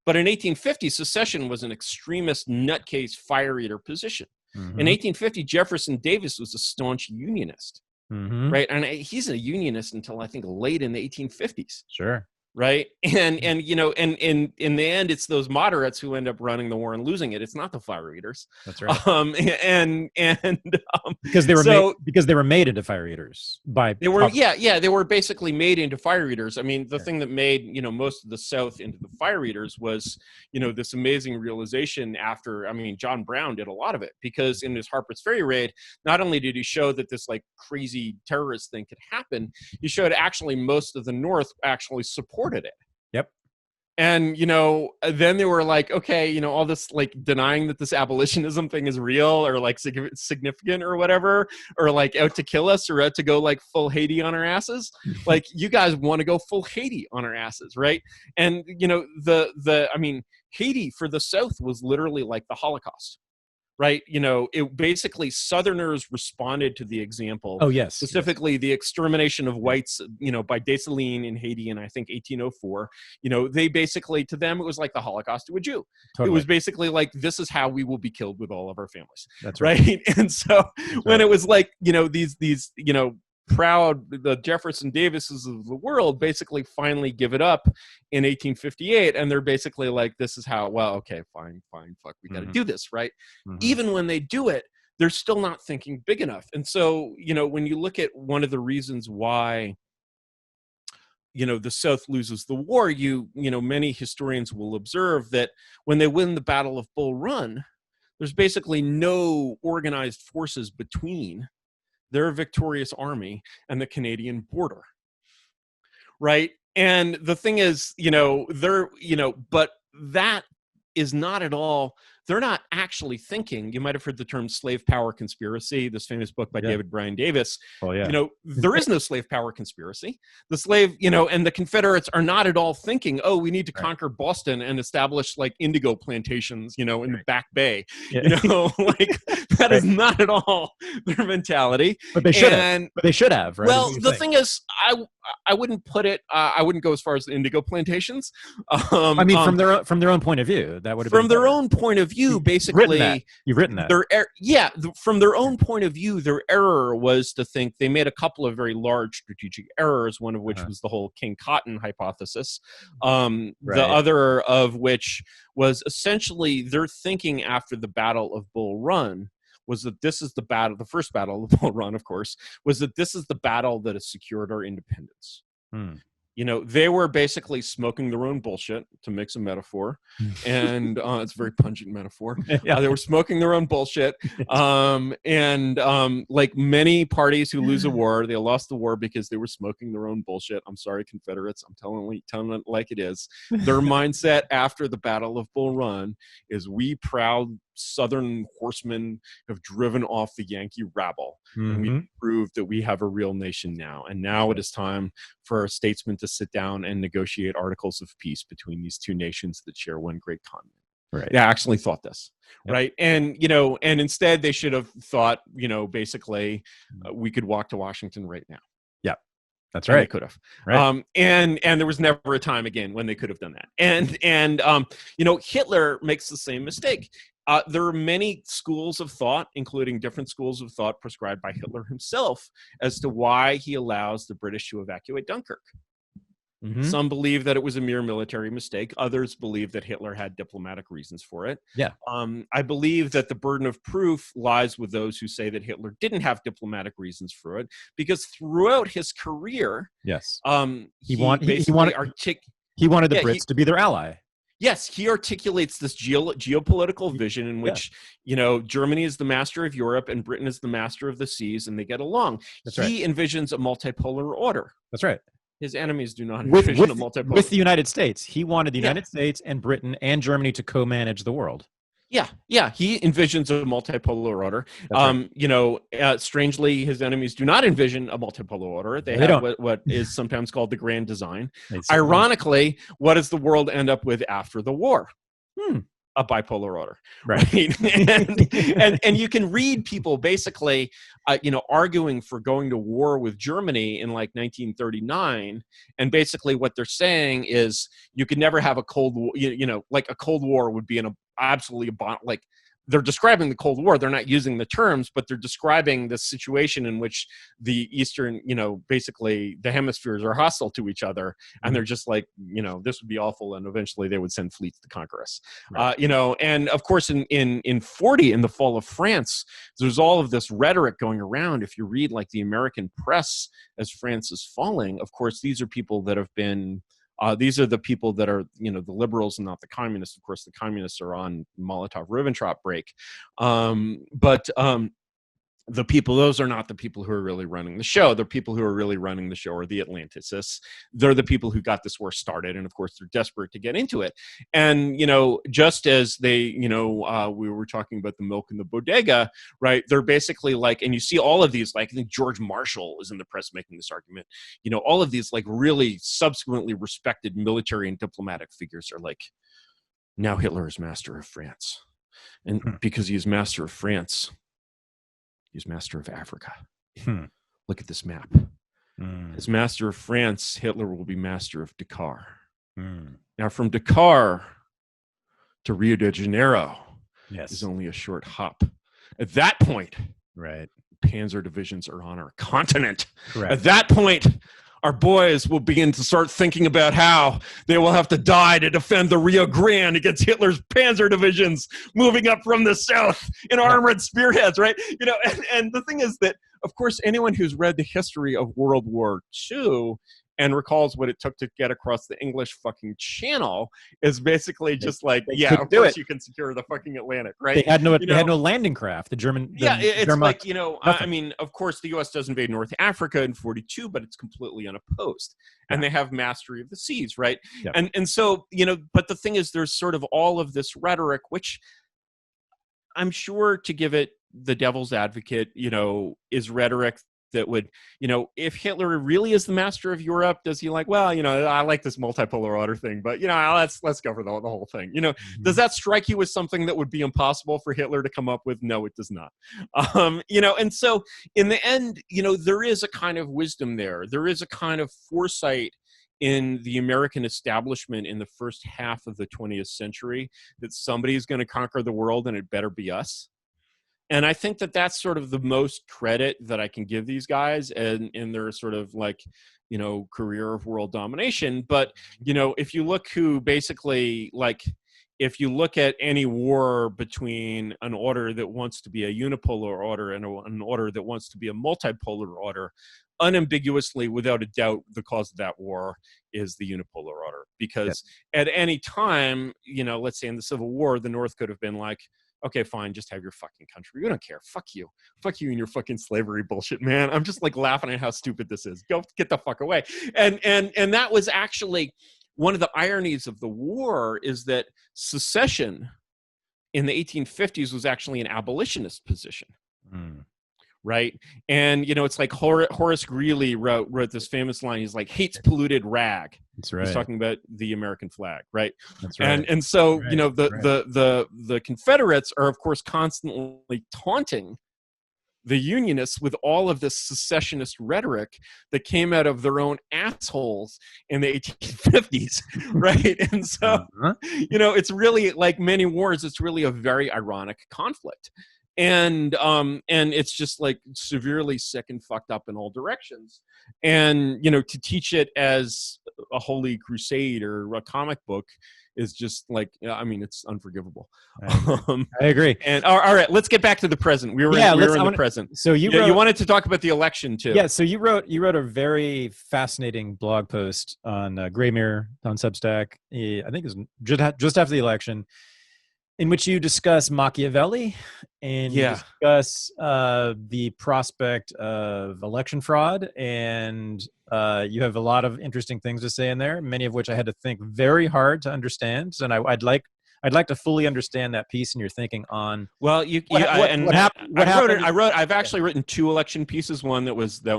But in 1850, secession was an extremist nutcase fire eater position. In 1850, Jefferson Davis was a staunch Unionist, right? And he's a Unionist until I think late in the 1850s. Sure. Right. And you know, and in the end, it's those moderates who end up running the war and losing it. It's not the fire eaters. That's right. Because they were made into fire eaters by they were they were basically made into fire eaters. I mean, the thing that made, you know, most of the South into the fire eaters was, you know, this amazing realization after, I mean, John Brown did a lot of it, because in his Harper's Ferry raid, not only did he show that this like crazy terrorist thing could happen, he showed actually most of the North actually supported it. Yep. And, you know, then they were like, okay, you know, all this like denying that this abolitionism thing is real or like significant or whatever, or like out to kill us or out to go like full Haiti on our asses. Like, you guys want to go full Haiti on our asses, right? And, you know, I mean, Haiti for the South was literally like the Holocaust. Right. You know, it basically Southerners responded to the example. Oh, yes. Specifically, the extermination of whites, you know, by Dessalines in Haiti in, I think, 1804. You know, they basically, to them, it was like the Holocaust to a Jew. Totally. It was basically like, this is how we will be killed with all of our families. That's right. And so when it was like, you know, these, you know, the Jefferson Davises of the world basically finally give it up in 1858, and they're basically like, this is how, well, okay, fine, fuck, we got to do this, right? Even when they do it, they're still not thinking big enough. And so, you know, when you look at one of the reasons why, you know, the South loses the war, you know, many historians will observe that when they win the Battle of Bull Run, there's basically no organized forces between their victorious army and the Canadian border. Right. And the thing is, you know, but that is not at all, they're not actually thinking. You might have heard the term slave power conspiracy, this famous book by David Bryan Davis. Oh, yeah. You know, there is no slave power conspiracy. The slave, you know, and the Confederates are not at all thinking, oh, we need to conquer Boston and establish like indigo plantations, you know, in the Back Bay. You know, like that is not at all their mentality. But they should have. But they should have, right? Well, the thing is, I wouldn't put it. I wouldn't go as far as the indigo plantations. I mean, from their own point of view, that would have from been their own point of view. Basically, you've written that. From their own point of view, their error was to think they made a couple of very large strategic errors. One of which was the whole King Cotton hypothesis. The other of which was essentially their thinking after the Battle of Bull Run was that this is the battle. The first battle of Bull Run, of course, was that this is the battle that has secured our independence. You know, they were basically smoking their own bullshit, to mix a metaphor, and it's a very pungent metaphor. They were smoking their own bullshit, like many parties who lose a war, they lost the war because they were smoking their own bullshit. I'm sorry, Confederates. I'm telling it like it is. Their mindset after the Battle of Bull Run is, we proud Southern horsemen have driven off the Yankee rabble, and we proved that we have a real nation now. And now it is time for our statesmen to sit down and negotiate articles of peace between these two nations that share one great continent. Right. They actually thought this, right? And, you know, and instead they should have thought, you know, basically we could walk to Washington right now. Yeah, that's right. They could have. Right. And there was never a time again when they could have done that. And you know, Hitler makes the same mistake. There are many schools of thought, including different schools of thought prescribed by Hitler himself, as to why he allows the British to evacuate Dunkirk. Some believe that it was a mere military mistake. Others believe that Hitler had diplomatic reasons for it. I believe that the burden of proof lies with those who say that Hitler didn't have diplomatic reasons for it, because throughout his career, he wanted the Brits to be their ally. Yes, he articulates this geopolitical vision in which, you know, Germany is the master of Europe and Britain is the master of the seas, and they get along. He envisions a multipolar order. That's right. His enemies do not envision a multipolar. With the United States. He wanted the United States and Britain and Germany to co-manage the world. Yeah, he envisions a multipolar order. You know, strangely, his enemies do not envision a multipolar order. They have what is sometimes called the grand design. Ironically, what does the world end up with after the war? A bipolar order, right? and you can read people basically, you know, arguing for going to war with Germany in like 1939, and basically what they're saying is you could never have a Cold War. You know, like a Cold War would be absolutely like. They're describing the Cold War. They're not using the terms, but they're describing the situation in which the Eastern, you know, basically the hemispheres are hostile to each other. And they're just like, you know, this would be awful. And eventually they would send fleets to conquer us. You know, and of course in 40, in the fall of France, there's all of this rhetoric going around. If you read like the American press as France is falling, of course, these are people that have been, these are the people that are, you know, the liberals and not the communists. Of course, the communists are on Molotov-Ribbentrop break. But the people, those are not the people who are really running the show. The people who are really running the show are the Atlanticists. They're the people who got this war started. And of course, they're desperate to get into it. And, you know, just as they, you know, we were talking about the milk in the bodega, right? They're basically like, and you see all of these, like, I think George Marshall is in the press making this argument. You know, all of these like really subsequently respected military and diplomatic figures are like, now Hitler is master of France. And because he is master of France, he's master of Africa. Look at this map. As master of France, Hitler will be master of Dakar. Now, from Dakar to Rio de Janeiro is only a short hop. At that point, panzer divisions are on our continent. At that point, our boys will begin to start thinking about how they will have to die to defend the Rio Grande against Hitler's panzer divisions moving up from the south in armored spearheads, right? You know, and the thing is that, of course, anyone who's read the history of World War II and recalls what it took to get across the English fucking Channel, is basically just like, yeah, of course you can secure the fucking Atlantic, right? They had no landing craft. It's Wehrmacht, like, I mean, of course the U.S. does invade North Africa in 42, but it's completely unopposed, and they have mastery of the seas, right? Yeah. And so, but the thing is, there's sort of all of this rhetoric, which I'm sure, to give it the devil's advocate, is rhetoric that would, if Hitler really is the master of Europe, does he like, well, I like this multipolar order thing, but, let's go for the whole thing. Does that strike you as something that would be impossible for Hitler to come up with? No, it does not. And so in the end, there is a kind of wisdom there. There is a kind of foresight in the American establishment in the first half of the 20th century that somebody's going to conquer the world, and it better be us. And I think that that's sort of the most credit that I can give these guys in their sort of like, career of world domination. But, if you look who basically, like, if you look at any war between an order that wants to be a unipolar order and an order that wants to be a multipolar order, unambiguously, without a doubt, the cause of that war is the unipolar order. Because at any time, let's say in the Civil War, the North could have been like, okay, fine, just have your fucking country. We don't care. Fuck you and your fucking slavery bullshit, man. I'm just like laughing at how stupid this is. Go get the fuck away. And that was actually one of the ironies of the war, is that secession in the 1850s was actually an abolitionist position. Right. And, it's like Horace Greeley wrote this famous line. He's like, hate's polluted rag. That's right. He's talking about the American flag. Right. That's right. And so, the Confederates are, of course, constantly taunting the Unionists with all of this secessionist rhetoric that came out of their own assholes in the 1850s. Right. And so, it's really, like many wars, it's really a very ironic conflict. And it's just like severely sick and fucked up in all directions. And, to teach it as a holy crusade or a comic book is just like, it's unforgivable. I agree. And all right, let's get back to the present. We were in the present. So you wanted to talk about the election too. Yeah. So you wrote a very fascinating blog post on Graymere on Substack. I think it was just after the election, in which you discuss Machiavelli and you discuss the prospect of election fraud, and you have a lot of interesting things to say in there, many of which I had to think very hard to understand. And I'd like to fully understand that piece and your thinking on. Well, I've actually written two election pieces. One that was the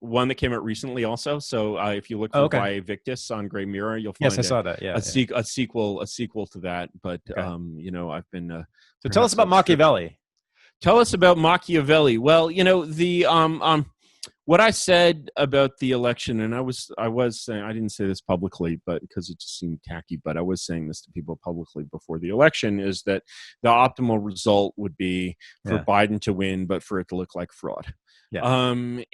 one that came out recently also. So if you look for Vae Victis on Grey Mirror, you'll find I saw that. Yeah, a sequel to that. But I've been. So tell us about Machiavelli. Tell us about Machiavelli. Well, what I said about the election, and I was saying, I didn't say this publicly, but because it just seemed tacky, but I was saying this to people publicly before the election, is that the optimal result would be for Biden to win, but for it to look like fraud. Yeah. We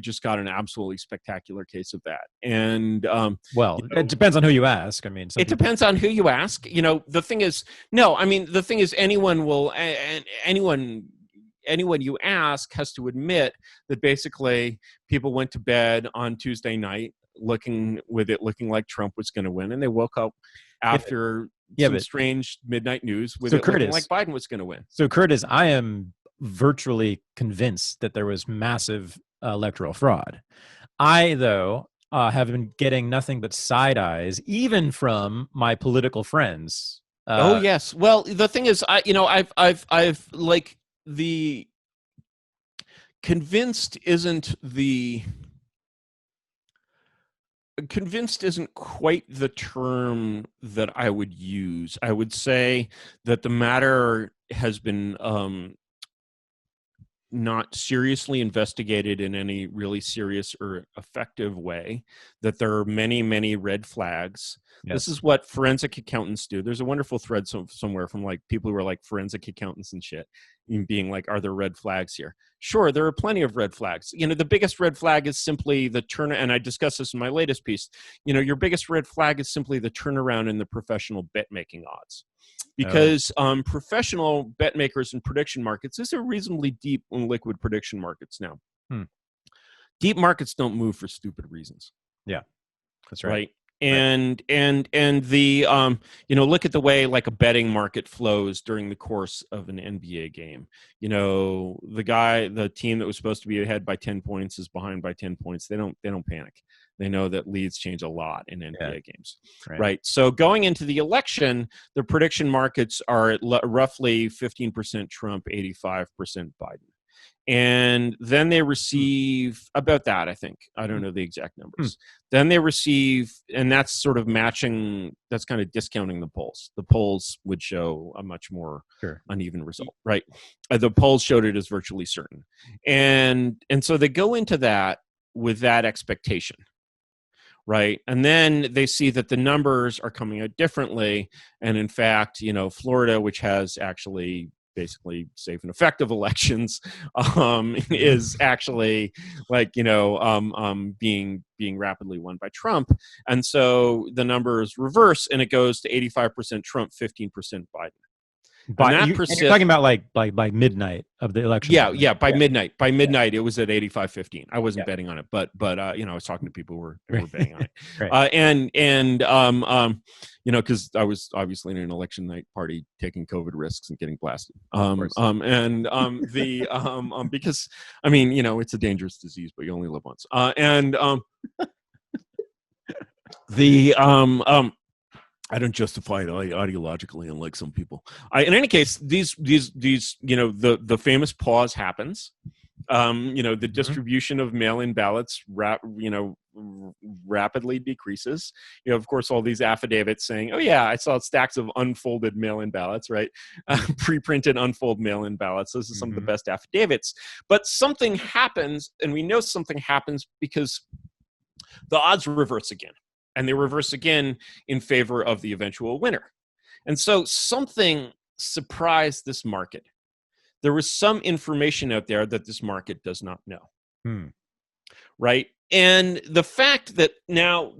just got an absolutely spectacular case of that. And it depends on who you ask. Depends on who you ask. The thing is, anyone you ask has to admit that basically people went to bed on Tuesday night looking like Trump was going to win, and they woke up after some strange midnight news with looking like Biden was going to win. So Curtis, I am virtually convinced that there was massive electoral fraud. I, though, have been getting nothing but side eyes, even from my political friends. Oh yes. Well, the thing is, I've like the convinced isn't quite the term that I would use. I would say that the matter has been not seriously investigated in any really serious or effective way, that there are many, many red flags. Yes. This is what forensic accountants do. There's a wonderful thread somewhere from like people who are like forensic accountants and shit, and being like, are there red flags here? Sure, there are plenty of red flags. The biggest red flag is simply the turn, and I discussed this in my latest piece. Your biggest red flag is simply the turnaround in the professional bet making odds. Because professional bet makers in prediction markets, these are reasonably deep and liquid prediction markets now. Hmm. Deep markets don't move for stupid reasons. Yeah, that's right. Right. And the look at the way like a betting market flows during the course of an NBA game. The team that was supposed to be ahead by 10 points is behind by 10 points. They don't panic. They know that leads change a lot in NBA games. Right. So going into the election, the prediction markets are at roughly 15% Trump, 85% Biden. And then they receive about that, I think. I don't know the exact numbers. Then they receive, and that's sort of matching, that's kind of discounting the polls. The polls would show a much more uneven result, right? The polls showed it as virtually certain. And so they go into that with that expectation, right? And then they see that the numbers are coming out differently. And in fact, Florida, which has actually basically safe and effective elections, is actually like being rapidly won by Trump, and so the numbers reverse, and it goes to 85% Trump, 15% Biden. And you're talking about like by midnight of the election. Yeah. By midnight. By midnight, it was at 85-15. I wasn't betting on it, but I was talking to people who were betting on it. Because I was obviously in an election night party taking COVID risks and getting blasted. Because it's a dangerous disease, but you only live once. I don't justify it ideologically, unlike some people. In any case, these the famous pause happens. The distribution of mail-in ballots rapidly decreases. Of course, all these affidavits saying, "Oh yeah, I saw stacks of unfolded mail-in ballots, right? Pre-printed unfold mail-in ballots. Those are some of the best affidavits." But something happens, and we know something happens because the odds reverse again. And they reverse again in favor of the eventual winner. And so something surprised this market. There was some information out there that this market does not know. Right? And the fact that now,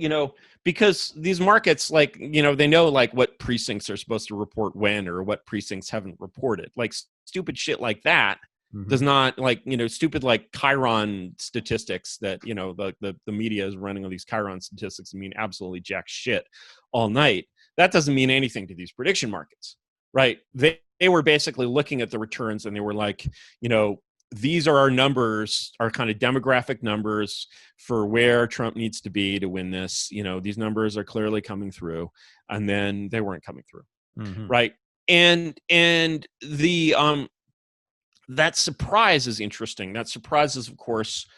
because these markets, like, they know like what precincts are supposed to report when or what precincts haven't reported. Like stupid shit like that does not, like, stupid like Chiron statistics that the media is running all these Chiron statistics and mean absolutely jack shit all night. That doesn't mean anything to these prediction markets, right? They were basically looking at the returns and they were like, these are our numbers, our kind of demographic numbers for where Trump needs to be to win this. These numbers are clearly coming through, and then they weren't coming through, right? And the that surprise is interesting. That surprise is, of course,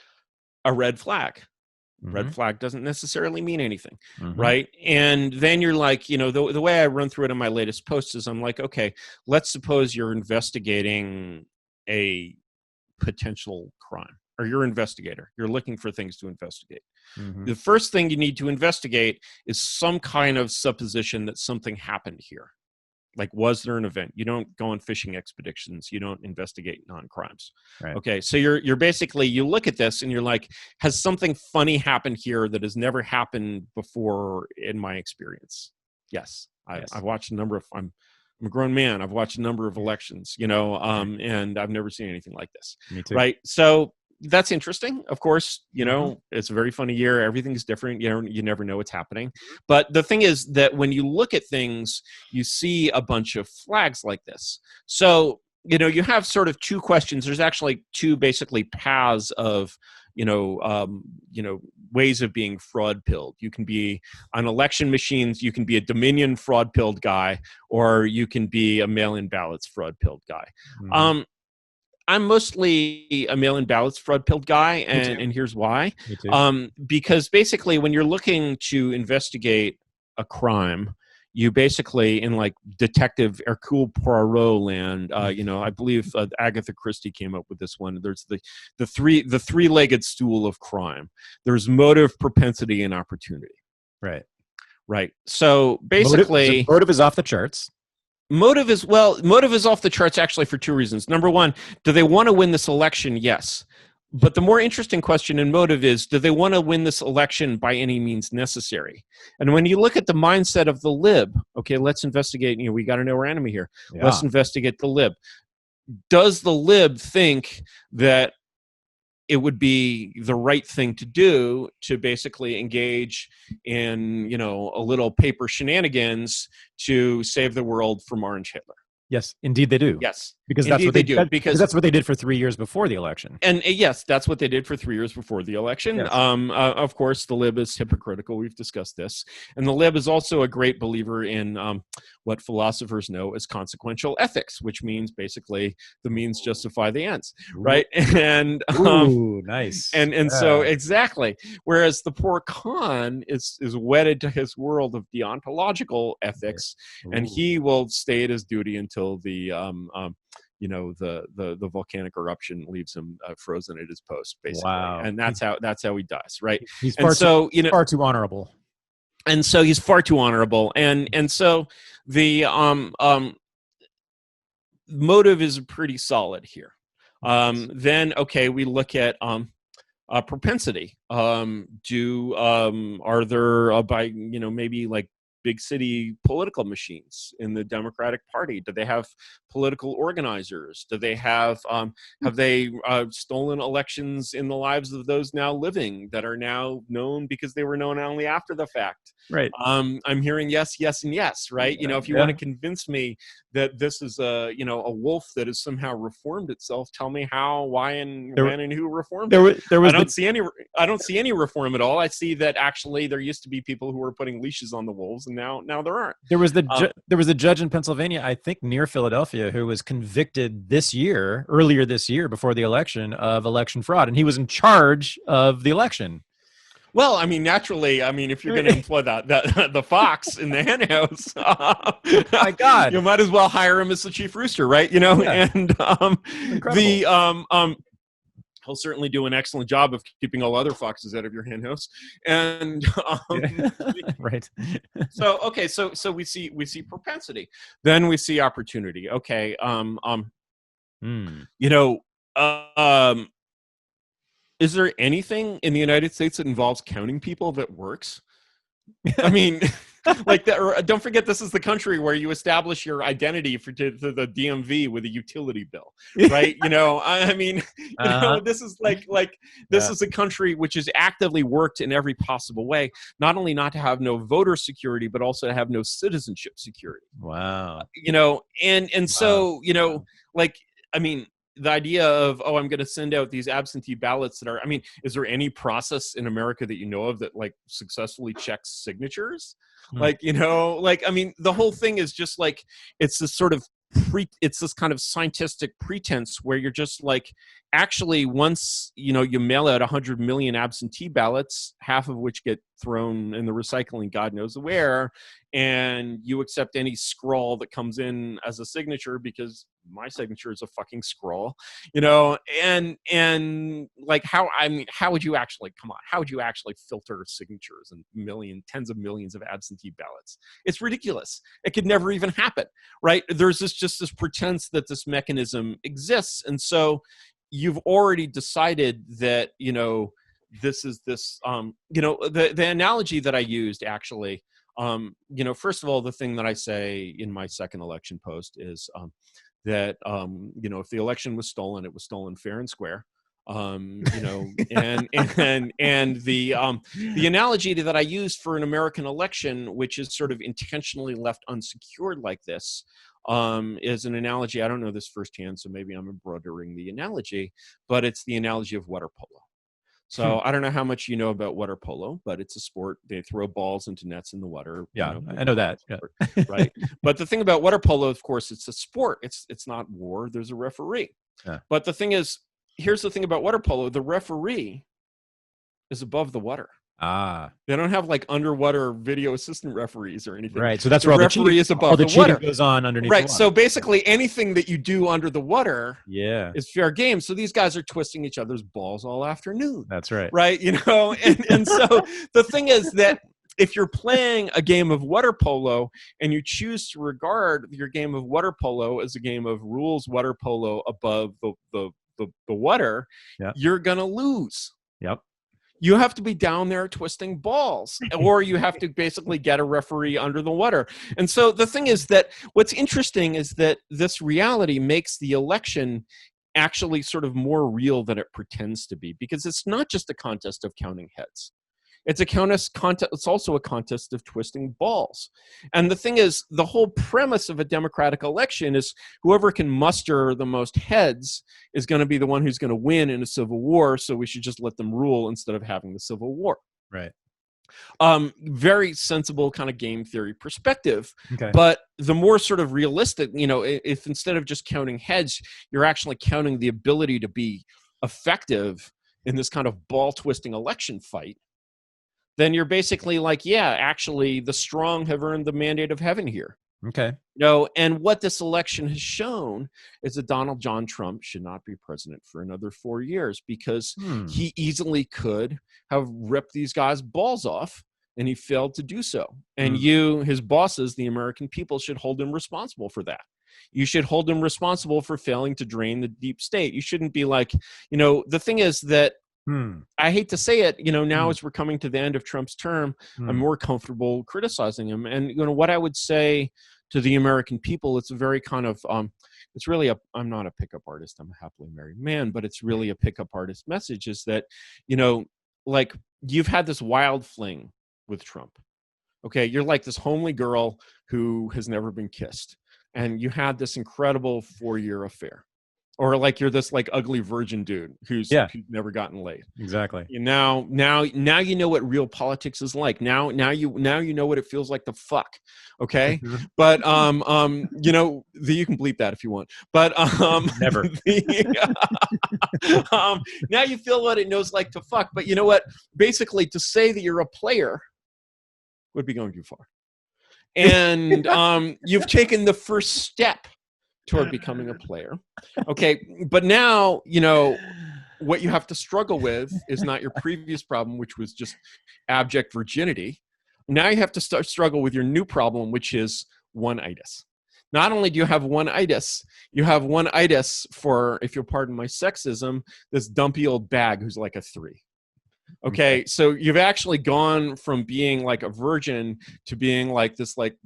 a red flag. Red flag doesn't necessarily mean anything, right? And then you're like, the way I run through it in my latest post is I'm like, okay, let's suppose you're investigating a potential crime, or you're an investigator. You're looking for things to investigate. The first thing you need to investigate is some kind of supposition that something happened here. Like, was there an event? You don't go on fishing expeditions. You don't investigate non-crimes. Right. Okay, so you're basically, you look at this and you're like, has something funny happened here that has never happened before in my experience? Yes. I've watched a number of, I'm a grown man. I've watched a number of elections, and I've never seen anything like this. Me too. Right? So that's interesting. Of course, it's a very funny year. Everything's different. You never know what's happening. But the thing is that when you look at things, you see a bunch of flags like this. So, you have sort of two questions. There's actually two basically paths of, ways of being fraud pilled. You can be on election machines. You can be a Dominion fraud pilled guy, or you can be a mail-in ballots fraud pilled guy. I'm mostly a mail-in ballots fraud pilled guy, and here's why. Because basically, when you're looking to investigate a crime, you basically, in like detective Hercule Poirot land, I believe Agatha Christie came up with this one. There's the three-legged stool of crime. There's motive, propensity, and opportunity. Right. So basically, motive is off the charts. Motive is off the charts actually for two reasons. Number one, do they want to win this election? Yes. But the more interesting question in motive is, do they want to win this election by any means necessary? And when you look at the mindset of the lib, okay, let's investigate, we got to know our enemy here. Yeah. Let's investigate the lib. Does the lib think that it would be the right thing to do to basically engage in, a little paper shenanigans to save the world from Orange Hitler. Yes, indeed they do. Yes, because that's what they do. Because that's what they did for 3 years before the election. And yes, that's what they did for 3 years before the election. Yes. Of course, the Lib is hypocritical. We've discussed this. And the Lib is also a great believer in what philosophers know as consequential ethics, which means basically the means justify the ends, right? And ooh, nice. And so exactly. Whereas the poor Khan is wedded to his world of deontological ethics, and he will stay at his duty until the the volcanic eruption leaves him frozen at his post, basically. Wow. And that's how he dies, right? He's far too honorable. And so he's far too honorable, and so the motive is pretty solid here. Then we look at propensity. Are there maybe like big city political machines in the Democratic Party? Do they have political organizers? Do they have they stolen elections in the lives of those now living that are now known because they were known only after the fact? Right. I'm hearing yes, and yes, right? If you want to convince me that this is a wolf that has somehow reformed itself, tell me how, why, and when, and who reformed it. I don't see any reform at all. I see that actually there used to be people who were putting leashes on the wolves, and now there aren't. There was a judge in Pennsylvania, I think near Philadelphia, who was convicted earlier this year, before the election, of election fraud, and he was in charge of the election. Well, I mean, naturally, if you're going to employ the fox in the henhouse, my God, you might as well hire him as the chief rooster, right? And he'll certainly do an excellent job of keeping all other foxes out of your henhouse. And right. So we see propensity, then we see opportunity. Okay, is there anything in the United States that involves counting people that works? I mean, like that. Or don't forget, this is the country where you establish your identity to the DMV with a utility bill, right? This is this is a country which has actively worked in every possible way, not only not to have no voter security, but also to have no citizenship security. Wow. So the idea of, I'm going to send out these absentee ballots that are, is there any process in America that you know of that successfully checks signatures? The whole thing is just it's this sort of it's this kind of scientific pretense where you're just actually, once you mail out 100 million absentee ballots, half of which get thrown in the recycling God knows where, and you accept any scrawl that comes in as a signature because my signature is a fucking scrawl, and how would you actually filter signatures and tens of millions of absentee ballots? It's ridiculous. It could never even happen, right? There's just this pretense that this mechanism exists, and so you've already decided that this is this the analogy that I used actually. First of all, the thing that I say in my second election post is that if the election was stolen, it was stolen fair and square. And the analogy that I used for an American election, which is sort of intentionally left unsecured like this, is an analogy. I don't know this firsthand, so maybe I'm embroidering the analogy, but it's the analogy of water polo. So I don't know how much you know about water polo, but it's a sport. They throw balls into nets in the water. Yeah, I know that. Yeah. Right. But the thing about water polo, of course, it's a sport. It's not war. There's a referee. Yeah. But the thing is, here's the thing about water polo. The referee is above the water. They don't have underwater video assistant referees or anything. Right. So that's where the referee is above the water. Goes on underneath. Right. The water. So basically, anything that you do under the water, is fair game. So these guys are twisting each other's balls all afternoon. That's right. Right. And so the thing is that if you're playing a game of water polo and you choose to regard your game of water polo as a game of rules water polo above the water, you're gonna lose. Yep. You have to be down there twisting balls, or you have to basically get a referee under the water. And so the thing is that what's interesting is that this reality makes the election actually sort of more real than it pretends to be, because it's not just a contest of counting heads. It's a contest. It's also a contest of twisting balls. And the thing is, the whole premise of a democratic election is whoever can muster the most heads is going to be the one who's going to win in a civil war. So we should just let them rule instead of having the civil war. Right. Very sensible kind of game theory perspective. Okay. But the more sort of realistic, if instead of just counting heads, you're actually counting the ability to be effective in this kind of ball twisting election fight, then you're basically like, yeah, actually the strong have earned the mandate of heaven here. Okay. And what this election has shown is that Donald John Trump should not be president for another 4 years, because he easily could have ripped these guys' balls off, and he failed to do so. And you, his bosses, the American people, should hold him responsible for that. You should hold him responsible for failing to drain the deep state. You shouldn't be like, the thing is that, I hate to say it, now as we're coming to the end of Trump's term, I'm more comfortable criticizing him. And, what I would say to the American people, it's a very kind of, it's really I'm not a pickup artist, I'm a happily married man, but it's really a pickup artist message, is that, like, you've had this wild fling with Trump. Okay. You're like this homely girl who has never been kissed. And you had this incredible 4-year affair. Or like you're this like ugly virgin dude who's never gotten laid. Exactly. Now you know what real politics is like. Now you know what it feels like to fuck. Okay, but you can bleep that if you want. But never. Now you feel what it knows like to fuck. But you know what? Basically, to say that you're a player would be going too far. And you've taken the first step toward becoming a player. Okay, but now, what you have to struggle with is not your previous problem, which was just abject virginity. Now you have to struggle with your new problem, which is one-itis. Not only do you have one-itis, you have one-itis for, if you'll pardon my sexism, this dumpy old bag who's like a 3. Okay, so you've actually gone from being like a virgin to being like this like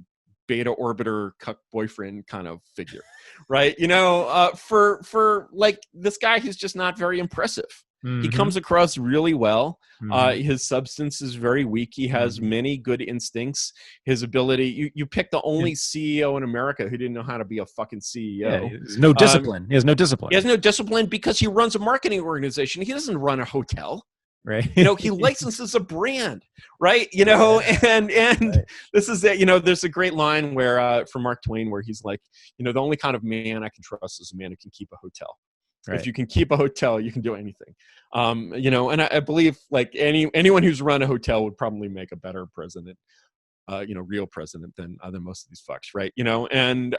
beta orbiter cuck boyfriend kind of figure, right? For like this guy who's just not very impressive. He comes across really well. His substance is very weak. He has many good instincts. His ability, you pick the only CEO in America who didn't know how to be a fucking CEO. Yeah, no discipline. He has no discipline. He has no discipline because he runs a marketing organization. He doesn't run a hotel. Right. He licenses a brand, right? And right. This is it. There's a great line where from Mark Twain where he's like, the only kind of man I can trust is a man who can keep a hotel. Right. If you can keep a hotel, you can do anything. And I believe like anyone who's run a hotel would probably make a better president. Real president than most of these fucks, right? And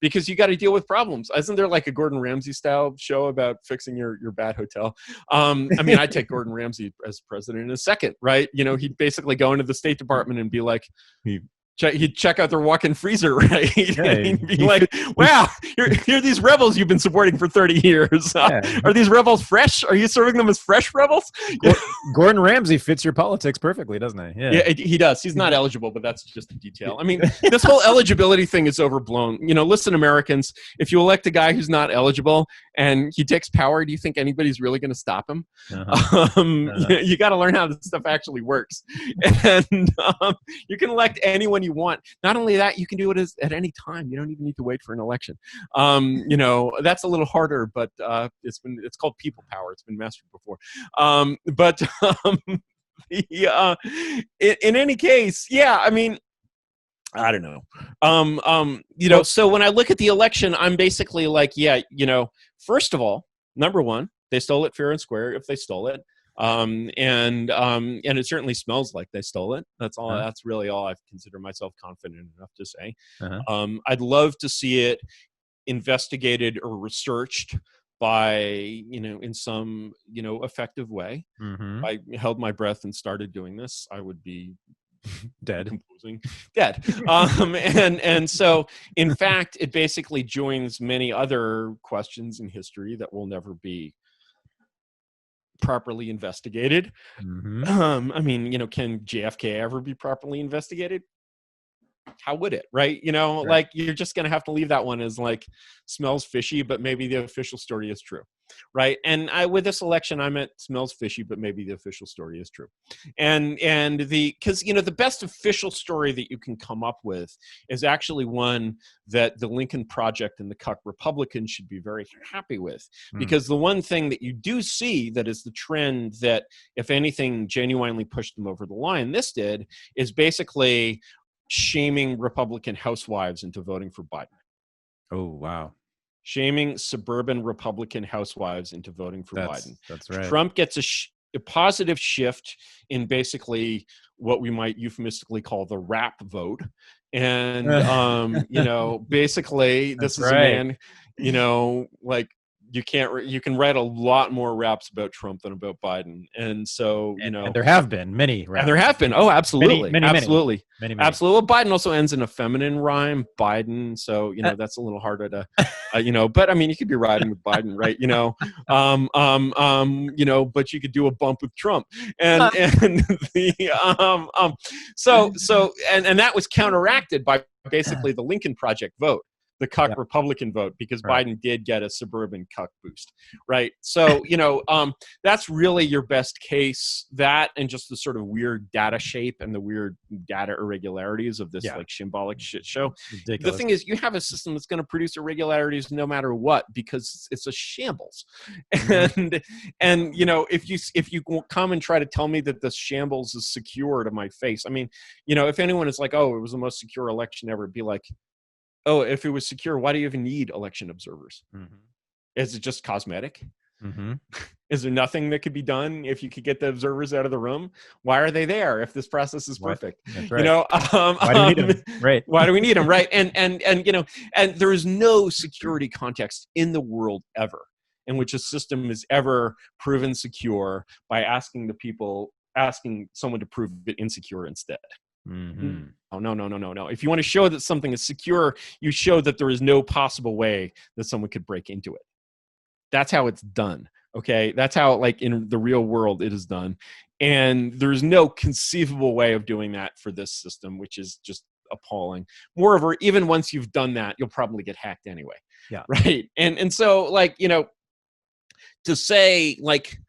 because you got to deal with problems. Isn't there like a Gordon Ramsay style show about fixing your bad hotel? I'd take Gordon Ramsay as president in a second, right? He'd basically go into the State Department and be like, he'd check out their walk-in freezer, right? Yeah, he'd be like, wow, here are these rebels you've been supporting for 30 years. Are these rebels fresh? Are you serving them as fresh rebels? Gordon Ramsay fits your politics perfectly, doesn't he? Yeah, he does. He's not eligible, but that's just a detail. This whole eligibility thing is overblown. Listen, Americans, if you elect a guy who's not eligible and he takes power, do you think anybody's really going to stop him? You got to learn how this stuff actually works. And you can elect anyone you want. Not only that, you can do it at any time. You don't even need to wait for an election. That's a little harder, but it's called people power. It's been mastered before. In any case, I don't know. So when I look at the election, I'm basically like, first of all, number one, they stole it fair and square if they stole it. And it certainly smells like they stole it. That's all. That's really all I consider myself confident enough to say. I'd love to see it investigated or researched by, in some, effective way. I held my breath and started doing this, I would be dead. And so, in fact, it basically joins many other questions in history that will never be properly investigated. Can JFK ever be properly investigated? how would it, right? You know, Right. like you're just going to have to leave that one as like smells fishy, but maybe the official story is true, right? And with this election, I meant smells fishy, but maybe the official story is true. And because you know the best official story that you can come up with is actually one that the Lincoln Project and the Cuck Republicans should be very happy with, because the one thing that you do see that is the trend that, if anything, genuinely pushed them over the line, this did, is basically shaming Republican housewives into voting for Biden. Oh, wow. Shaming suburban Republican housewives into voting for Biden. That's right. Trump gets a positive shift in basically what we might euphemistically call the rap vote. And, you know, basically this is a man, you know, like, you can write a lot more raps about Trump than about Biden. And so, you know, and there have been many raps. And there have been. Oh, absolutely. Many. Absolutely. Many. Well, Biden also ends in a feminine rhyme, Biden. So, you know, that's a little harder to, you know, but I mean, you could be riding with Biden, right? You know, you know, but you could do a bump with Trump. And that was counteracted by basically the Lincoln Project vote, the cuck Republican vote, because Biden did get a suburban cuck boost, right? So, you know, that's really your best case, that and just the sort of weird data shape and the weird data irregularities of this like symbolic shit show. Ridiculous. The thing is, you have a system that's going to produce irregularities no matter what, because it's a shambles. And you know, if you come and try to tell me that the shambles is secure to my face, I mean, you know, if anyone is like, oh, it was the most secure election ever, it'd be like, oh, if it was secure, why do you even need election observers? Is it just cosmetic? Is there nothing that could be done if you could get the observers out of the room? Why are they there if this process is perfect? That's right. You know, why do we need them? Right. Why do we need them? Right. And you know, and there is no security context in the world ever in which a system is ever proven secure by asking someone to prove it insecure instead. Oh, no. If you want to show that something is secure, you show that there is no possible way that someone could break into it. That's how it's done. Okay. That's how, like, in the real world it is done. And there's no conceivable way of doing that for this system, which is just appalling. Moreover, even once you've done that, you'll probably get hacked anyway. Yeah. Right. And so, like, you know, to say, like,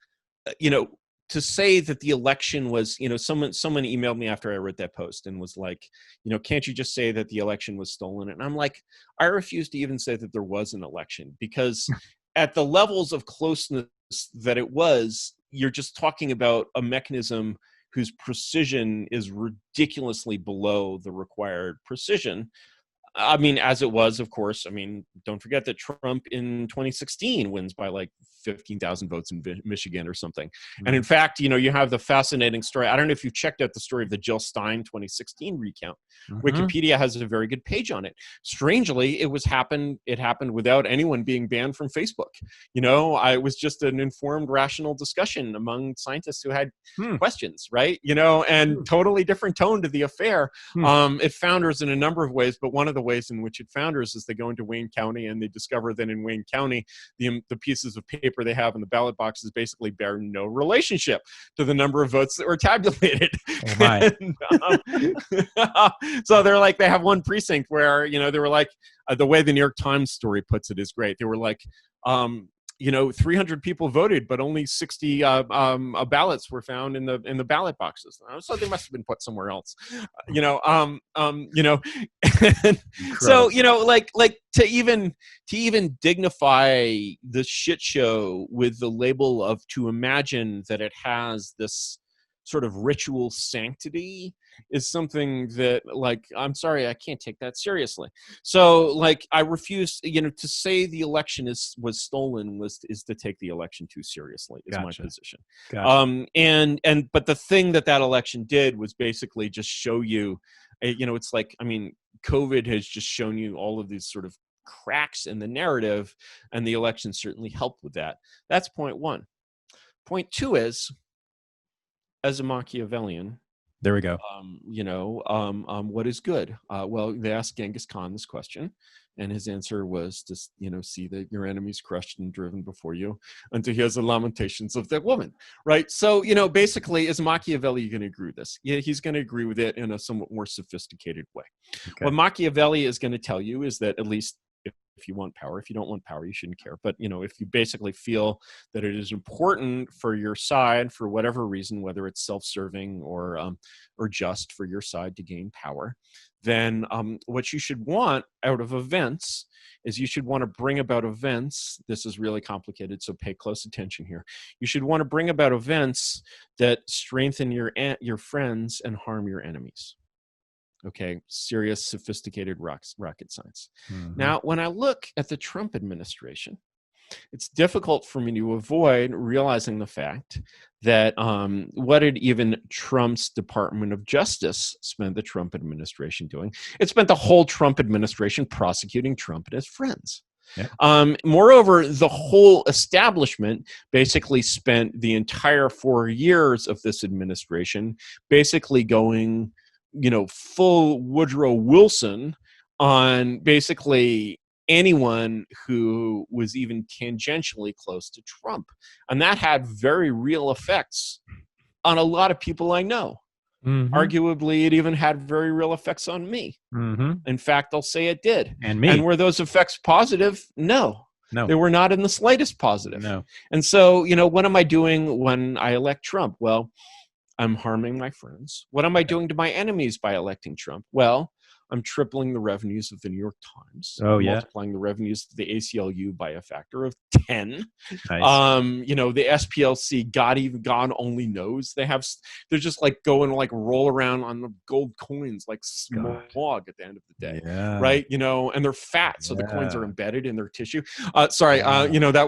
you know, to say that the election was, you know, someone emailed me after I wrote that post and was like, you know, can't you just say that the election was stolen? And I'm like, I refuse to even say that there was an election, because at the levels of closeness that it was, you're just talking about a mechanism whose precision is ridiculously below the required precision. I mean, as it was, of course. I mean, don't forget that Trump in 2016 wins by like 15,000 votes in Michigan or something. And in fact, you know, you have the fascinating story. I don't know if you've checked out the story of the Jill Stein 2016 recount. Wikipedia has a very good page on it. Strangely, it happened without anyone being banned from Facebook. You know, it was just an informed, rational discussion among scientists who had questions, right? You know, and totally different tone to the affair. It founders in a number of ways, but one of the ways in which it founders is they go into Wayne County and they discover that in Wayne County, the pieces of paper they have in the ballot boxes basically bear no relationship to the number of votes that were tabulated. Oh my. So they're like, they have one precinct where, you know, they were like, the way the New York Times story puts it is great. They were like, you know, 300 people voted, but only 60 ballots were found in the ballot boxes. So they must have been put somewhere else, you know. You know, so, you know, like to even dignify the shit show with the label of, to imagine that it has this sort of ritual sanctity, is something that, like, I'm sorry, I can't take that seriously. So, like, I refuse, you know, to say the election was stolen is to take the election too seriously, is my position. But the thing that election did was basically just show you, you know, it's like, I mean, COVID has just shown you all of these sort of cracks in the narrative, and the election certainly helped with that. That's point one. Point two is, as a Machiavellian, There we go. What is good? Well, they asked Genghis Khan this question, and his answer was to, see that your enemies crushed and driven before you until he hears the lamentations of that woman, right? So, basically, is Machiavelli going to agree with this? Yeah, he's going to agree with it in a somewhat more sophisticated way. Okay. What Machiavelli is going to tell you is that, at least if you want power, if you don't want power, you shouldn't care. But, if you basically feel that it is important for your side, for whatever reason, whether it's self-serving or just for your side to gain power, then what you should want out of events is you should want to bring about events. This is really complicated, so pay close attention here. You should want to bring about events that strengthen your friends and harm your enemies. Okay, serious, sophisticated rocket science. Mm-hmm. Now, when I look at the Trump administration, it's difficult for me to avoid realizing the fact that what did even Trump's Department of Justice spend the Trump administration doing? It spent the whole Trump administration prosecuting Trump and his friends. Yeah. Moreover, the whole establishment basically spent the entire 4 years of this administration basically going full Woodrow Wilson on basically anyone who was even tangentially close to Trump. And that had very real effects on a lot of people I know. Mm-hmm. Arguably, it even had very real effects on me. Mm-hmm. In fact, I'll say it did. And me. And were those effects positive? No. They were not in the slightest positive. No. And so, what am I doing when I elect Trump? Well, I'm harming my friends. What am I doing to my enemies by electing Trump? Well, I'm tripling the revenues of the New York Times. Multiplying the revenues of the ACLU by a factor of 10. Nice. The SPLC, God only knows. They're just like going like roll around on the gold coins like smog at the end of the day. Yeah. Right? And they're fat, so the coins are embedded in their tissue. That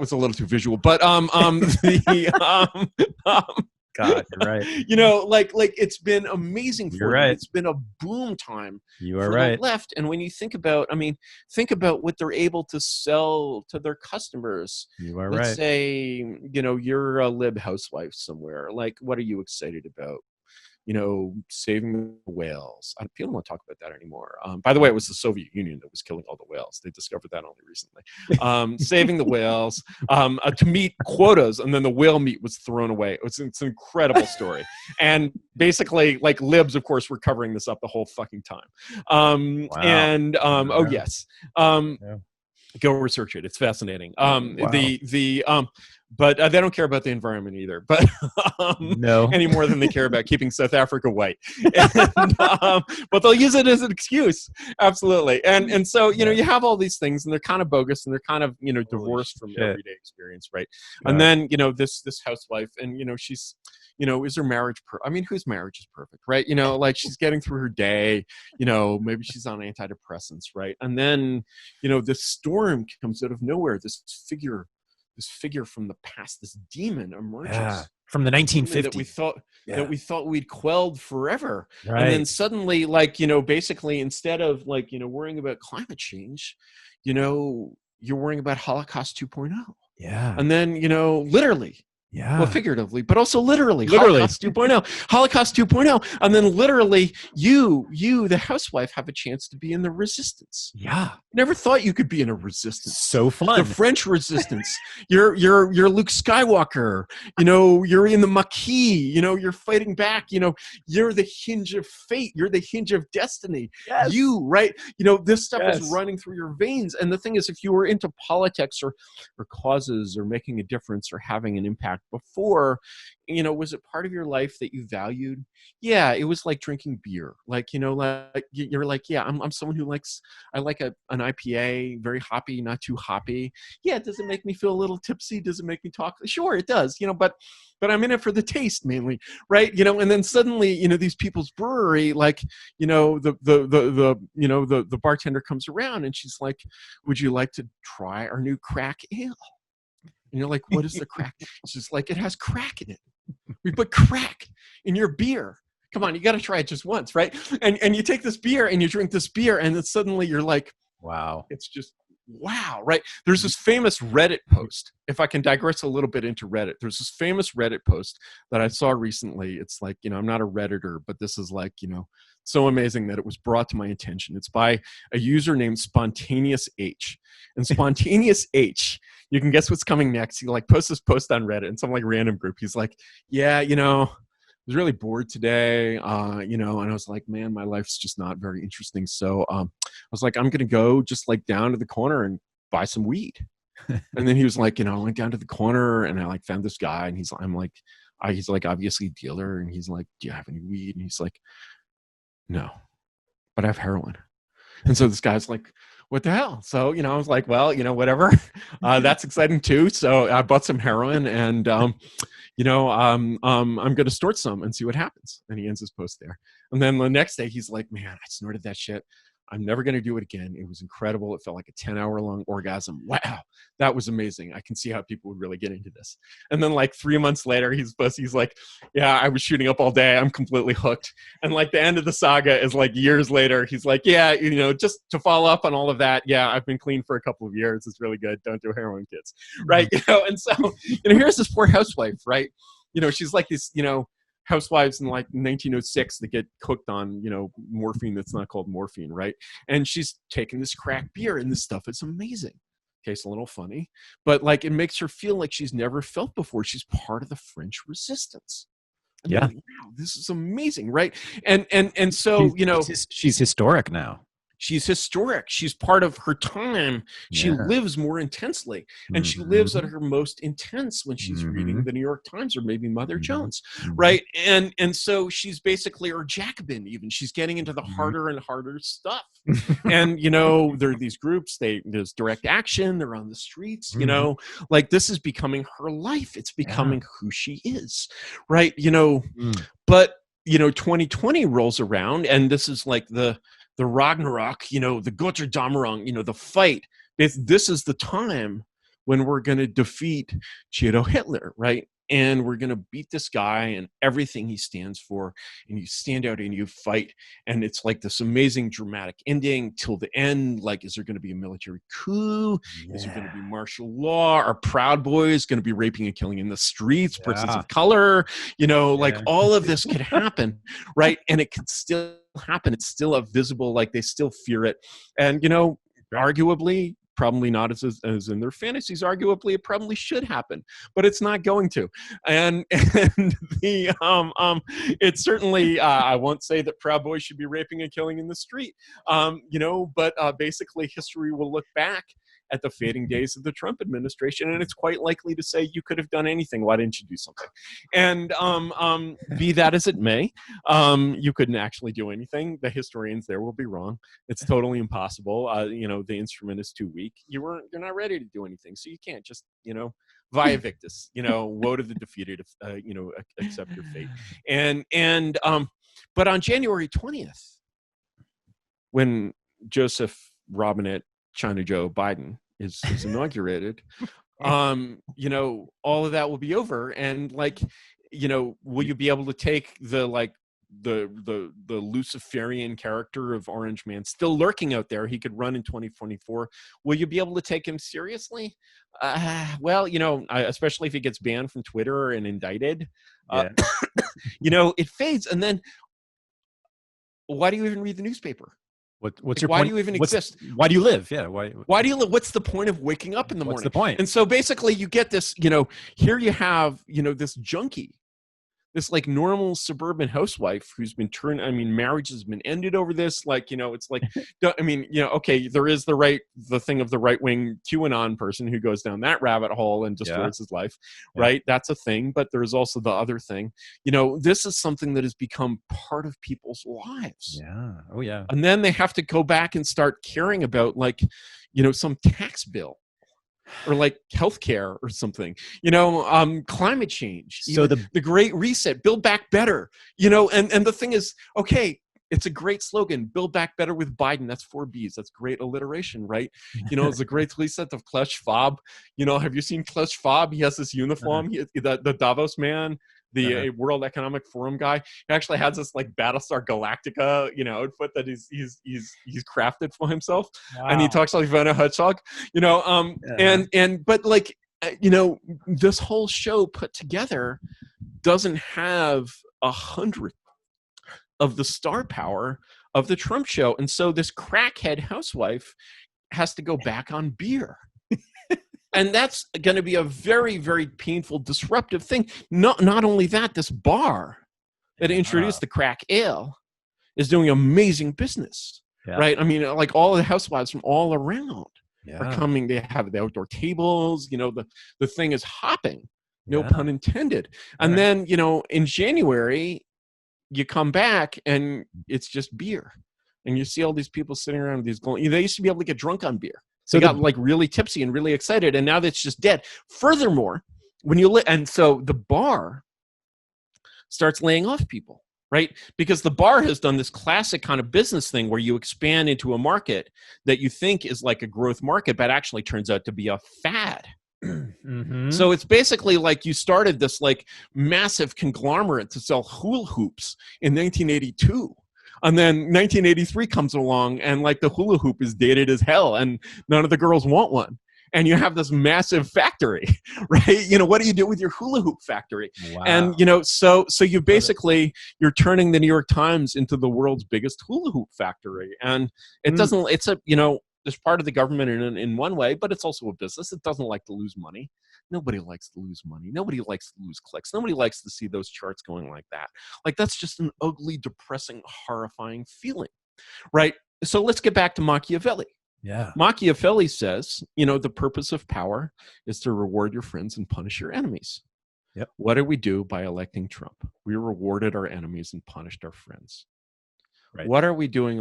was a little too visual. But God, you're right. It's been amazing for you're right. It's been a boom time you are for right. the left. And when you think about what they're able to sell to their customers. You are Let's right. say, you're a lib housewife somewhere. Like, what are you excited about? Saving the whales. People don't want to talk about that anymore. By the way, it was the Soviet Union that was killing all the whales. They discovered that only recently. Saving the whales to meet quotas, and then the whale meat was thrown away. It's an incredible story. And basically, like libs, of course, were covering this up the whole fucking time. Wow. And oh yes. Yeah. Go research it. It's fascinating. Wow. But they don't care about the environment either. But no, any more than they care about keeping South Africa white. And, but they'll use it as an excuse. Absolutely. And so you have all these things, and they're kind of bogus, and they're kind of divorced from everyday experience, right? Yeah. And then this housewife, and she's. Is her marriage whose marriage is perfect, right? Like she's getting through her day, maybe she's on antidepressants, right? And then, this storm comes out of nowhere. This figure from the past, this demon emerges from the 1950s that we thought we'd quelled forever. Right. And then suddenly, basically instead of worrying about climate change, you're worrying about Holocaust 2.0. Yeah. And then, literally, yeah. Well, figuratively, but also literally. Holocaust 2.0. And then literally, you, the housewife, have a chance to be in the resistance. Yeah. Never thought you could be in a resistance. So fun. The French resistance. You're Luke Skywalker. You're in the Maquis. You're fighting back. You're the hinge of fate. You're the hinge of destiny. Yes. Right? This stuff is running through your veins. And the thing is, if you were into politics or causes or making a difference or having an impact before, was it part of your life that you valued? Yeah, it was like drinking beer. Like, you're like, yeah, I'm someone who I like an IPA, very hoppy, not too hoppy. Yeah, does it make me feel a little tipsy? Does it make me talk? Sure, it does, but I'm in it for the taste mainly, right? And then suddenly, these people's brewery, the bartender comes around and she's like, would you like to try our new crack ale? And you're like, what is the crack? It's just like, it has crack in it. We put crack in your beer. Come on, you got to try it just once, right? And you take this beer and you drink this beer, and then suddenly you're like, wow, it's just wow, right? There's this famous Reddit post. If I can digress a little bit into Reddit, there's this famous Reddit post that I saw recently. It's like, I'm not a Redditor, but this is like, so amazing that it was brought to my attention. It's by a user named Spontaneous H. And Spontaneous H, you can guess what's coming next. He like posts this post on Reddit in some like random group. He's like, yeah, I was really bored today, and I was like, man, my life's just not very interesting. So I was like, I'm going to go just like down to the corner and buy some weed. And then he was like, I went down to the corner and I like found this guy, and he's like obviously a dealer. And he's like, do you have any weed? And he's like, no, but I have heroin. And so this guy's like, what the hell? So, I was like, well, whatever. That's exciting too. So I bought some heroin, and I'm going to snort some and see what happens. And he ends his post there. And then the next day he's like, man, I snorted that shit. I'm never going to do it again. It was incredible. It felt like a 10-hour long orgasm. Wow. That was amazing. I can see how people would really get into this. And then like 3 months later, he's like, yeah, I was shooting up all day. I'm completely hooked. And like the end of the saga is like years later. He's like, yeah, just to follow up on all of that. Yeah, I've been clean for a couple of years. It's really good. Don't do heroin, kids. Right. And so, here's this poor housewife, right? She's like this, housewives in like 1906 that get hooked on, morphine that's not called morphine, right? And she's taking this crack beer, and this stuff is amazing. Tastes a little funny, but like it makes her feel like she's never felt before. She's part of the French Resistance. And yeah, like, wow, this is amazing, right? And so she's historic now. She's historic. She's part of her time. She lives more intensely. And she lives at her most intense when she's reading the New York Times or maybe Mother Jones, right? And so she's basically, or Jacobin even, she's getting into the harder and harder stuff. And, there are these groups, there's direct action, they're on the streets, like this is becoming her life. It's becoming who she is, right? But, 2020 rolls around, and this is like the Ragnarok, the Götterdämmerung, the fight. This is the time when we're going to defeat Cheeto Hitler, right? And we're going to beat this guy and everything he stands for. And you stand out and you fight. And it's like this amazing dramatic ending till the end. Like, is there going to be a military coup? Yeah. Is there going to be martial law? Are Proud Boys going to be raping and killing in the streets? Persons of color? Like all of this could happen, right? And it could still happen. It's still a visible, like they still fear it. And, arguably, probably not as in their fantasies. Arguably, it probably should happen, but it's not going to. And the it's certainly I won't say that Proud Boys should be raping and killing in the street, but basically history will look back at the fading days of the Trump administration, and it's quite likely to say you could have done anything. Why didn't you do something? And be that as it may, you couldn't actually do anything. The historians there will be wrong. It's totally impossible. The instrument is too weak. You're not ready to do anything, so you can't just via victus. Woe to the defeated. Accept your fate. And but on January 20th, when Joseph Robinette China Joe Biden is inaugurated, all of that will be over. And will you be able to take the Luciferian character of Orange Man still lurking out there? He could run in 2024. Will you be able to take him seriously? Especially if he gets banned from Twitter and indicted, it fades. And then why do you even read the newspaper? What's your why point? do you even exist? Why do you live? Yeah. Why do you live? What's the point of waking up in the morning? What's the point? And so basically you get this, here you have, this junkie, this like normal suburban housewife who's been marriage has been ended over this. It's like, okay, there is the thing of the right wing QAnon person who goes down that rabbit hole and destroys his life, right? That's a thing. But there's also the other thing, this is something that has become part of people's lives. Yeah. Oh yeah. And then they have to go back and start caring about some tax bill, or like healthcare or something, climate change, so the Great Reset, build back better, and the thing is, okay, it's a great slogan, build back better with Biden. That's 4 B's. That's great alliteration, right? It's a great reset of Klaus Schwab. Have you seen Klaus Schwab? He has this uniform, the Davos man, the World Economic Forum guy. He actually has this like Battlestar Galactica, outfit that he's crafted for himself, and he talks like Werner Herzog, but like this whole show put together doesn't have 100 of the star power of the Trump show, and so this crackhead housewife has to go back on beer. And that's going to be a very, very painful, disruptive thing. Not only that, this bar that introduced the crack ale is doing amazing business, right? I mean, like all of the housewives from all around are coming. They have the outdoor tables. The thing is hopping, no pun intended. And then, in January, you come back and it's just beer. And you see all these people sitting around with these glowing. They used to be able to get drunk on beer. So they got like really tipsy and really excited, and now that's just dead. Furthermore, and so the bar starts laying off people, right? Because the bar has done this classic kind of business thing where you expand into a market that you think is like a growth market, but actually turns out to be a fad. Mm-hmm. So it's basically like you started this like massive conglomerate to sell hula hoops in 1982. And then 1983 comes along, and like the hula hoop is dated as hell, and none of the girls want one. And you have this massive factory, right? What do you do with your hula hoop factory? Wow. And so you basically you're turning the New York Times into the world's biggest hula hoop factory, and it doesn't. It's there's part of the government in one way, but it's also a business. It doesn't like to lose money. Nobody likes to lose money. Nobody likes to lose clicks. Nobody likes to see those charts going like that. Like, that's just an ugly, depressing, horrifying feeling, right? So let's get back to Machiavelli. Yeah. Machiavelli says, the purpose of power is to reward your friends and punish your enemies. Yep. What did we do by electing Trump? We rewarded our enemies and punished our friends. Right. What are we doing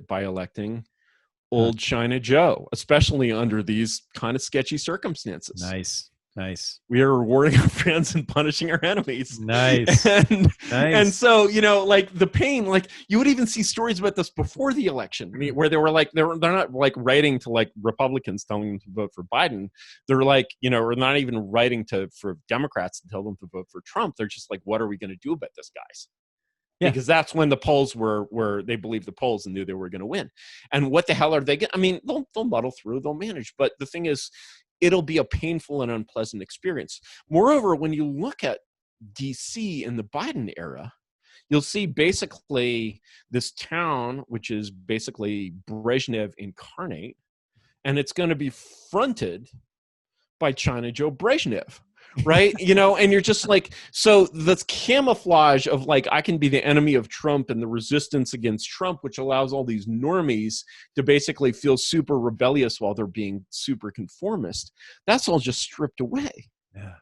by electing old China Joe, especially under these kind of sketchy circumstances? Nice. We are rewarding our friends and punishing our enemies. Nice. And so, like the pain, like you would even see stories about this before the election, where they were like, they're not like writing to like Republicans telling them to vote for Biden. They're like, or not even writing for Democrats to tell them to vote for Trump. They're just like, what are we going to do about this, guys? Yeah. Because that's when the polls were they believed the polls and knew they were going to win. And what the hell are they going to, I mean, they'll muddle through, they'll manage. But the thing is, it'll be a painful and unpleasant experience. Moreover, when you look at DC in the Biden era, you'll see basically this town, which is basically Brezhnev incarnate, and it's going to be fronted by China Joe Brezhnev. Right? And you're just like, so the camouflage of like, I can be the enemy of Trump and the resistance against Trump, which allows all these normies to basically feel super rebellious while they're being super conformist. That's all just stripped away. Yeah.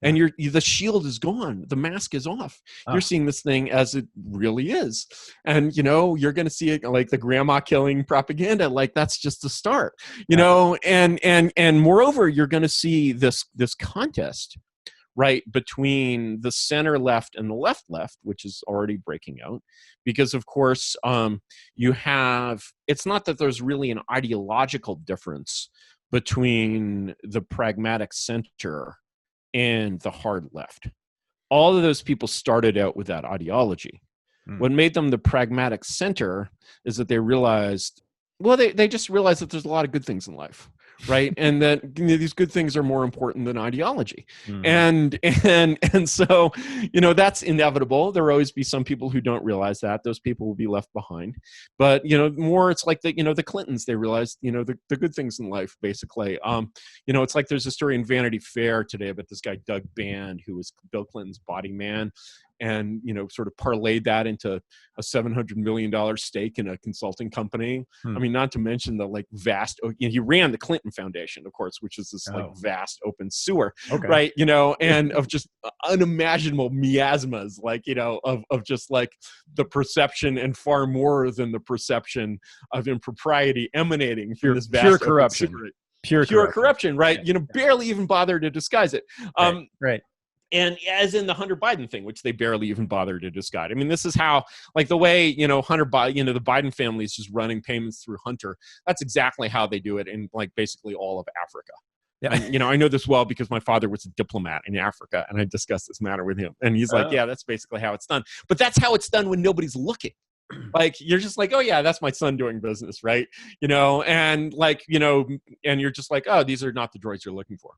And the shield is gone. The mask is off. You're seeing this thing as it really is. And, you're going to see it like the grandma killing propaganda. Like, that's just the start, and moreover, you're going to see this contest, right, between the center left and the left, which is already breaking out. Because, of course, it's not that there's really an ideological difference between the pragmatic center and the hard left. All of those people started out with that ideology. What made them the pragmatic center is that they realized, they just realized that there's a lot of good things in life, right? And that these good things are more important than ideology. And so, that's inevitable. There will always be some people who don't realize that. Those people will be left behind. But, more it's like the Clintons, they realized, the good things in life, basically. It's like there's a story in Vanity Fair today about this guy, Doug Band, who was Bill Clinton's body man. And, sort of parlayed that into a $700 million stake in a consulting company. I mean, not to mention the like vast, he ran the Clinton Foundation, of course, which is this like vast open sewer, right? And of just unimaginable miasmas, like, of just like the perception and far more than the perception of impropriety emanating from this vast pure corruption. Pure corruption, right? Yeah. Barely even bother to disguise it. Right. And as in the Hunter Biden thing, which they barely even bother to disguise. I mean, this is how, like the way, Hunter Biden, the Biden family is just running payments through Hunter. That's exactly how they do it in like basically all of Africa. Yeah. And, I know this well because my father was a diplomat in Africa, and I discussed this matter with him. And he's like, yeah, that's basically how it's done. But that's how it's done when nobody's looking. Like, you're just like, oh yeah, that's my son doing business, right? And like, and you're just like, oh, these are not the droids you're looking for.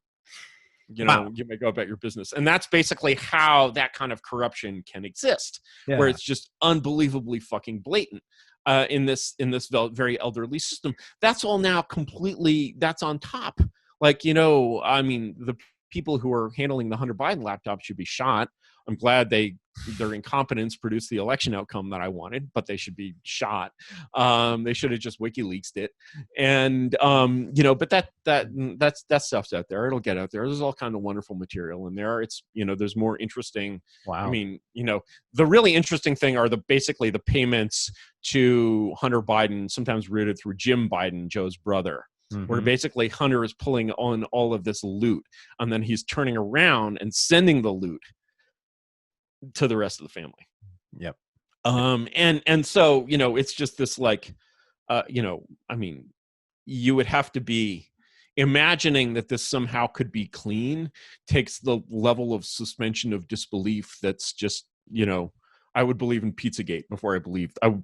Wow. You may go about your business. And that's basically how that kind of corruption can exist, Yeah. where it's just unbelievably fucking blatant in this very elderly system. That's all now that's on top. Like, I mean, the people who are handling the Hunter Biden laptop should be shot. I'm glad their incompetence produced the election outcome that I wanted, but they should be shot. They should have just WikiLeaksed it. And, but that stuff's out there. It'll get out there. There's all kind of wonderful material in there. It's, there's more interesting. Wow. I mean, the really interesting thing are basically the payments to Hunter Biden, sometimes routed through Jim Biden, Joe's brother. Mm-hmm. Where basically Hunter is pulling on all of this loot, and then he's turning around and sending the loot to the rest of the family. Yep. And so, it's just this like, I mean, you would have to be imagining that this somehow could be clean takes the level of suspension of disbelief that's just, I would believe in Pizzagate before I would believe I would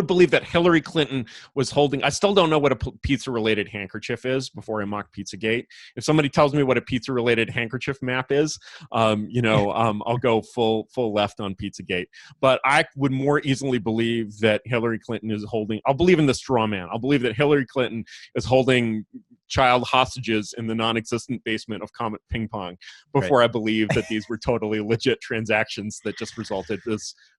believe that Hillary Clinton was holding, I still don't know what a pizza related handkerchief is before I mock Pizzagate. If somebody tells me what a pizza related handkerchief map is, I'll go full left on Pizzagate. But I would more easily believe that Hillary Clinton is I'll believe in the straw man. I'll believe that Hillary Clinton is holding child hostages in the non-existent basement of Comet Ping Pong before I believe that these were totally legit transactions that just resulted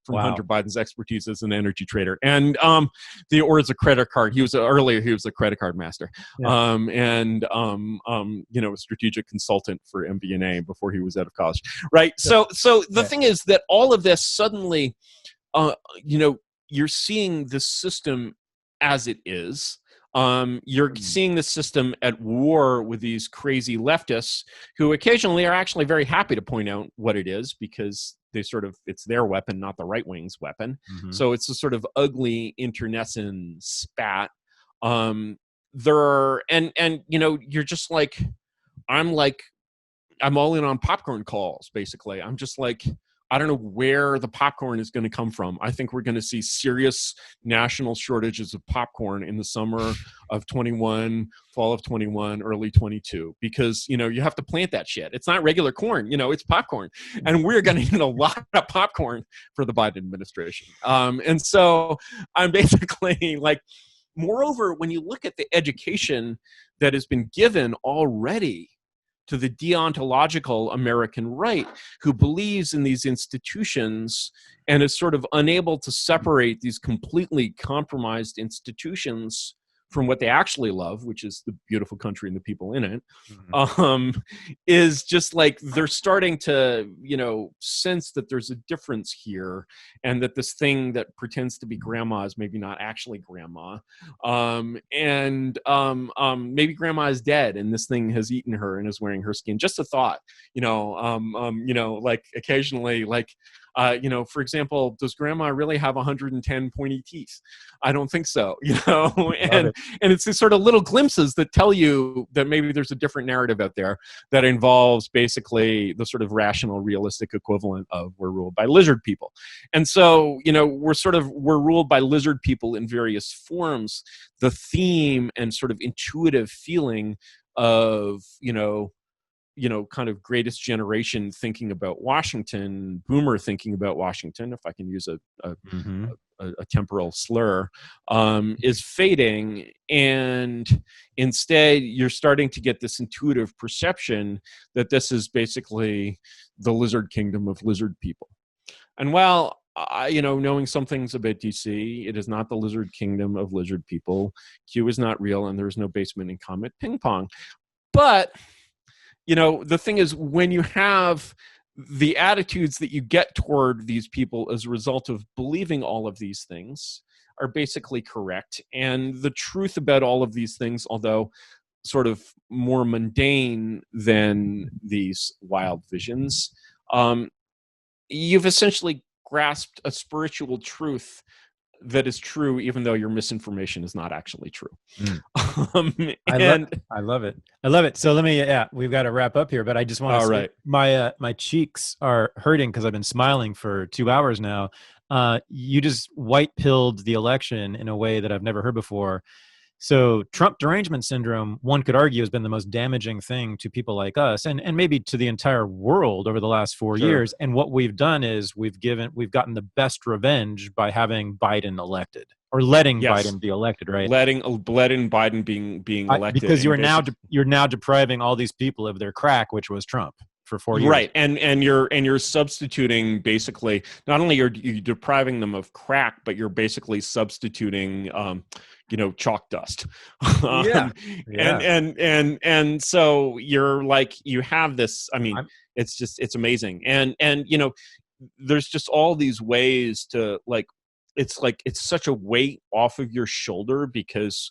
from Hunter Biden's expertise as an energy trader. And or as a credit card. He was a credit card master. Yeah. A strategic consultant for MBNA before he was out of college. Right. So the thing is that all of this suddenly, you're seeing the system as it is. You're seeing the system at war with these crazy leftists who occasionally are actually very happy to point out what it is because it's their weapon, not the right wing's weapon. Mm-hmm. So it's a sort of ugly internecine spat. You're just like, I'm all in on popcorn calls, basically. I'm just like, I don't know where the popcorn is going to come from. I think we're going to see serious national shortages of popcorn in the summer of 21, fall of 21, early 22, because, you have to plant that shit. It's not regular corn, it's popcorn. And we're going to need a lot of popcorn for the Biden administration. And so I'm basically like, moreover, when you look at the education that has been given already to the deontological American right, who believes in these institutions and is sort of unable to separate these completely compromised institutions from what they actually love, which is the beautiful country and the people in it, is just like they're starting to, sense that there's a difference here and that this thing that pretends to be grandma is maybe not actually grandma. Maybe grandma is dead and this thing has eaten her and is wearing her skin. Just a thought, like occasionally, like, for example, does grandma really have 110 pointy teeth? I don't think so, and it's these sort of little glimpses that tell you that maybe there's a different narrative out there that involves basically the sort of rational, realistic equivalent of we're ruled by lizard people. And so, we're ruled by lizard people in various forms. The theme and sort of intuitive feeling of, kind of greatest generation thinking about Washington, boomer thinking about Washington, if I can use a temporal slur, is fading. And instead, you're starting to get this intuitive perception that this is basically the lizard kingdom of lizard people. And while knowing some things about DC, it is not the lizard kingdom of lizard people. Q is not real, and there is no basement in Comet Ping Pong. But the thing is, when you have the attitudes that you get toward these people as a result of believing all of these things are basically correct. And the truth about all of these things, although sort of more mundane than these wild visions, you've essentially grasped a spiritual truth that is true, even though your misinformation is not actually true. I love it. So let me, we've got to wrap up here, but I just want to say my cheeks are hurting because I've been smiling for 2 hours now. You just white-pilled the election in a way that I've never heard before. So Trump derangement syndrome, one could argue, has been the most damaging thing to people like us and maybe to the entire world over the last 4 years. And what we've done is we've gotten the best revenge by having Biden elected or letting Biden be elected, right? Letting Biden being elected. Because you're now depriving all these people of their crack, which was Trump. For 4 years. Right. And you're substituting, basically, not only are you depriving them of crack, but you're basically substituting chalk dust. And so you're like, you have this, I mean, it's amazing. And there's just all these ways to it's such a weight off of your shoulder because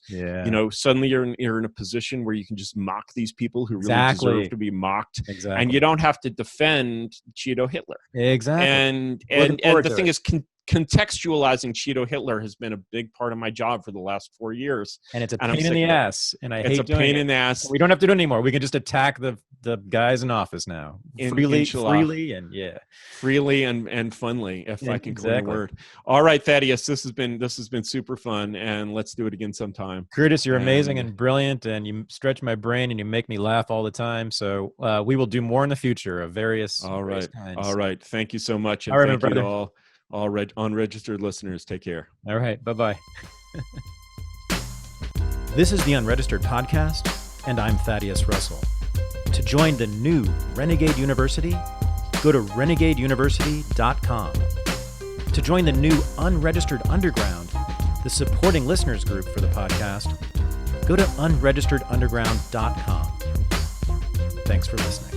suddenly you're in a position where you can just mock these people who really deserve to be mocked, and you don't have to defend Cheeto Hitler. Exactly. And the thing is, contextualizing Cheeto Hitler has been a big part of my job for the last 4 years, and it's a pain in the ass. And I hate it's a pain in the ass. We don't have to do it anymore. We can just attack the guys in office now freely and funly, if I can coin a word. All right, Thaddeus, this has been super fun, and let's do it again sometime. Curtis, you're amazing and brilliant, and you stretch my brain and you make me laugh all the time. So we will do more in the future of various kinds. All right. Thank you so much, and thank you to all unregistered listeners. Take care. All right. Bye-bye. This is the Unregistered Podcast, and I'm Thaddeus Russell. To join the new Renegade University, go to renegadeuniversity.com. To join the new Unregistered Underground, the supporting listeners group for the podcast, go to unregisteredunderground.com. Thanks for listening.